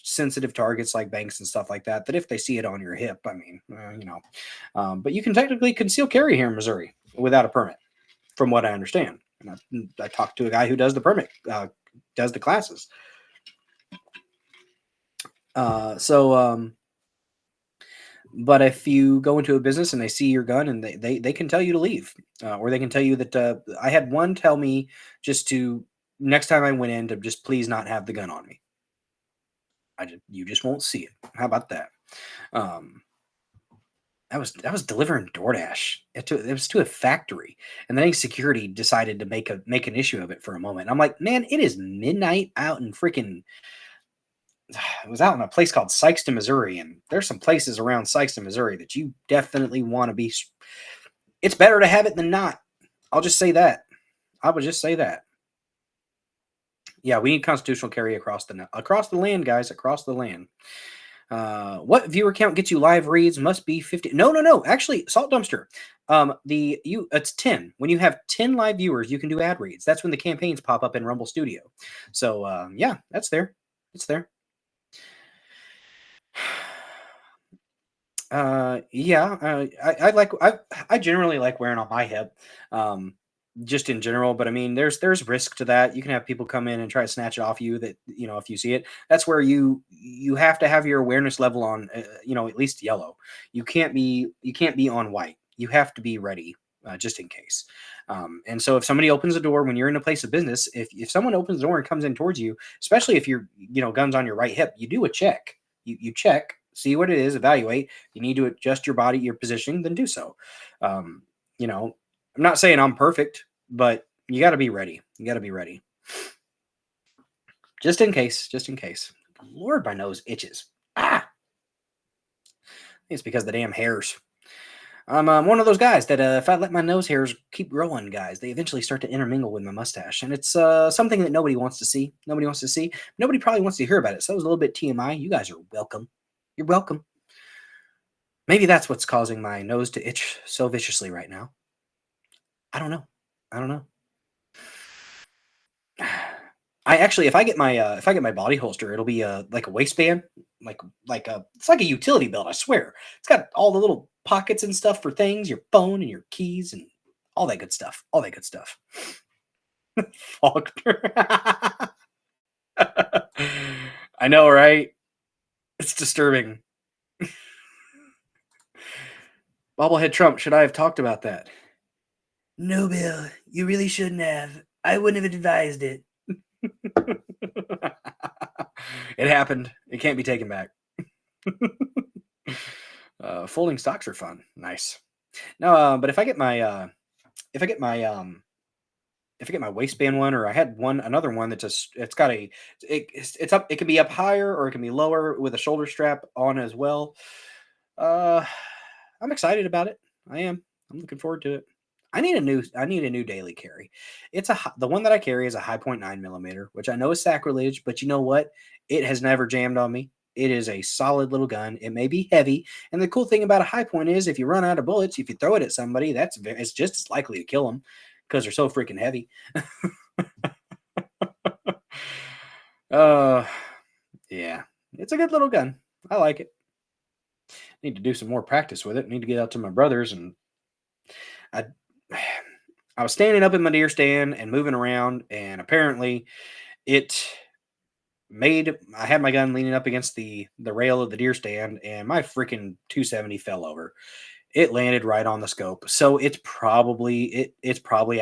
sensitive targets like banks and stuff like that, that if they see it on your hip, but you can technically conceal carry here in Missouri without a permit, from what I understand. And I talked to a guy who does the permit, does the classes. But if you go into a business and they see your gun and they can tell you to leave, or they can tell you that I had one tell me just to next time I went in to just please not have the gun on me. You just won't see it. How about that? I was delivering DoorDash. It was to a factory, and then security decided to make an issue of it for a moment. I'm like, man, it is midnight out in freaking. It was out in a place called Sykeston, Missouri, and there's some places around Sykeston, Missouri that you definitely want to be. It's better to have it than not. I'll just say that. I would just say that. Yeah, we need constitutional carry across the land, guys, across the land. What viewer count gets you live reads? Must be 50. No. Actually, Salt Dumpster. It's 10. When you have 10 live viewers, you can do ad reads. That's when the campaigns pop up in Rumble Studio. So yeah, that's there. It's there. I generally like wearing on my hip, just in general, but I mean, there's risk to that. You can have people come in and try to snatch it off you that, if you see it, that's where you have to have your awareness level on, at least yellow. You can't be on white. You have to be ready, just in case. And so if somebody opens the door when you're in a place of business, if someone opens the door and comes in towards you, especially if you're, guns on your right hip, you do a check. You check, see what it is, evaluate. You need to adjust your body, your positioning, then do so. I'm not saying I'm perfect, but you got to be ready. You got to be ready. Just in case. Lord, my nose itches. Ah! It's because of the damn hairs. I'm one of those guys that if I let my nose hairs keep growing, guys, they eventually start to intermingle with my mustache. And it's something that nobody wants to see. Nobody wants to see. Nobody probably wants to hear about it. So it was a little bit TMI. You guys are welcome. You're welcome. Maybe that's what's causing my nose to itch so viciously right now. I don't know. I actually, if I get my body holster, it'll be like a waistband, it's like a utility belt. I swear, it's got all the little pockets and stuff for things, your phone and your keys and all that good stuff. Faulkner. I know, right? It's disturbing. Bobblehead Trump, should I have talked about that? No, Bill, you really shouldn't have. I wouldn't have advised it. It happened. It can't be taken back. Folding stocks are fun. Nice. No, but if I get my waistband one, or I had another one that it's got it's up. It can be up higher or it can be lower with a shoulder strap on as well. I'm excited about it. I'm looking forward to it. I need a new daily carry. The one that I carry is a high 0.9 millimeter, which I know is sacrilege, but you know what? It has never jammed on me. It is a solid little gun. It may be heavy, and the cool thing about a high point is if you run out of bullets, if you throw it at somebody, it's just as likely to kill them because they're so freaking heavy. Yeah, it's a good little gun. I like it. Need to do some more practice with it. Need to get out to my brother's, and I was standing up in my deer stand and moving around, and apparently I had my gun leaning up against the rail of the deer stand, and my freaking 270 fell over. It landed right on the scope. So it's probably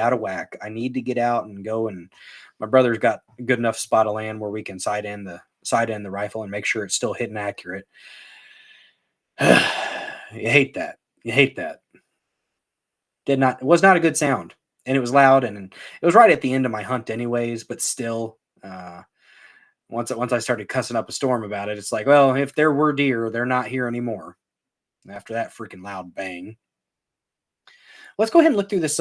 out of whack. I need to get out and go, and my brother's got a good enough spot of land where we can side end the rifle and make sure it's still hitting accurate. You hate that. It was not a good sound, and it was loud, and it was right at the end of my hunt anyways, but still, once I started cussing up a storm about it, it's like, well, if there were deer, they're not here anymore after that freaking loud bang. Let's go ahead and look through this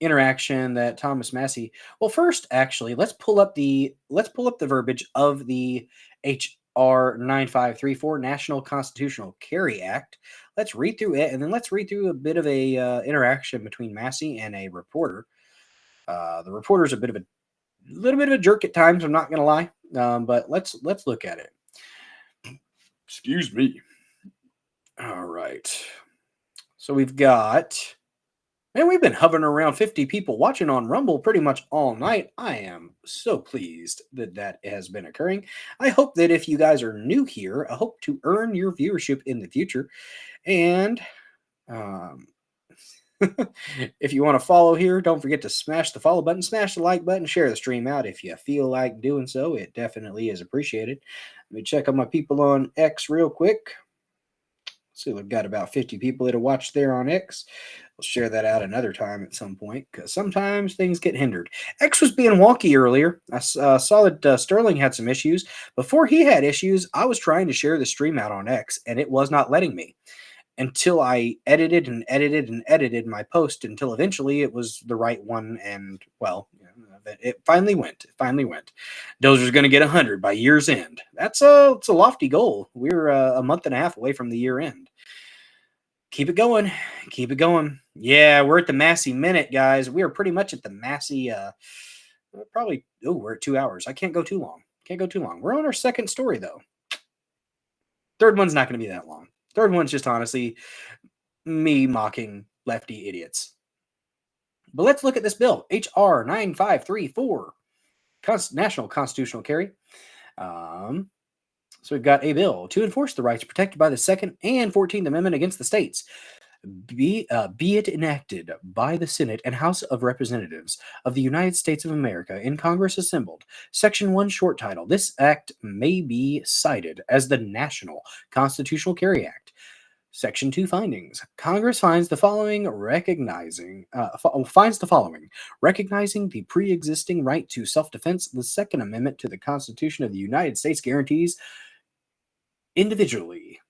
interaction that Thomas Massie. Well, first, actually, let's pull up the verbiage of the HR 9534 National Constitutional Carry Act. Let's read through it, and then let's read through a bit of a interaction between Massie and a reporter. The reporter's a little bit of a jerk at times, I'm not going to lie, but let's look at it. Excuse me. All right. So we've been hovering around 50 people watching on Rumble pretty much all night. I am so pleased that has been occurring. I hope that if you guys are new here, I hope to earn your viewership in the future. And if you want to follow here, don't forget to smash the follow button, smash the like button, share the stream out if you feel like doing so. It definitely is appreciated. Let me check on my people on X real quick. See, we've got about 50 people that have watched there on X. We'll share that out another time at some point because sometimes things get hindered. X was being wonky earlier. I saw that Sterling had some issues. Before he had issues, I was trying to share the stream out on X, and it was not letting me until I edited my post until eventually it was the right one. And, well, it finally went. Dozer's going to get 100 by year's end. It's a lofty goal. We're a month and a half away from the year end. Keep it going. Yeah, we're at the Massie minute, guys. We are pretty much at the Massie. We're at 2 hours. I can't go too long. We're on our second story, though. Third one's not going to be that long. Third one's just honestly me mocking lefty idiots. But let's look at this bill, HR 9534, National Constitutional Carry. So we've got a bill to enforce the rights protected by the Second and 14th Amendment against the states. Be it enacted by the Senate and House of Representatives of the United States of America in Congress assembled. Section 1 short title. This act may be cited as the National Constitutional Carry Act. Section 2 findings. Congress finds the following recognizing the pre-existing right to self-defense. The Second Amendment to the Constitution of the United States guarantees individually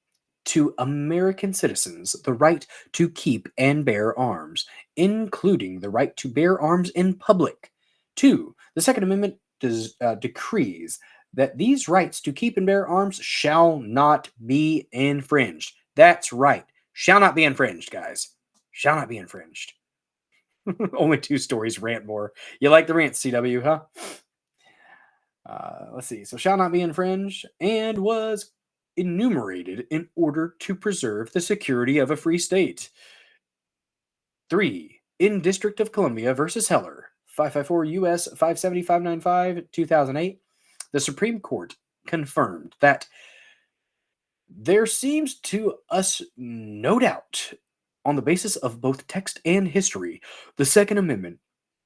to American citizens the right to keep and bear arms, including the right to bear arms in public. 2. The Second Amendment decrees that these rights to keep and bear arms shall not be infringed. That's right. Shall not be infringed, guys. Shall not be infringed. Only 2 stories, rant more. You like the rants, CW, huh? Let's see. So, shall not be infringed and was enumerated in order to preserve the security of a free state. 3. In District of Columbia versus Heller, 554 U.S. 57595, 2008, the Supreme Court confirmed that there seems to us no doubt, on the basis of both text and history, the Second Amendment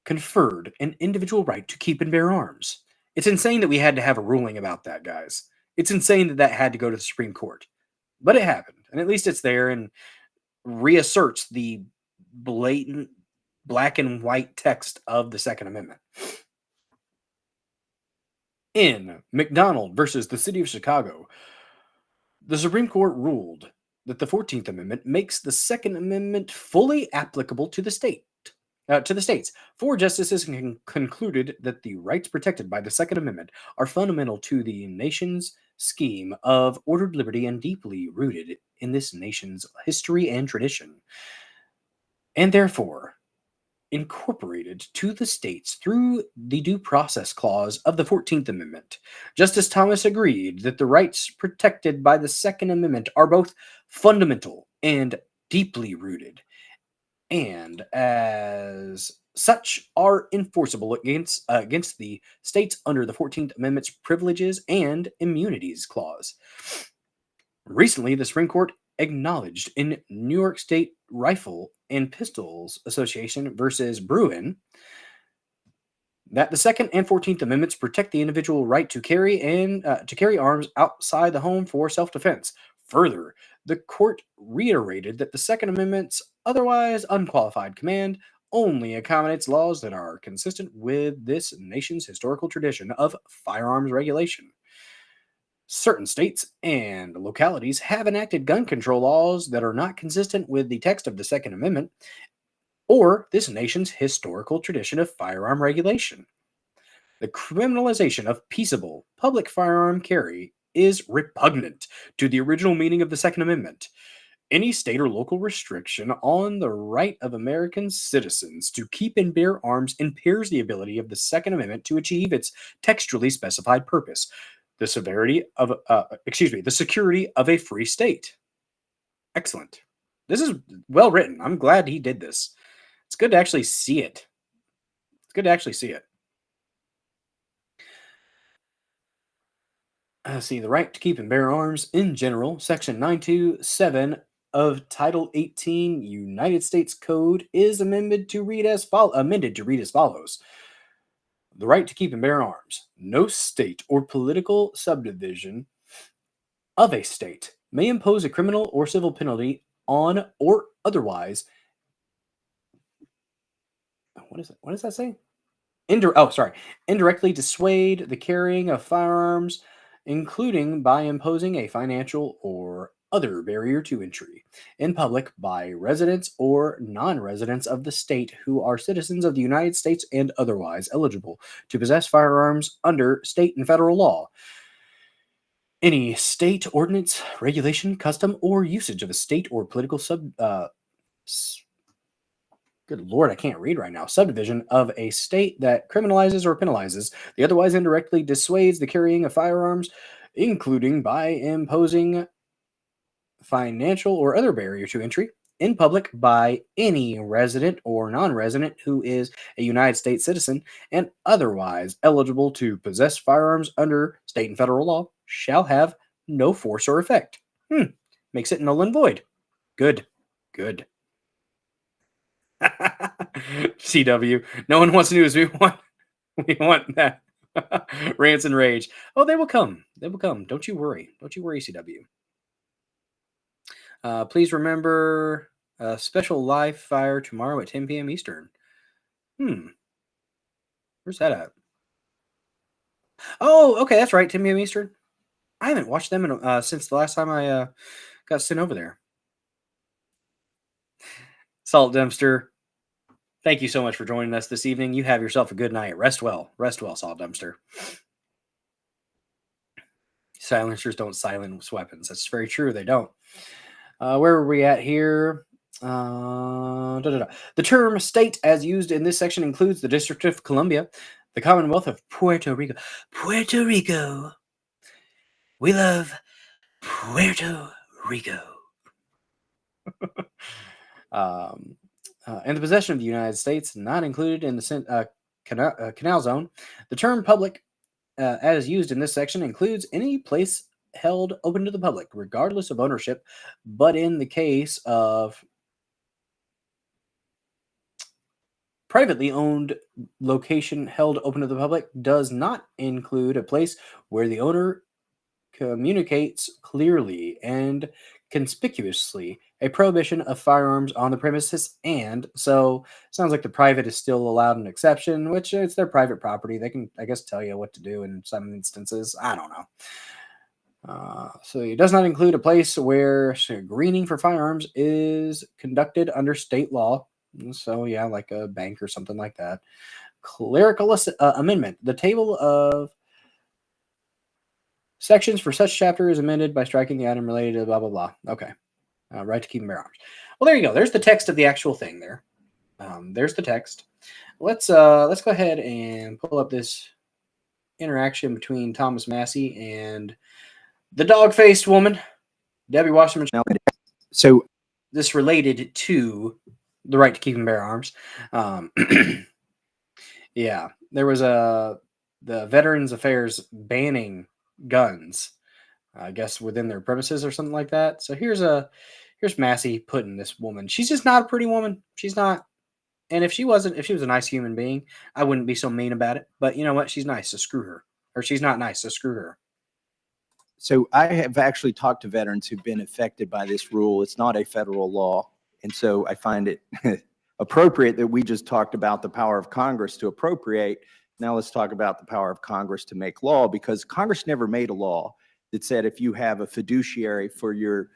conferred an individual right to keep and bear arms. It's insane that we had to have a ruling about that, guys. It's insane that that had to go to the Supreme Court. But it happened, and at least it's there and reasserts the blatant black and white text of the Second Amendment. In McDonald versus the City of Chicago, the Supreme Court ruled that the 14th Amendment makes the Second Amendment fully applicable to the states. 4 justices concluded that the rights protected by the Second Amendment are fundamental to the nation's scheme of ordered liberty and deeply rooted in this nation's history and tradition, and therefore incorporated to the states through the Due Process Clause of the 14th Amendment. Justice Thomas agreed that the rights protected by the Second Amendment are both fundamental and deeply rooted, and as such are enforceable against the states under the 14th Amendment's Privileges and Immunities Clause. Recently, the Supreme Court acknowledged in New York State Rifle and Pistols Association versus Bruin that the Second and 14th Amendments protect the individual right to carry arms outside the home for self-defense. Further, the court reiterated that the Second Amendment's otherwise unqualified command only accommodates laws that are consistent with this nation's historical tradition of firearms regulation. Certain states and localities have enacted gun control laws that are not consistent with the text of the Second Amendment or this nation's historical tradition of firearm regulation. The criminalization of peaceable public firearm carry is repugnant to the original meaning of the Second Amendment. Any state or local restriction on the right of American citizens to keep and bear arms impairs the ability of the Second Amendment to achieve its textually specified purpose, the security of a free state. Excellent. This is well written. I'm glad he did this. It's good to actually see it. See, the right to keep and bear arms in general, Section 927 of Title 18 United States Code is amended to read as follows. The right to keep and bear arms. No state or political subdivision of a state may impose a criminal or civil penalty on or otherwise. What does that say? Indirectly dissuade the carrying of firearms, including by imposing a financial or other barrier to entry in public by residents or non-residents of the state who are citizens of the United States and otherwise eligible to possess firearms under state and federal law. Any state ordinance, regulation, custom, or usage of a state or political good Lord, I can't read right now. Subdivision of a state that criminalizes or penalizes the otherwise indirectly dissuades the carrying of firearms, including by imposing financial or other barrier to entry in public by any resident or non-resident who is a United States citizen and otherwise eligible to possess firearms under state and federal law shall have no force or effect. Makes it null and void. Good. CW. No one wants news. We want that. Rants and rage. Oh, they will come. Don't you worry, CW. Please remember a special live fire tomorrow at 10 p.m. Eastern. Where's that at? Oh, okay, that's right, 10 p.m. Eastern. I haven't watched them since the last time I got sent over there. Salt Dumpster, thank you so much for joining us this evening. You have yourself a good night. Rest well, Salt Dumpster. Silencers don't silence weapons. That's very true. They don't. Where are we at here? The term state as used in this section includes the District of Columbia, the Commonwealth of Puerto Rico. Puerto Rico. We love Puerto Rico. And the possession of the United States, not included in the canal zone. The term public as used in this section includes any place held open to the public, regardless of ownership, but in the case of privately owned location held open to the public does not include a place where the owner communicates clearly and conspicuously a prohibition of firearms on the premises. And so sounds like the private is still allowed an exception, which it's their private property. They can, I guess, tell you what to do in some instances. I don't know. So it does not include a place where screening for firearms is conducted under state law. So yeah, like a bank or something like that. Clerical amendment. The table of sections for such chapter is amended by striking the item related to blah, blah, blah. Okay. Right to keep and bear arms. Well, there you go. There's the text of the actual thing there. There's the text. Let's go ahead and pull up this interaction between Thomas Massie and the dog-faced woman, Debbie Wasserman. So this related to the right to keep and bear arms. Yeah, there was the Veterans Affairs banning guns, I guess, within their premises or something like that. So here's Massie putting this woman. She's just not a pretty woman. She's not. And if she was a nice human being, I wouldn't be so mean about it. But you know what? She's nice, so screw her. Or she's not nice, so screw her. So I have actually talked to veterans who've been affected by this rule. It's not a federal law. And so I find it appropriate that we just talked about the power of Congress to appropriate. Now let's talk about the power of Congress to make law, because Congress never made a law that said if you have a fiduciary for your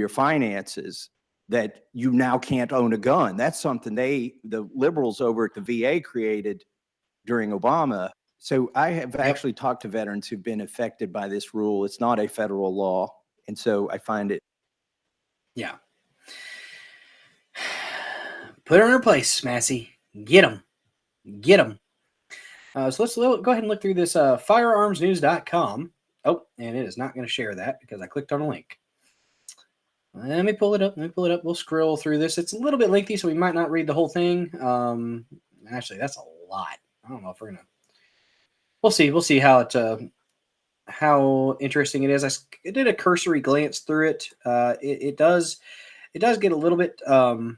finances that you now can't own a gun. That's something the liberals over at the VA created during Obama. So I have actually talked to veterans who've been affected by this rule. It's not a federal law. And so I find it. Yeah. Put her in her place, Massie. Get them. Get them. So let's go ahead and look through this firearmsnews.com. Oh, and it is not going to share that because I clicked on a link. Let me pull it up. We'll scroll through this. It's a little bit lengthy, so we might not read the whole thing. Actually, that's a lot. I don't know if we're going to. We'll see. We'll see how interesting it is. I did a cursory glance through it. It does get a little bit. Oh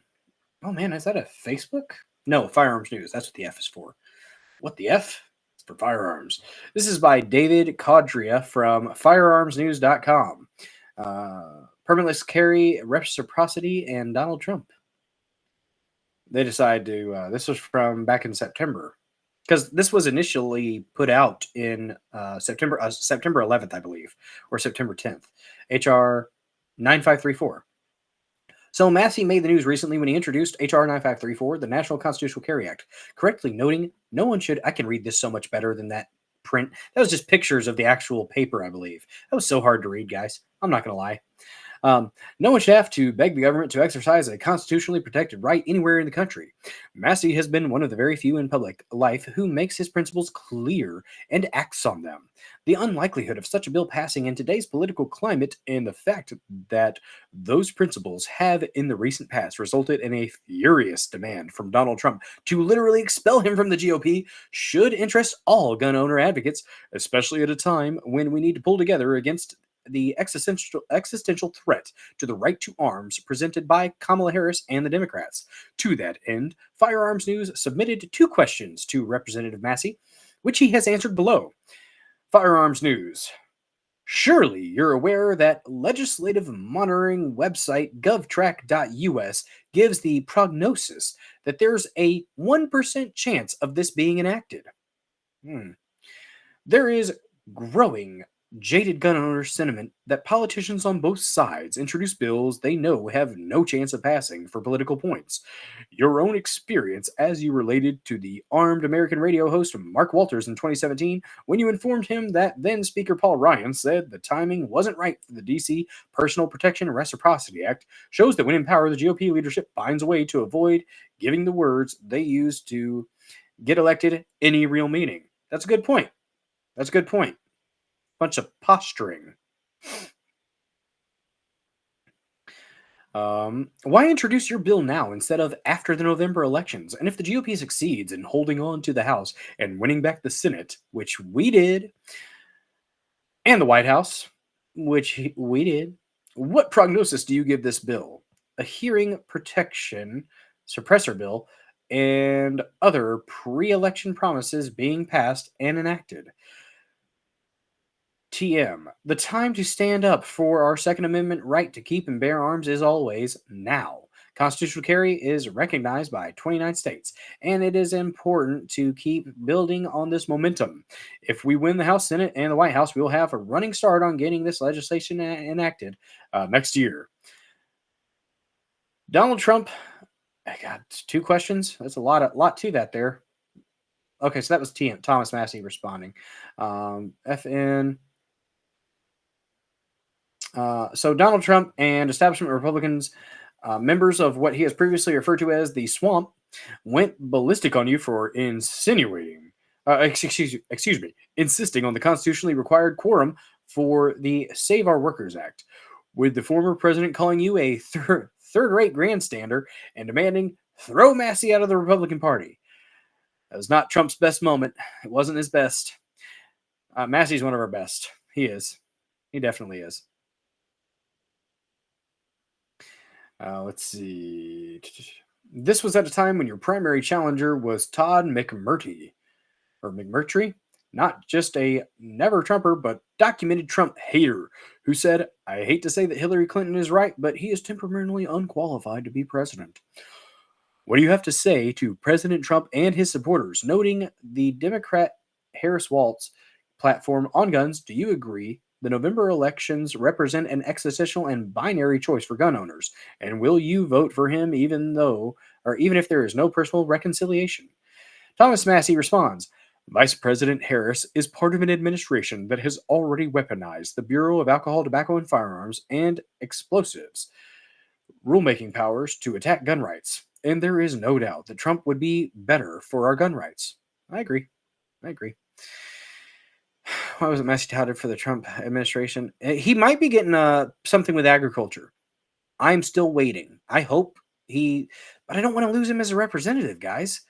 man, is that a Facebook? No, Firearms News. That's what the F is for. What the F? It's for firearms. This is by David Caudria from firearmsnews.com. Permitless carry, reciprocity, and Donald Trump. They decide to. This was from back in September, because this was initially put out in September 11th, I believe, or September 10th. HR 9534. So Massie made the news recently when he introduced HR 9534, the National Constitutional Carry Act, correctly noting no one should. I can read this so much better than that print. That was just pictures of the actual paper, I believe. That was so hard to read, guys. I'm not going to lie. No one should have to beg the government to exercise a constitutionally protected right anywhere in the country. Massie has been one of the very few in public life who makes his principles clear and acts on them. The unlikelihood of such a bill passing in today's political climate and the fact that those principles have in the recent past resulted in a furious demand from Donald Trump to literally expel him from the GOP should interest all gun owner advocates, especially at a time when we need to pull together against the existential threat to the right to arms presented by Kamala Harris and the Democrats. To that end, Firearms News submitted 2 questions to Representative Massie, which he has answered below. Firearms News. Surely you're aware that legislative monitoring website govtrack.us gives the prognosis that there's a 1% chance of this being enacted. There is growing jaded gun owners' sentiment that politicians on both sides introduce bills they know have no chance of passing for political points. Your own experience as you related to the armed American radio host Mark Walters in 2017 when you informed him that then Speaker Paul Ryan said the timing wasn't right for the DC Personal Protection and Reciprocity Act shows that when in power, the GOP leadership finds a way to avoid giving the words they use to get elected any real meaning. That's a good point. That's a good point. Bunch of posturing. Why introduce your bill now instead of after the November elections? And if the GOP succeeds in holding on to the House and winning back the Senate, which we did, and the White House, which we did, what prognosis do you give this bill? A hearing protection suppressor bill and other pre-election promises being passed and enacted. TM, the time to stand up for our Second Amendment right to keep and bear arms is always now. Constitutional carry is recognized by 29 states, and it is important to keep building on this momentum. If we win the House, Senate, and the White House, we will have a running start on getting this legislation enacted next year. Donald Trump, I got 2 questions. That's a lot to that there. Okay, so that was TM, Thomas Massie responding. FN. So Donald Trump and establishment Republicans, members of what he has previously referred to as the swamp, went ballistic on you for insisting on the constitutionally required quorum for the Save Our Workers Act, with the former president calling you a third-rate grandstander and demanding throw Massie out of the Republican Party. That was not Trump's best moment. It wasn't his best. Massie's one of our best. He is. He definitely is. Let's see. This was at a time when your primary challenger was Todd McMurtry, not just a never Trumper, but documented Trump hater, who said, "I hate to say that Hillary Clinton is right, but he is temperamentally unqualified to be president." What do you have to say to President Trump and his supporters, noting the Democrat Harris Waltz platform on guns? Do you agree the November elections represent an existential and binary choice for gun owners? And will you vote for him even if there is no personal reconciliation? Thomas Massie responds, Vice President Harris is part of an administration that has already weaponized the Bureau of Alcohol, Tobacco, and Firearms and Explosives rulemaking powers to attack gun rights. And there is no doubt that Trump would be better for our gun rights. I agree. Why was it Massie touted for the Trump administration? He might be getting something with agriculture. I'm still waiting. I hope but I don't want to lose him as a representative, guys.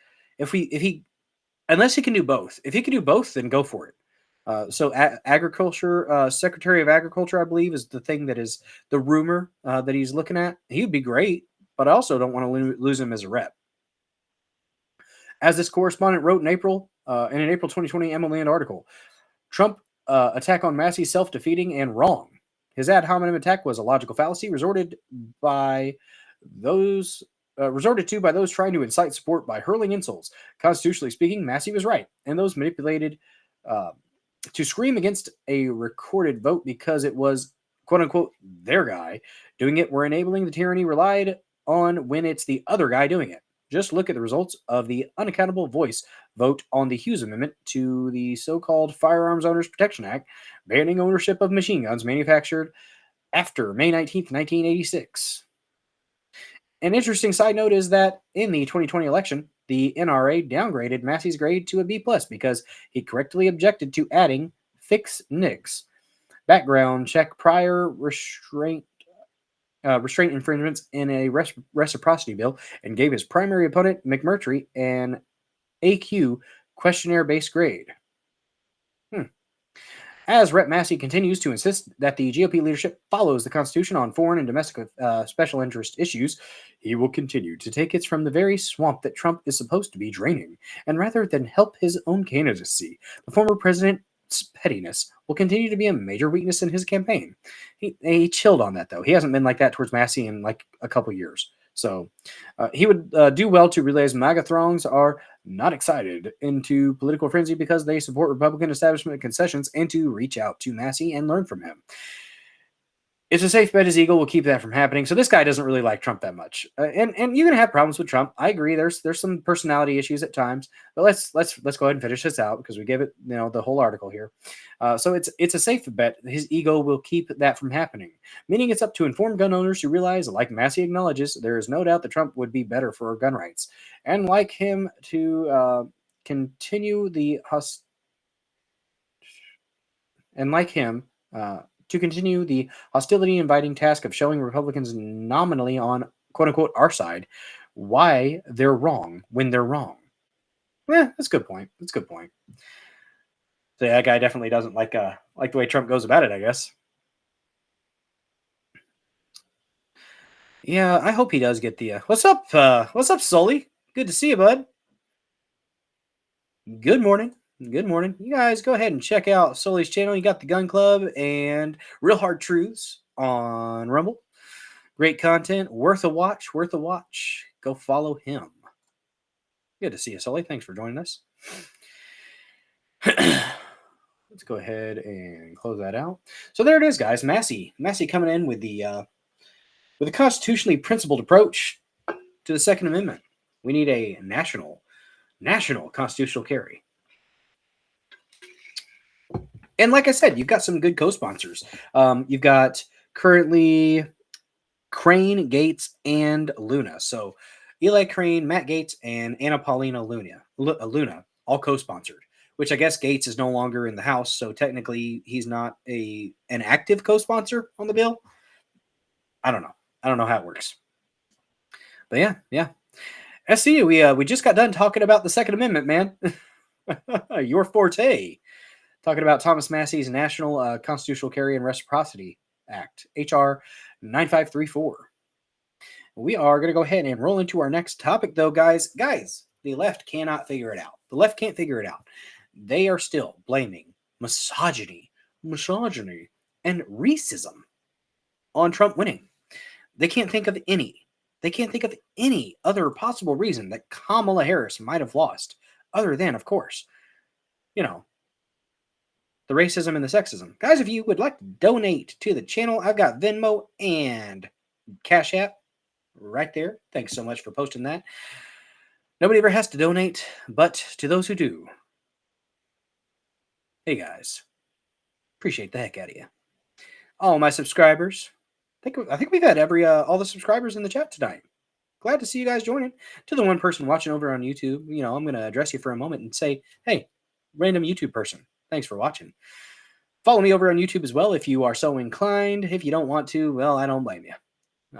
Unless he can do both. If he can do both, then go for it. So agriculture, Secretary of Agriculture, I believe, is the thing that is the rumor that he's looking at. He would be great, but I also don't want to lose him as a rep. As this correspondent wrote in an April 2020 MLand article, Trump attack on Massie self-defeating and wrong. His ad hominem attack was a logical fallacy resorted to by those trying to incite support by hurling insults. Constitutionally speaking, Massie was right, and those manipulated to scream against a recorded vote because it was quote-unquote their guy doing it were enabling the tyranny relied on when it's the other guy doing it. Just look at the results of the unaccountable voice vote on the Hughes Amendment to the so-called Firearms Owners Protection Act, banning ownership of machine guns manufactured after May 19th, 1986. An interesting side note is that in the 2020 election, the NRA downgraded Massie's grade to a B+ because he correctly objected to adding fix NICS, background check prior restraint infringements in a reciprocity bill, and gave his primary opponent, McMurtry, an AQ questionnaire-based grade. As Rep. Massie continues to insist that the GOP leadership follows the Constitution on foreign and domestic special interest issues, he will continue to take it from the very swamp that Trump is supposed to be draining. And rather than help his own candidacy, the former president's pettiness will continue to be a major weakness in his campaign. He chilled on that, though. He hasn't been like that towards Massie in like a couple years. So he would do well to realize MAGA throngs are not excited into political frenzy because they support Republican establishment concessions and to reach out to Massie and learn from him. It's a safe bet his ego will keep that from happening. So this guy doesn't really like Trump that much, and you're gonna have problems with Trump. I agree. There's some personality issues at times, but let's go ahead and finish this out because we gave it the whole article here. So it's a safe bet his ego will keep that from happening. Meaning it's up to informed gun owners to realize, like Massie acknowledges, there is no doubt that Trump would be better for gun rights, and like him to continue the hostility-inviting task of showing Republicans nominally on quote-unquote our side why they're wrong when they're wrong. Yeah, that's a good point. That's a good point. So that guy definitely doesn't like the way Trump goes about it, I guess. Yeah, I hope he does get the what's up, Sully? Good to see you, bud. Good morning. Good morning. You guys go ahead and check out Sully's channel. You got the Gun Club and Real Hard Truths on Rumble. Great content. Worth a watch. Worth a watch. Go follow him. Good to see you, Sully. Thanks for joining us. Let's go ahead and close that out. So there it is, guys. Massie coming in with a constitutionally principled approach to the Second Amendment. We need a national constitutional carry. And like I said, you've got some good co-sponsors. You've got currently Crane, Gates, and Luna. So Eli Crane, Matt Gates, and Anna Paulina Luna all co-sponsored, which I guess Gates is no longer in the House. So technically he's not an active co-sponsor on the bill. I don't know. I don't know how it works. But yeah. SC, we just got done talking about the Second Amendment, man. Your forte. Talking about Thomas Massie's National Constitutional Carry and Reciprocity Act, H.R. 9534. We are going to go ahead and roll into our next topic, though, guys. The left cannot figure it out. The left can't figure it out. They are still blaming misogyny, and racism on Trump winning. They can't think of any. They can't think of any other possible reason that Kamala Harris might have lost, other than, of course, the racism and the sexism. Guys, if you would like to donate to the channel, I've got Venmo and Cash App right there. Thanks so much for posting that. Nobody ever has to donate, but to those who do, hey guys, appreciate the heck out of you. All my subscribers, I think we've had all the subscribers in the chat tonight. Glad to see you guys joining. To the one person watching over on YouTube, I'm going to address you for a moment and say, hey, random YouTube person, thanks for watching. Follow me over on YouTube as well if you are so inclined. If you don't want to, well, I don't blame you.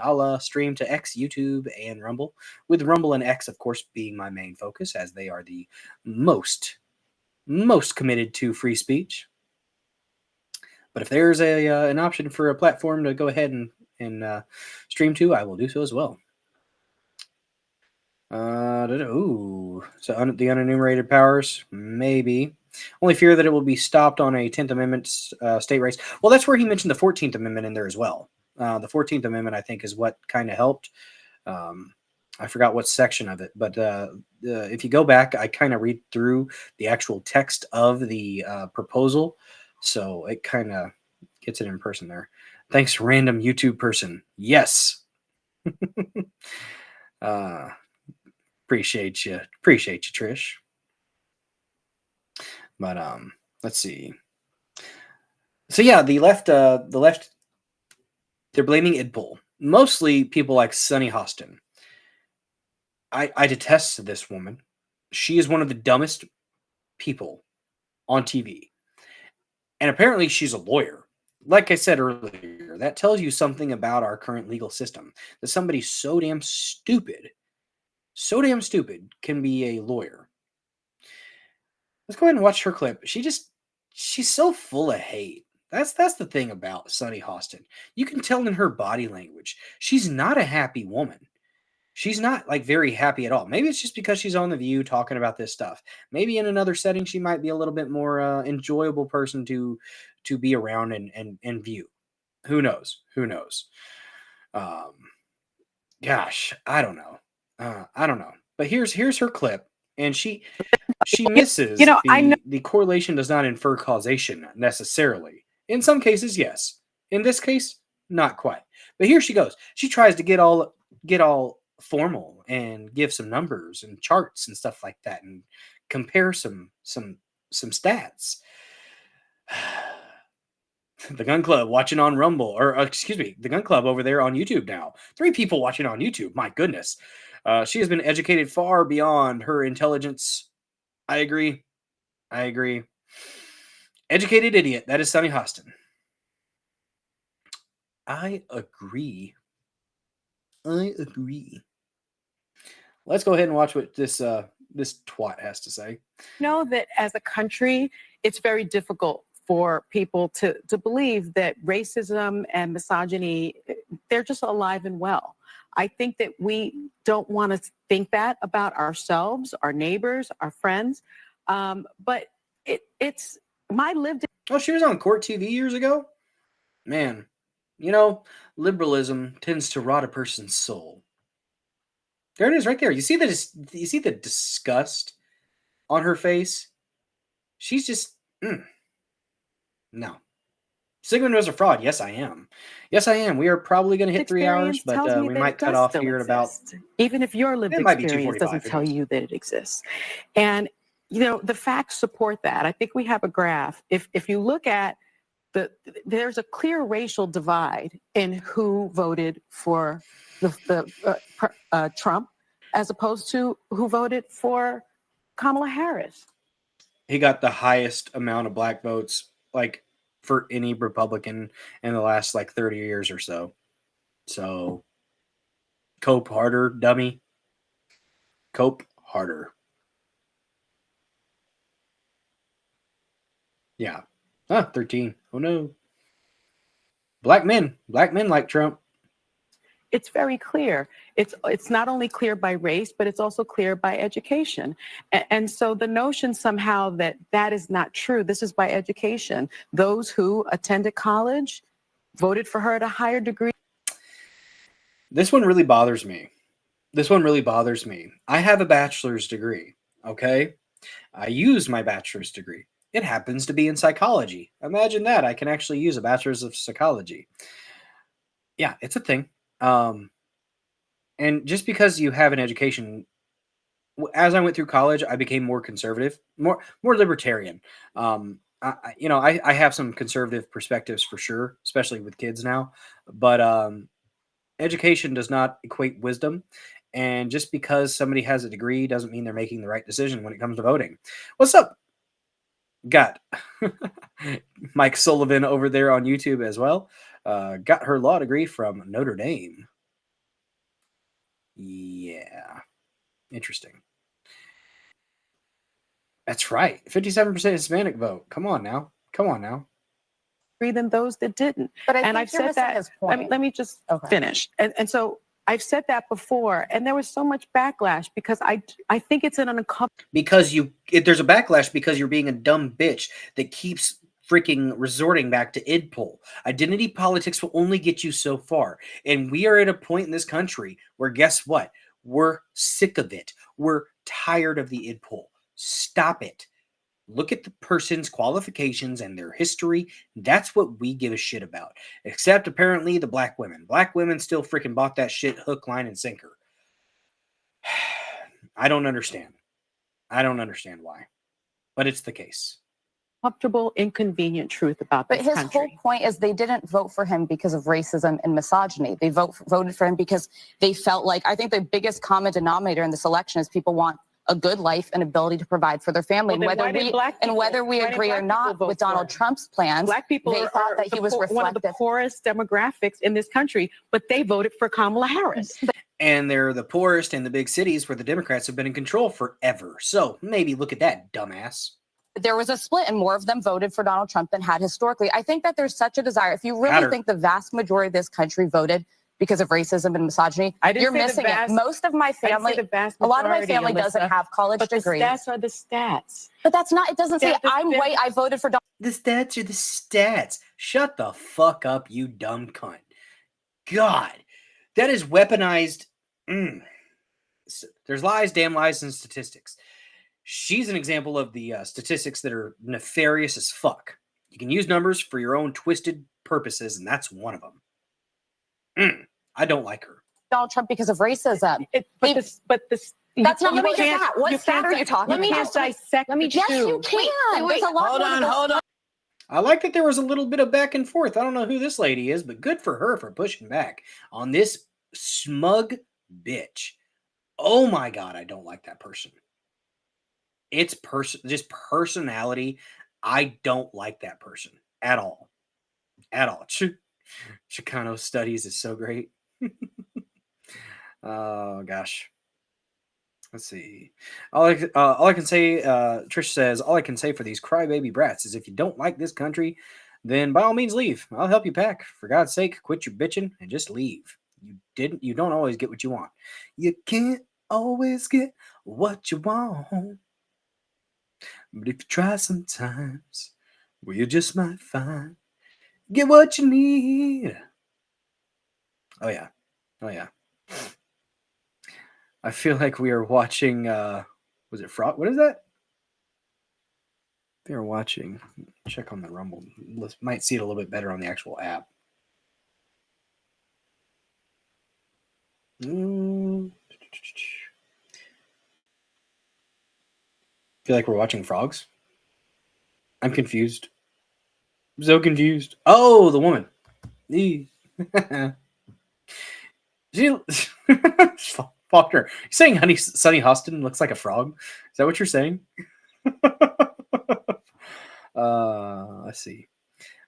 I'll stream to X, YouTube, and Rumble, with Rumble and X, of course, being my main focus, as they are the most committed to free speech. But if there's an option for a platform to go ahead and stream to, I will do so as well. So the unenumerated powers, maybe. Only fear that it will be stopped on a 10th Amendment state race. Well, that's where he mentioned the 14th Amendment in there as well. The 14th Amendment, I think, is what kind of helped. I forgot what section of it, but if you go back, I kind of read through the actual text of the proposal, so it kind of gets it in person there. Thanks, random YouTube person. Yes. Appreciate you, Trish. But let's see. So yeah, the left, they're blaming Idpol. Mostly people like Sunny Hostin. I detest this woman. She is one of the dumbest people on TV. And apparently she's a lawyer. Like I said earlier, that tells you something about our current legal system. That somebody so damn stupid can be a lawyer. Let's go ahead and watch her clip. She's so full of hate. That's the thing about Sunny Hostin. You can tell in her body language. She's not a happy woman. She's not like very happy at all. Maybe it's just because she's on The View talking about this stuff. Maybe in another setting, she might be a little bit more enjoyable person to be around and view. Who knows? Gosh, I don't know. But here's her clip and she misses the correlation does not infer causation necessarily. In some cases, yes. In this case, not quite. But here she goes. She tries to get all formal and give some numbers and charts and stuff like that and compare some stats. The Gun Club watching on Rumble, or excuse me, the Gun Club over there on YouTube now. 3 people watching on YouTube. My goodness. She has been educated far beyond her intelligence. I agree. Educated idiot. That is Sunny Hostin. I agree. Let's go ahead and watch what this twat has to say. Know that as a country, it's very difficult for people to believe that racism and misogyny, they're just alive and well. I think that we don't want to think that about ourselves, our neighbors, our friends. But it's my lived. Oh, she was on Court TV years ago? Man, liberalism tends to rot a person's soul. There it is right there. You see the disgust on her face? She's just, no. Sigmund was a fraud. Yes, I am. We are probably going to hit 3 hours, but we might cut off here at about... Even if your lived experience doesn't tell you that it exists. And, the facts support that. I think we have a graph. If you look at there's a clear racial divide in who voted for Trump as opposed to who voted for Kamala Harris. He got the highest amount of black votes, for any Republican in the last 30 years or so. So, cope harder, dummy. Cope harder. Yeah. 13. Oh no. Black men like Trump. It's very clear. It's not only clear by race, but it's also clear by education. And so the notion somehow that is not true. This is by education. Those who attended college voted for her at a higher degree. This one really bothers me. I have a bachelor's degree, okay? I use my bachelor's degree. It happens to be in psychology. Imagine that. I can actually use a bachelor's of psychology. Yeah, it's a thing. And just because you have an education, as I went through college, I became more conservative, more libertarian. I have some conservative perspectives for sure, especially with kids now. But education does not equate wisdom. And just because somebody has a degree doesn't mean they're making the right decision when it comes to voting. What's up? Got Mike Sullivan over there on YouTube as well. Got her law degree from Notre Dame. Yeah. Interesting. That's right. 57% Hispanic vote. Come on now. Than those that didn't. But I've said that. Let me just finish. And so I've said that before, and there was so much backlash because I think it's an uncomfortable. Because there's a backlash because you're being a dumb bitch that keeps freaking resorting back to id poll. Identity politics will only get you so far. And we are at a point in this country where guess what? We're sick of it. We're tired of the id poll. Stop it. Look at the person's qualifications and their history. That's what we give a shit about. Except apparently the black women. Black women still freaking bought that shit hook, line, and sinker. I don't understand. Why. But it's the case. Comfortable, inconvenient truth about this country. But his whole point is they didn't vote for him because of racism and misogyny. They voted for him because they felt like, I think the biggest common denominator in this election is people want a good life and ability to provide for their family. Well, and whether we agree or not with Donald Trump's plans, black people they thought that he was reflective. One of the poorest demographics in this country, but they voted for Kamala Harris. And they're the poorest in the big cities where the Democrats have been in control forever. So maybe look at that, dumbass. There was a split and more of them voted for Donald Trump than had historically. I think that there's such a desire. If you really think the vast majority of this country voted because of racism and misogyny, you're missing it. Most of my family, a lot of my family doesn't have college degrees. The stats are the stats. But that's not, it doesn't say I voted for Donald. The stats are the stats. Shut the fuck up, you dumb cunt. God, that is weaponized. There's lies, damn lies, and statistics. She's an example of the statistics that are nefarious as fuck. You can use numbers for your own twisted purposes, and that's one of them. I don't like her. Donald Trump because of racism. That's not. Let me get that. What stat are you talking about? Let me just dissect. Yes, you can. There's a lot. Hold on. I like that there was a little bit of back and forth. I don't know who this lady is, but good for her for pushing back on this smug bitch. Oh my God, I don't like that person. It's just personality. I don't like that person at all. At all. Chicano studies is so great. Oh gosh. Let's see. All I can say, Trish says, all I can say for these crybaby brats is if you don't like this country, then by all means leave. I'll help you pack. For God's sake, quit your bitching and just leave. You don't always get what you want. You can't always get what you want. But if you try sometimes, well, you just might find get what you need. Oh yeah. Oh yeah. I feel like we are watching, was it Frog? What is that? They are watching. Check on the Rumble. Might see it a little bit better on the actual app. Feel like we're watching frogs? I'm confused. I'm so confused. Oh, the woman. Faulkner, you saying Sonny Hostin looks like a frog? Is that what you're saying? Let's see.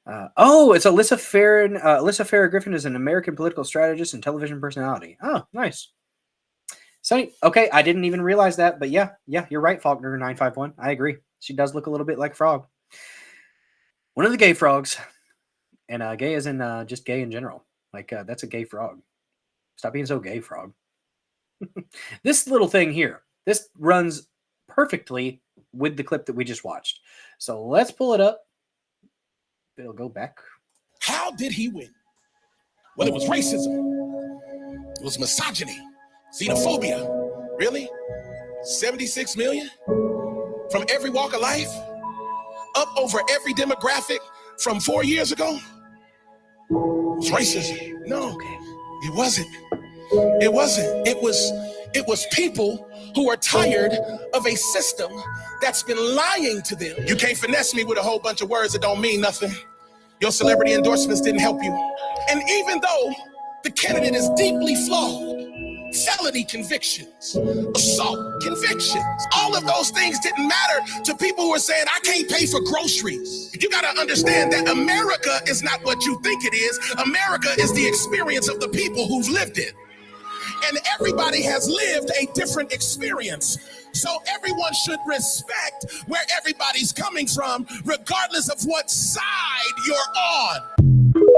It's Alyssa Farron. Alyssa Farrah Griffin is an American political strategist and television personality. Oh, nice. Sonny, okay, I didn't even realize that, but yeah, you're right, Faulkner 951. I agree. She does look a little bit like a frog. One of the gay frogs, and gay as in just gay in general. Like that's a gay frog. Stop being so gay, frog. This little thing here, this runs perfectly with the clip that we just watched. So let's pull it up. It'll go back. How did he win? Well, it was racism. It was misogyny. Xenophobia. Really? 76 million? From every walk of life? Up over every demographic from 4 years ago? It was racism. No, it wasn't. It wasn't. It was people who are tired of a system that's been lying to them. You can't finesse me with a whole bunch of words that don't mean nothing. Your celebrity endorsements didn't help you. And even though the candidate is deeply flawed, felony convictions, assault convictions, all of those things didn't matter to people who are saying, I can't pay for groceries. You got to understand that America is not what you think it is. America is the experience of the people who've lived it. And everybody has lived a different experience. So everyone should respect where everybody's coming from, regardless of what side you're on.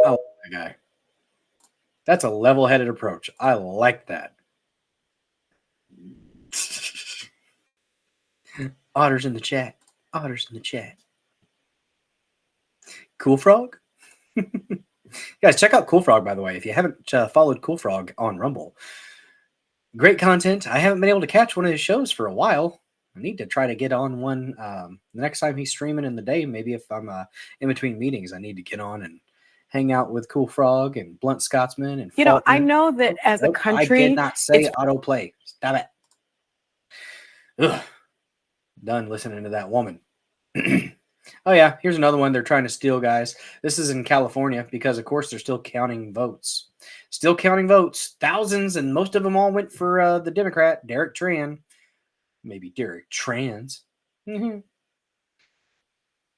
Oh, my guy. That's a level-headed approach. I like that. Otters in the chat. Otters in the chat. Cool Frog? Guys, check out Cool Frog, by the way. If you haven't followed Cool Frog on Rumble. Great content. I haven't been able to catch one of his shows for a while. I need to try to get on one the next time he's streaming in the day. Maybe if I'm in between meetings, I need to get on and hang out with Cool Frog and Blunt Scotsman. And Faulkner. I know that as a country... I did not say autoplay. Stop it. Ugh. Done listening to that woman. Oh, yeah. Here's another one they're trying to steal, guys. This is in California because, of course, they're still counting votes. Still counting votes. Thousands, and most of them all went for the Democrat, Derek Tran. Maybe Derek Trans. Mm-hmm.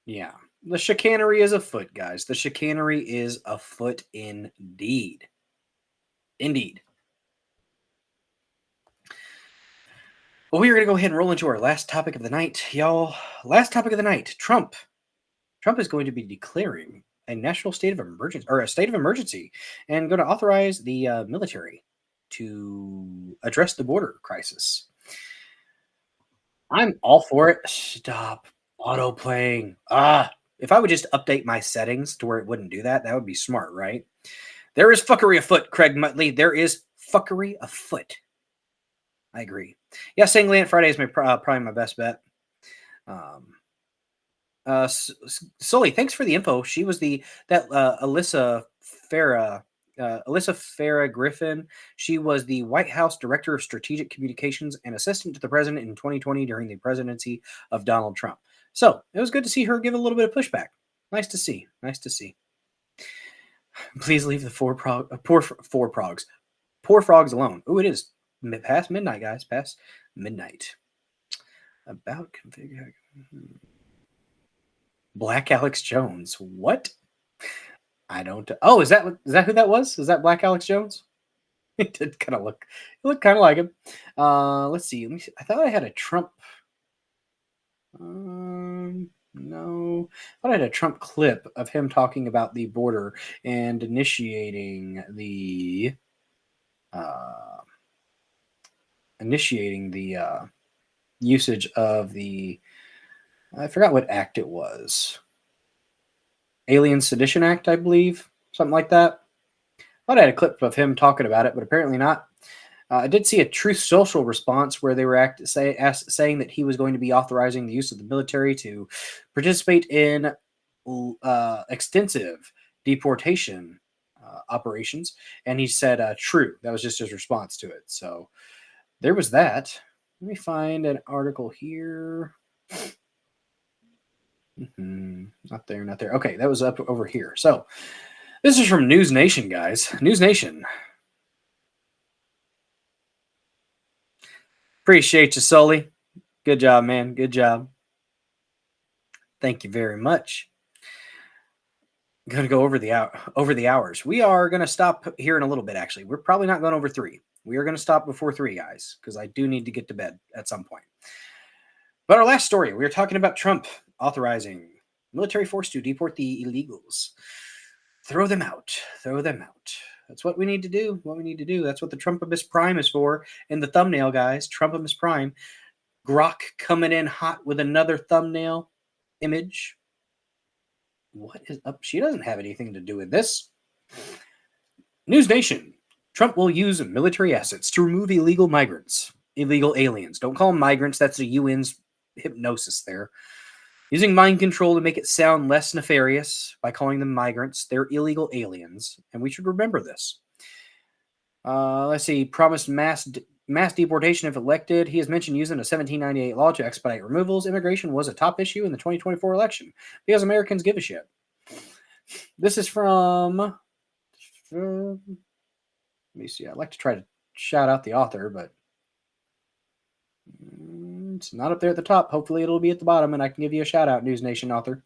Yeah. The chicanery is afoot, guys. The chicanery is afoot indeed. Indeed. Well, we are going to go ahead and roll into our last topic of the night, y'all. Last topic of the night. Trump is going to be declaring a national state of emergency, or a state of emergency, and going to authorize the military to address the border crisis. I'm all for it. Stop auto-playing. If I would just update my settings to where it wouldn't do that, that would be smart, right? There is fuckery afoot, Craig Muttley. There is fuckery afoot. I agree. Yeah, saying Land Friday is probably my best bet. Sully, thanks for the info. She was Alyssa Farah Griffin. She was the White House Director of Strategic Communications and Assistant to the President in 2020 during the presidency of Donald Trump. So it was good to see her give a little bit of pushback. Nice to see. Nice to see. Please leave the poor frogs alone. Oh, it is past midnight, guys. Past midnight. About configure. Black Alex Jones. What? I don't. Oh, is that who that was? Is that Black Alex Jones? It did kind of look. It looked kind of like him. Let's see. I thought I had a Trump. No. I thought I had a Trump clip of him talking about the border and initiating the usage of the. I forgot what act it was. Alien Sedition Act, I believe. Something like that. I thought I had a clip of him talking about it, but apparently not. I did see a Truth Social response where they were saying that he was going to be authorizing the use of the military to participate in extensive deportation operations. And he said, true. That was just his response to it. So there was that. Let me find an article here. Not there, not there. Okay, that was up over here. So this is from News Nation, guys. News Nation. Appreciate you, Sully. Good job, man. Good job. Thank you very much. I'm going to go over the hours. We are going to stop here in a little bit, actually. We're probably not going over 3. We are going to stop before 3, guys, because I do need to get to bed at some point. But our last story, we were talking about Trump authorizing military force to deport the illegals. Throw them out. Throw them out. That's what we need to do. That's what the Trumpimus Prime is for. In the thumbnail, guys, Trumpimus Prime. Grok coming in hot with another thumbnail image. What is up? She doesn't have anything to do with this. News Nation. Trump will use military assets to remove illegal migrants. Illegal aliens. Don't call them migrants. That's the UN's hypnosis there. Using mind control to make it sound less nefarious by calling them migrants. They're illegal aliens, and we should remember this. Let's see. Promised mass deportation if elected. He has mentioned using a 1798 law to expedite removals. Immigration was a top issue in the 2024 election because Americans give a shit. This is from... let me see. I'd like to try to shout out the author, but it's not up there at the top. Hopefully it'll be at the bottom and I can give you a shout out, News Nation author.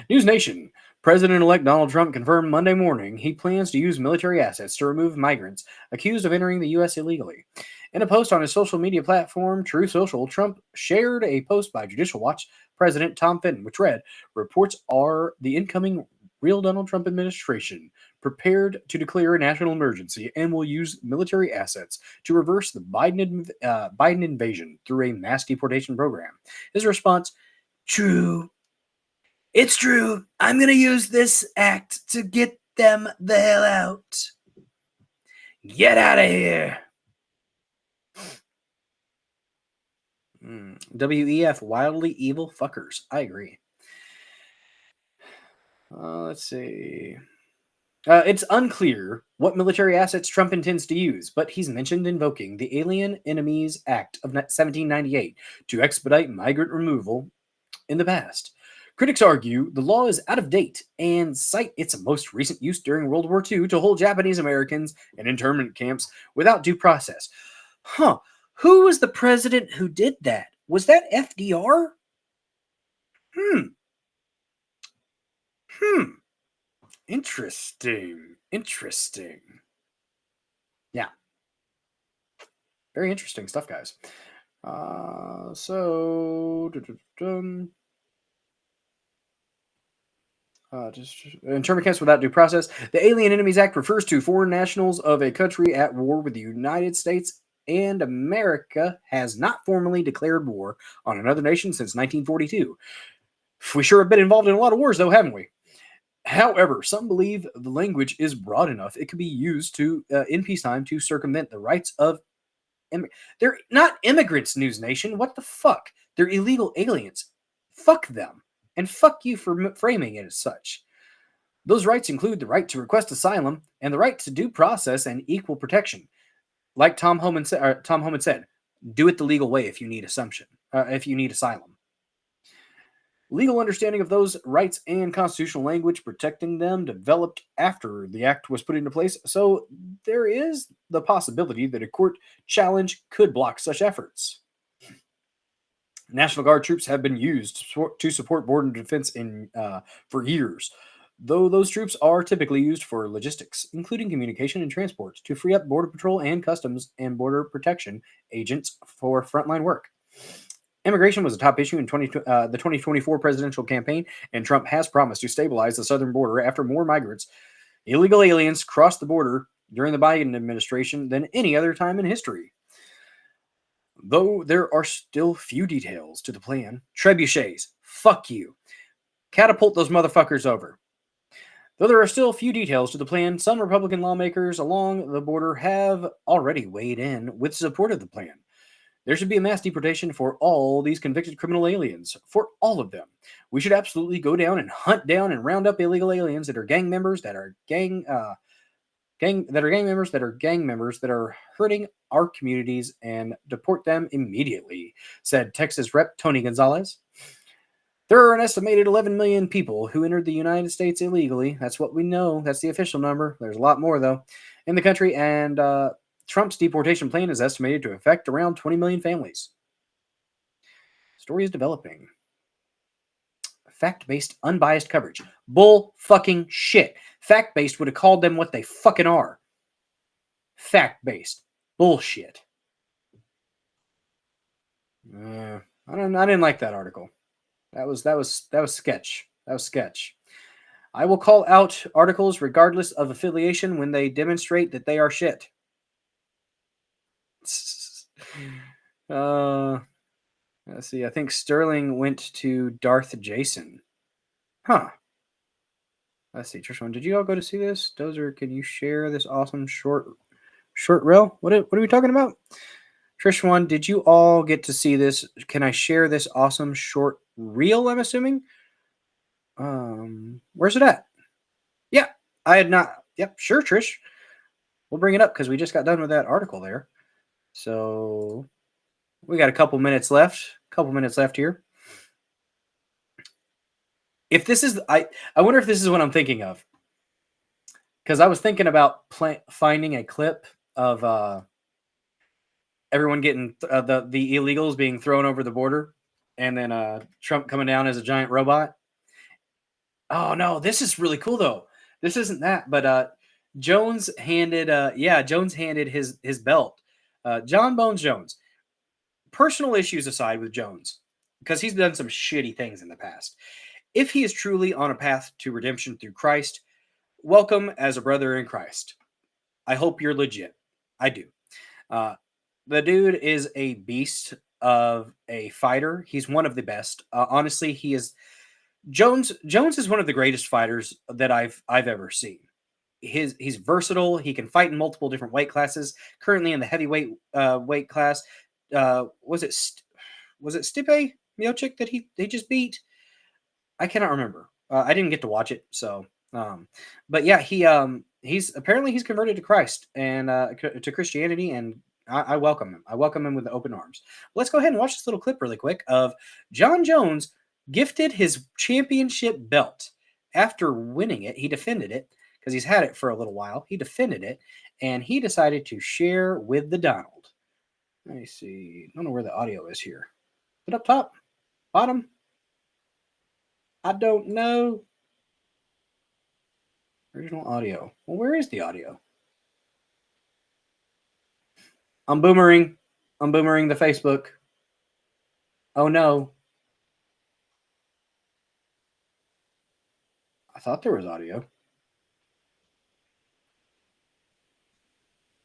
News Nation. President-elect Donald Trump confirmed Monday morning he plans to use military assets to remove migrants accused of entering the U.S. illegally. In a post on his social media platform, Truth Social, Trump shared a post by Judicial Watch President Tom Fitton, which read, "Reports are the incoming real Donald Trump administration prepared to declare a national emergency and will use military assets to reverse the Biden invasion through a mass deportation program." His response, "True. It's true. I'm going to use this act to get them the hell out. Get out of here." WEF, wildly evil fuckers. I agree. Let's see. It's unclear what military assets Trump intends to use, but he's mentioned invoking the Alien Enemies Act of 1798 to expedite migrant removal in the past. Critics argue the law is out of date and cite its most recent use during World War II to hold Japanese Americans in internment camps without due process. Huh. Who was the president who did that? Was that FDR? Interesting. Yeah. Very interesting stuff, guys. Just internment camps without due process. The Alien Enemies Act refers to foreign nationals of a country at war with the United States, and America has not formally declared war on another nation since 1942. We sure have been involved in a lot of wars, though, haven't we? However, some believe the language is broad enough it could be used to in peacetime to circumvent the rights of they're not immigrants, News Nation. What the fuck? They're illegal aliens. Fuck them. And fuck you for framing it as such. Those rights include the right to request asylum and the right to due process and equal protection. Like Tom Homan said, do it the legal way if you need asylum. Legal understanding of those rights and constitutional language protecting them developed after the act was put into place, so there is the possibility that a court challenge could block such efforts. National Guard troops have been used to support border defense for years, though those troops are typically used for logistics, including communication and transport, to free up Border Patrol and Customs and Border Protection agents for frontline work. Immigration was a top issue in the 2024 presidential campaign, and Trump has promised to stabilize the southern border after more migrants, illegal aliens, crossed the border during the Biden administration than any other time in history. Though there are still few details to the plan, trebuchets, fuck you. Catapult those motherfuckers over. Though there are still few details to the plan, some Republican lawmakers along the border have already weighed in with support of the plan. There should be a mass deportation for all these convicted criminal aliens, for all of them. We should absolutely go down and hunt down and round up illegal aliens that are gang members, that are gang members that are hurting our communities, and deport them immediately, said Texas Rep. Tony Gonzalez. There are an estimated 11 million people who entered the United States illegally. That's what we know. That's the official number. There's a lot more, though, in the country, and Trump's deportation plan is estimated to affect around 20 million families. Story is developing. Fact-based, unbiased coverage. Bull fucking shit. Fact-based would have called them what they fucking are. Fact-based. Bullshit. I didn't like that article. That was sketch. That was sketch. I will call out articles regardless of affiliation when they demonstrate that they are shit. Let's see. I think Sterling went to Darth Jason. Huh. Let's see. Trishwan, did you all go to see this? Dozer, can you share this awesome short reel? What are we talking about? Trishwan, did you all get to see this? Can I share this awesome short reel, I'm assuming? Where's it at? Yeah, I had not. Yep, sure, Trish. We'll bring it up because we just got done with that article there. So we got a couple minutes left. Here. If this is, I wonder if this is what I'm thinking of. Because I was thinking about finding a clip of everyone getting the illegals being thrown over the border, and then Trump coming down as a giant robot. Oh no, this is really cool though. This isn't that, but Jones handed his belt. John Bones Jones. Personal issues aside with Jones, because he's done some shitty things in the past. If he is truly on a path to redemption through Christ, welcome as a brother in Christ. I hope you're legit. I do. The dude is a beast of a fighter. He's one of the best. Honestly, he is. Jones is one of the greatest fighters that I've ever seen. He's versatile. He can fight in multiple different weight classes. Currently in the heavyweight weight class. Was it Stipe Miocic that he just beat? I cannot remember. I didn't get to watch it, so. But yeah, he's converted to Christ and to Christianity, and I welcome him. I welcome him with open arms. Let's go ahead and watch this little clip really quick of John Jones gifted his championship belt. After winning it, he defended it because he's had it for a little while. He defended it, and he decided to share with the Donald. Let me see. I don't know where the audio is here. Is it up top? Bottom? I don't know. Original audio. Well, where is the audio? I'm boomering the Facebook. Oh no. I thought there was audio.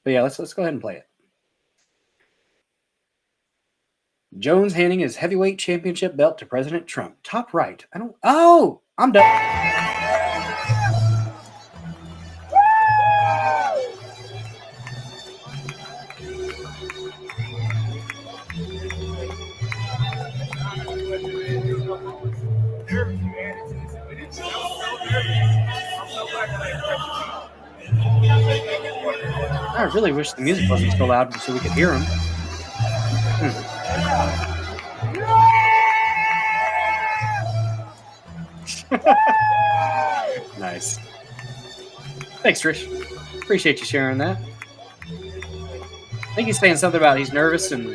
But yeah, let's go ahead and play it. Jones handing his heavyweight championship belt to President Trump. Top right. I'm done. I really wish the music wasn't so loud so we could hear him. Nice. Thanks, Trish. Appreciate you sharing that. I think he's saying something about he's nervous and...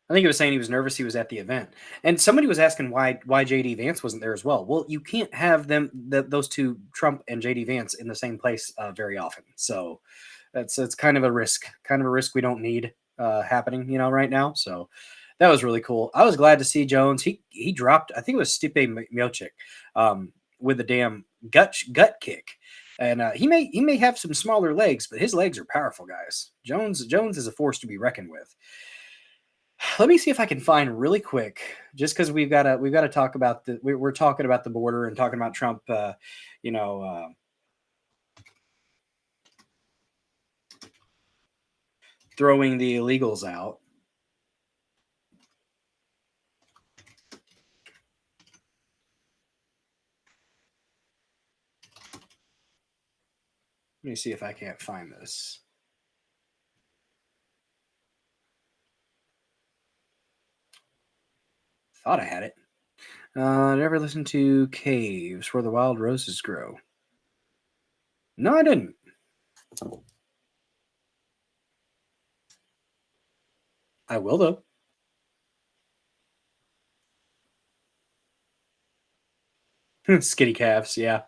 I think he was saying he was nervous he was at the event. And somebody was asking why J.D. Vance wasn't there as well. Well, you can't have those two, Trump and J.D. Vance, in the same place very often. So it's kind of a risk we don't need happening, right now. So that was really cool. I was glad to see Jones. He dropped, I think it was Stipe Miocic with the damn gut kick. And he may have some smaller legs, but his legs are powerful, guys. Jones is a force to be reckoned with. Let me see if I can find really quick, just because we've got to talk about we're talking about the border and talking about Trump, throwing the illegals out. Let me see if I can't find this. Thought I had it. Never listened to Caves Where the Wild Roses Grow. No, I didn't. I will, though. Skitty calves, yeah.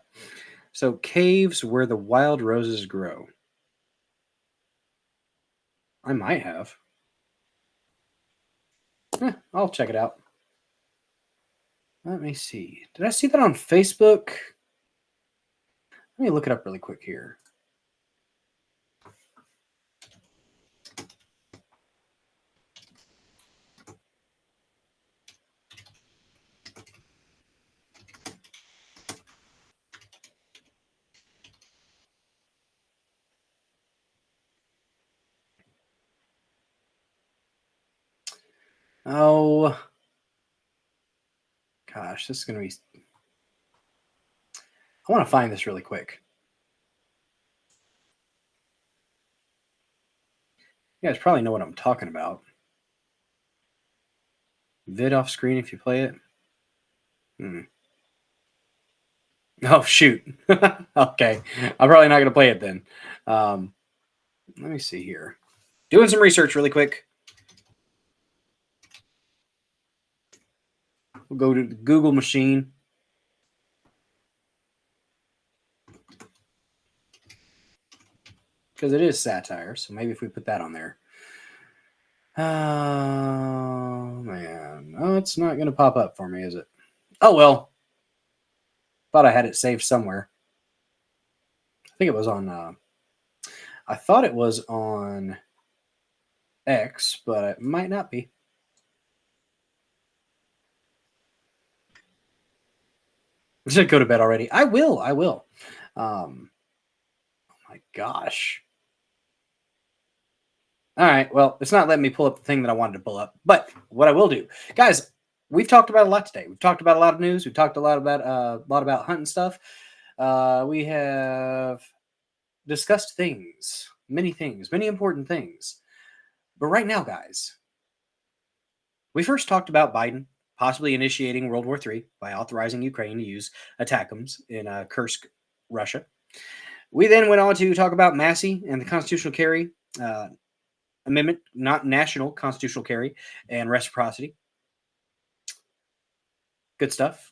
So, Caves Where the Wild Roses Grow. I might have. I'll check it out. Let me see. Did I see that on Facebook? Let me look it up really quick here. Oh, gosh, this is going to be... I want to find this really quick. You guys probably know what I'm talking about. Vid off screen if you play it. Oh, shoot. Okay. I'm probably not going to play it then. Let me see here. Doing some research really quick. We'll go to the Google machine. Because it is satire, so maybe if we put that on there. Oh, man. Oh, it's not going to pop up for me, is it? Oh, well. Thought I had it saved somewhere. I think it was on... I thought it was on X, but it might not be. Should I go to bed already? I will. Oh, my gosh. All right, well, it's not letting me pull up the thing that I wanted to pull up. But what I will do, guys, we've talked about a lot today. We've talked about a lot of news. We've talked a lot about hunting stuff. We have discussed things, many important things. But right now, guys, we first talked about Biden possibly initiating World War III by authorizing Ukraine to use ATACMS in Kursk, Russia. We then went on to talk about Massie and the constitutional carry amendment, not national constitutional carry and reciprocity. Good stuff.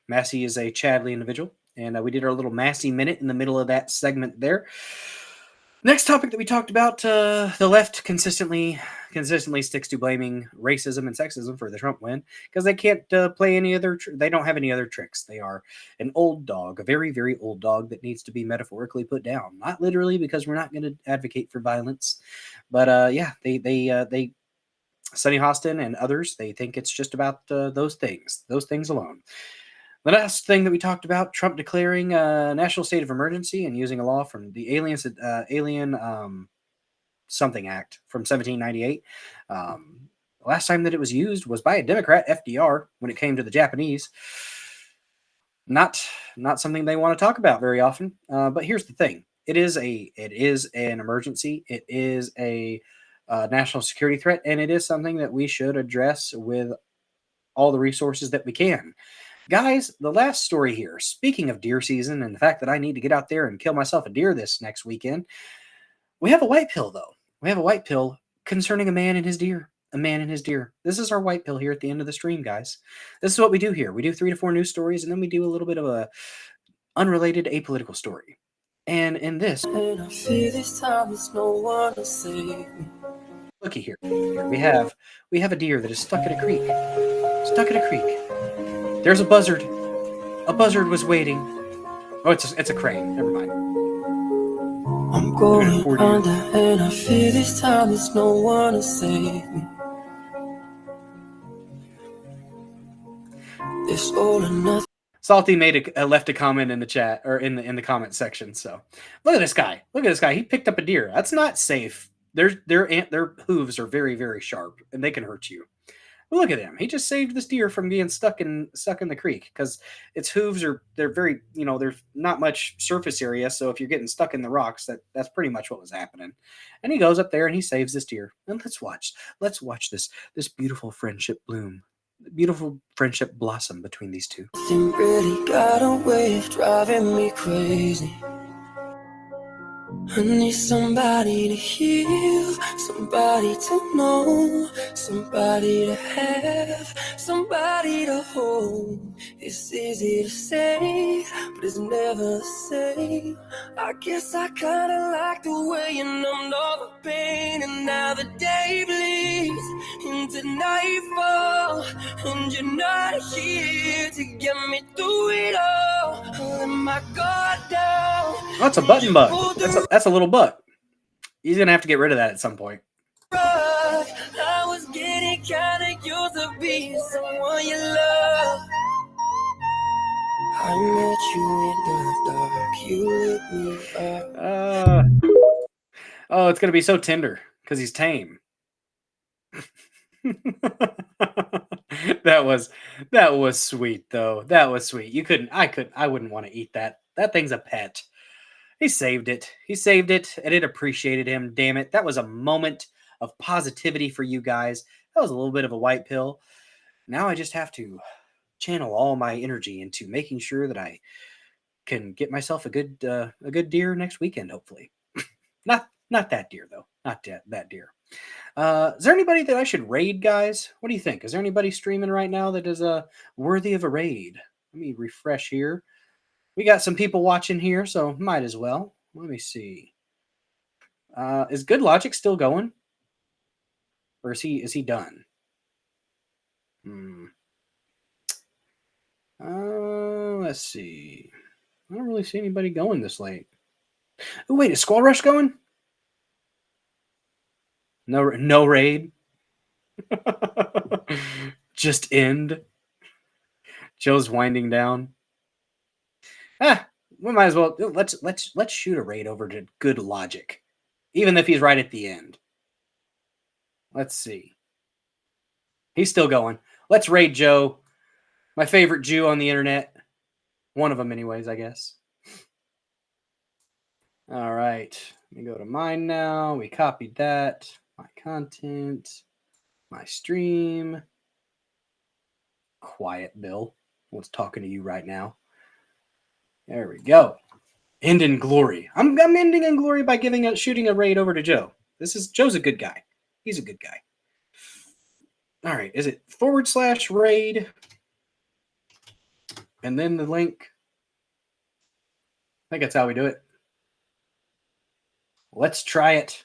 Massie is a Chadley individual, and we did our little Massie minute in the middle of that segment there. Next topic that we talked about, the left consistently sticks to blaming racism and sexism for the Trump win because they can't play any other. They don't have any other tricks. They are an old dog, a very, very old dog that needs to be metaphorically put down, not literally, because we're not going to advocate for violence. But yeah, they Sonny Hostin and others, they think it's just about those things alone. The last thing that we talked about, Trump declaring a national state of emergency and using a law from the Alien Something Act from 1798. The last time that it was used was by a Democrat, FDR, when it came to the Japanese. Not something they want to talk about very often. But here's the thing: it is an emergency. It is a national security threat, and it is something that we should address with all the resources that we can. Guys, the last story here, speaking of deer season and the fact that I need to get out there and kill myself a deer this next weekend, we have a white pill, though. We have a white pill concerning a man and his deer. A man and his deer. This is our white pill here at the end of the stream, guys. This is what we do here. We do 3 to 4 news stories, and then we do a little bit of a unrelated apolitical story. And in this, and I feel this time is no one to save me. Looky here. We have a deer that is stuck in a creek. Stuck in a creek. There's a buzzard. A buzzard was waiting. Oh, it's a crane. Never mind. I'm going under, and I feel this time there's no one to save me. This all or nothing. Salty left a comment in the chat or in the comment section. So look at this guy. Look at this guy. He picked up a deer. That's not safe. Their hooves are very, very sharp, and they can hurt you. But look at him. He just saved this deer from being stuck in the creek because its hooves they're very, there's not much surface area. So if you're getting stuck in the rocks, that's pretty much what was happening. And he goes up there and he saves this deer. And let's watch this beautiful friendship bloom. Beautiful friendship blossom between these two. Really got a way of driving me crazy. I need somebody to heal, somebody to know, somebody to have, somebody to hold. It's easy to say, but it's never the same. I guess I kinda like the way you numbed all the pain, and now the day bleeds into nightfall, and you're not here to get me through it all. I let my guard down. Oh, that's a button buck. That's a little buck. He's gonna have to get rid of that at some point. I was getting kinda used to being someone you love. I met you in the dark. You lit me up. Oh, it's gonna be so tender because he's tame. That was sweet though. That was sweet. I wouldn't want to eat that. That thing's a pet. He saved it. He saved it, and it appreciated him. Damn it. That was a moment of positivity for you guys. That was a little bit of a white pill. Now I just have to channel all my energy into making sure that I can get myself a good deer next weekend, hopefully. Not that deer, though. Not that deer. Is there anybody that I should raid, guys? What do you think? Is there anybody streaming right now that is worthy of a raid? Let me refresh here. We got some people watching here, so might as well. Let me see. Is Good Logic still going? Or is he done? Let's see. I don't really see anybody going this late. Oh, wait, is Squall Rush going? No raid. Just end. Joe's winding down. We might as well let's shoot a raid over to Good Logic, even if he's right at the end. Let's see. He's still going. Let's raid Joe, my favorite Jew on the internet. One of them, anyways, I guess. All right, let me go to mine now. We copied that. My content, my stream. Quiet, Bill. What's talking to you right now? There we go. End in glory. I'm ending in glory by shooting a raid over to Joe. Joe's a good guy. He's a good guy. All right. Is it /raid? And then the link. I think that's how we do it. Let's try it.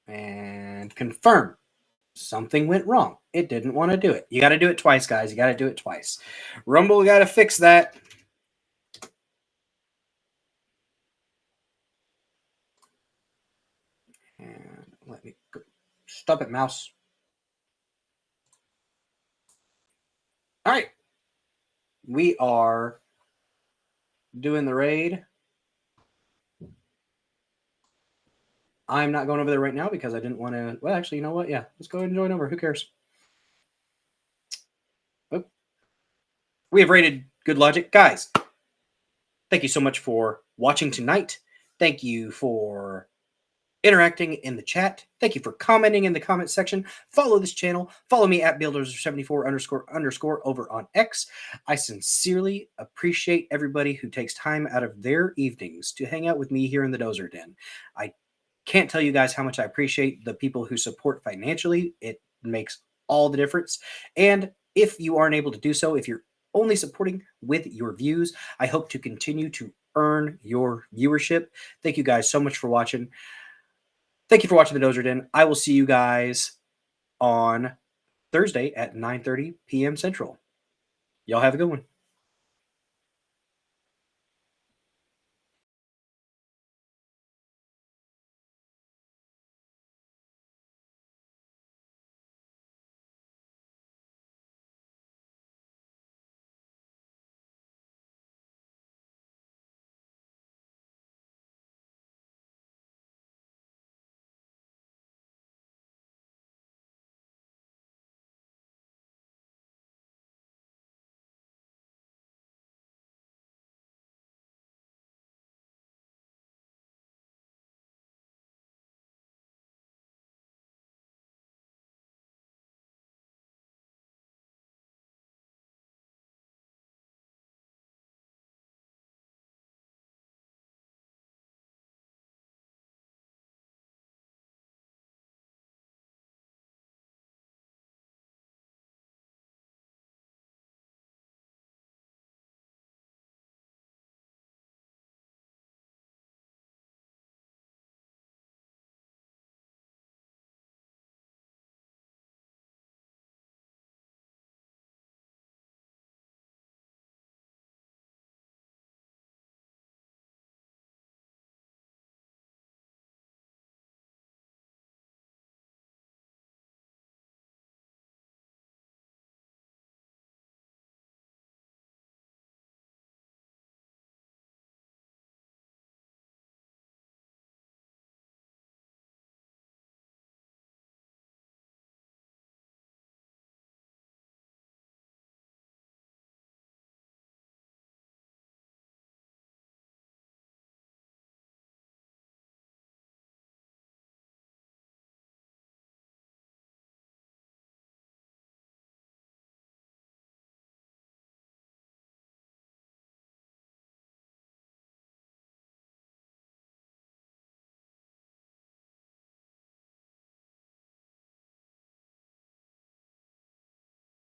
And confirm. Something went wrong. It didn't want to do it. You got to do it twice, guys. You got to do it twice. Rumble got to fix that. And let me go. Stop it, mouse. All right. We are doing the raid. I'm not going over there right now because I didn't want to. Well, actually, you know what? Yeah, let's go ahead and join over. Who cares? Oh. We have rated Good Logic. Guys, thank you so much for watching tonight. Thank you for interacting in the chat. Thank you for commenting in the comment section. Follow this channel. Follow me at builder74__ over on X. I sincerely appreciate everybody who takes time out of their evenings to hang out with me here in the Dozer Den. I can't tell you guys how much I appreciate the people who support financially. It makes all the difference. And if you aren't able to do so, if you're only supporting with your views, I hope to continue to earn your viewership. Thank you guys so much for watching. Thank you for watching the Dozer Den. I will see you guys on Thursday at 9:30 p.m. Central. Y'all have a good one.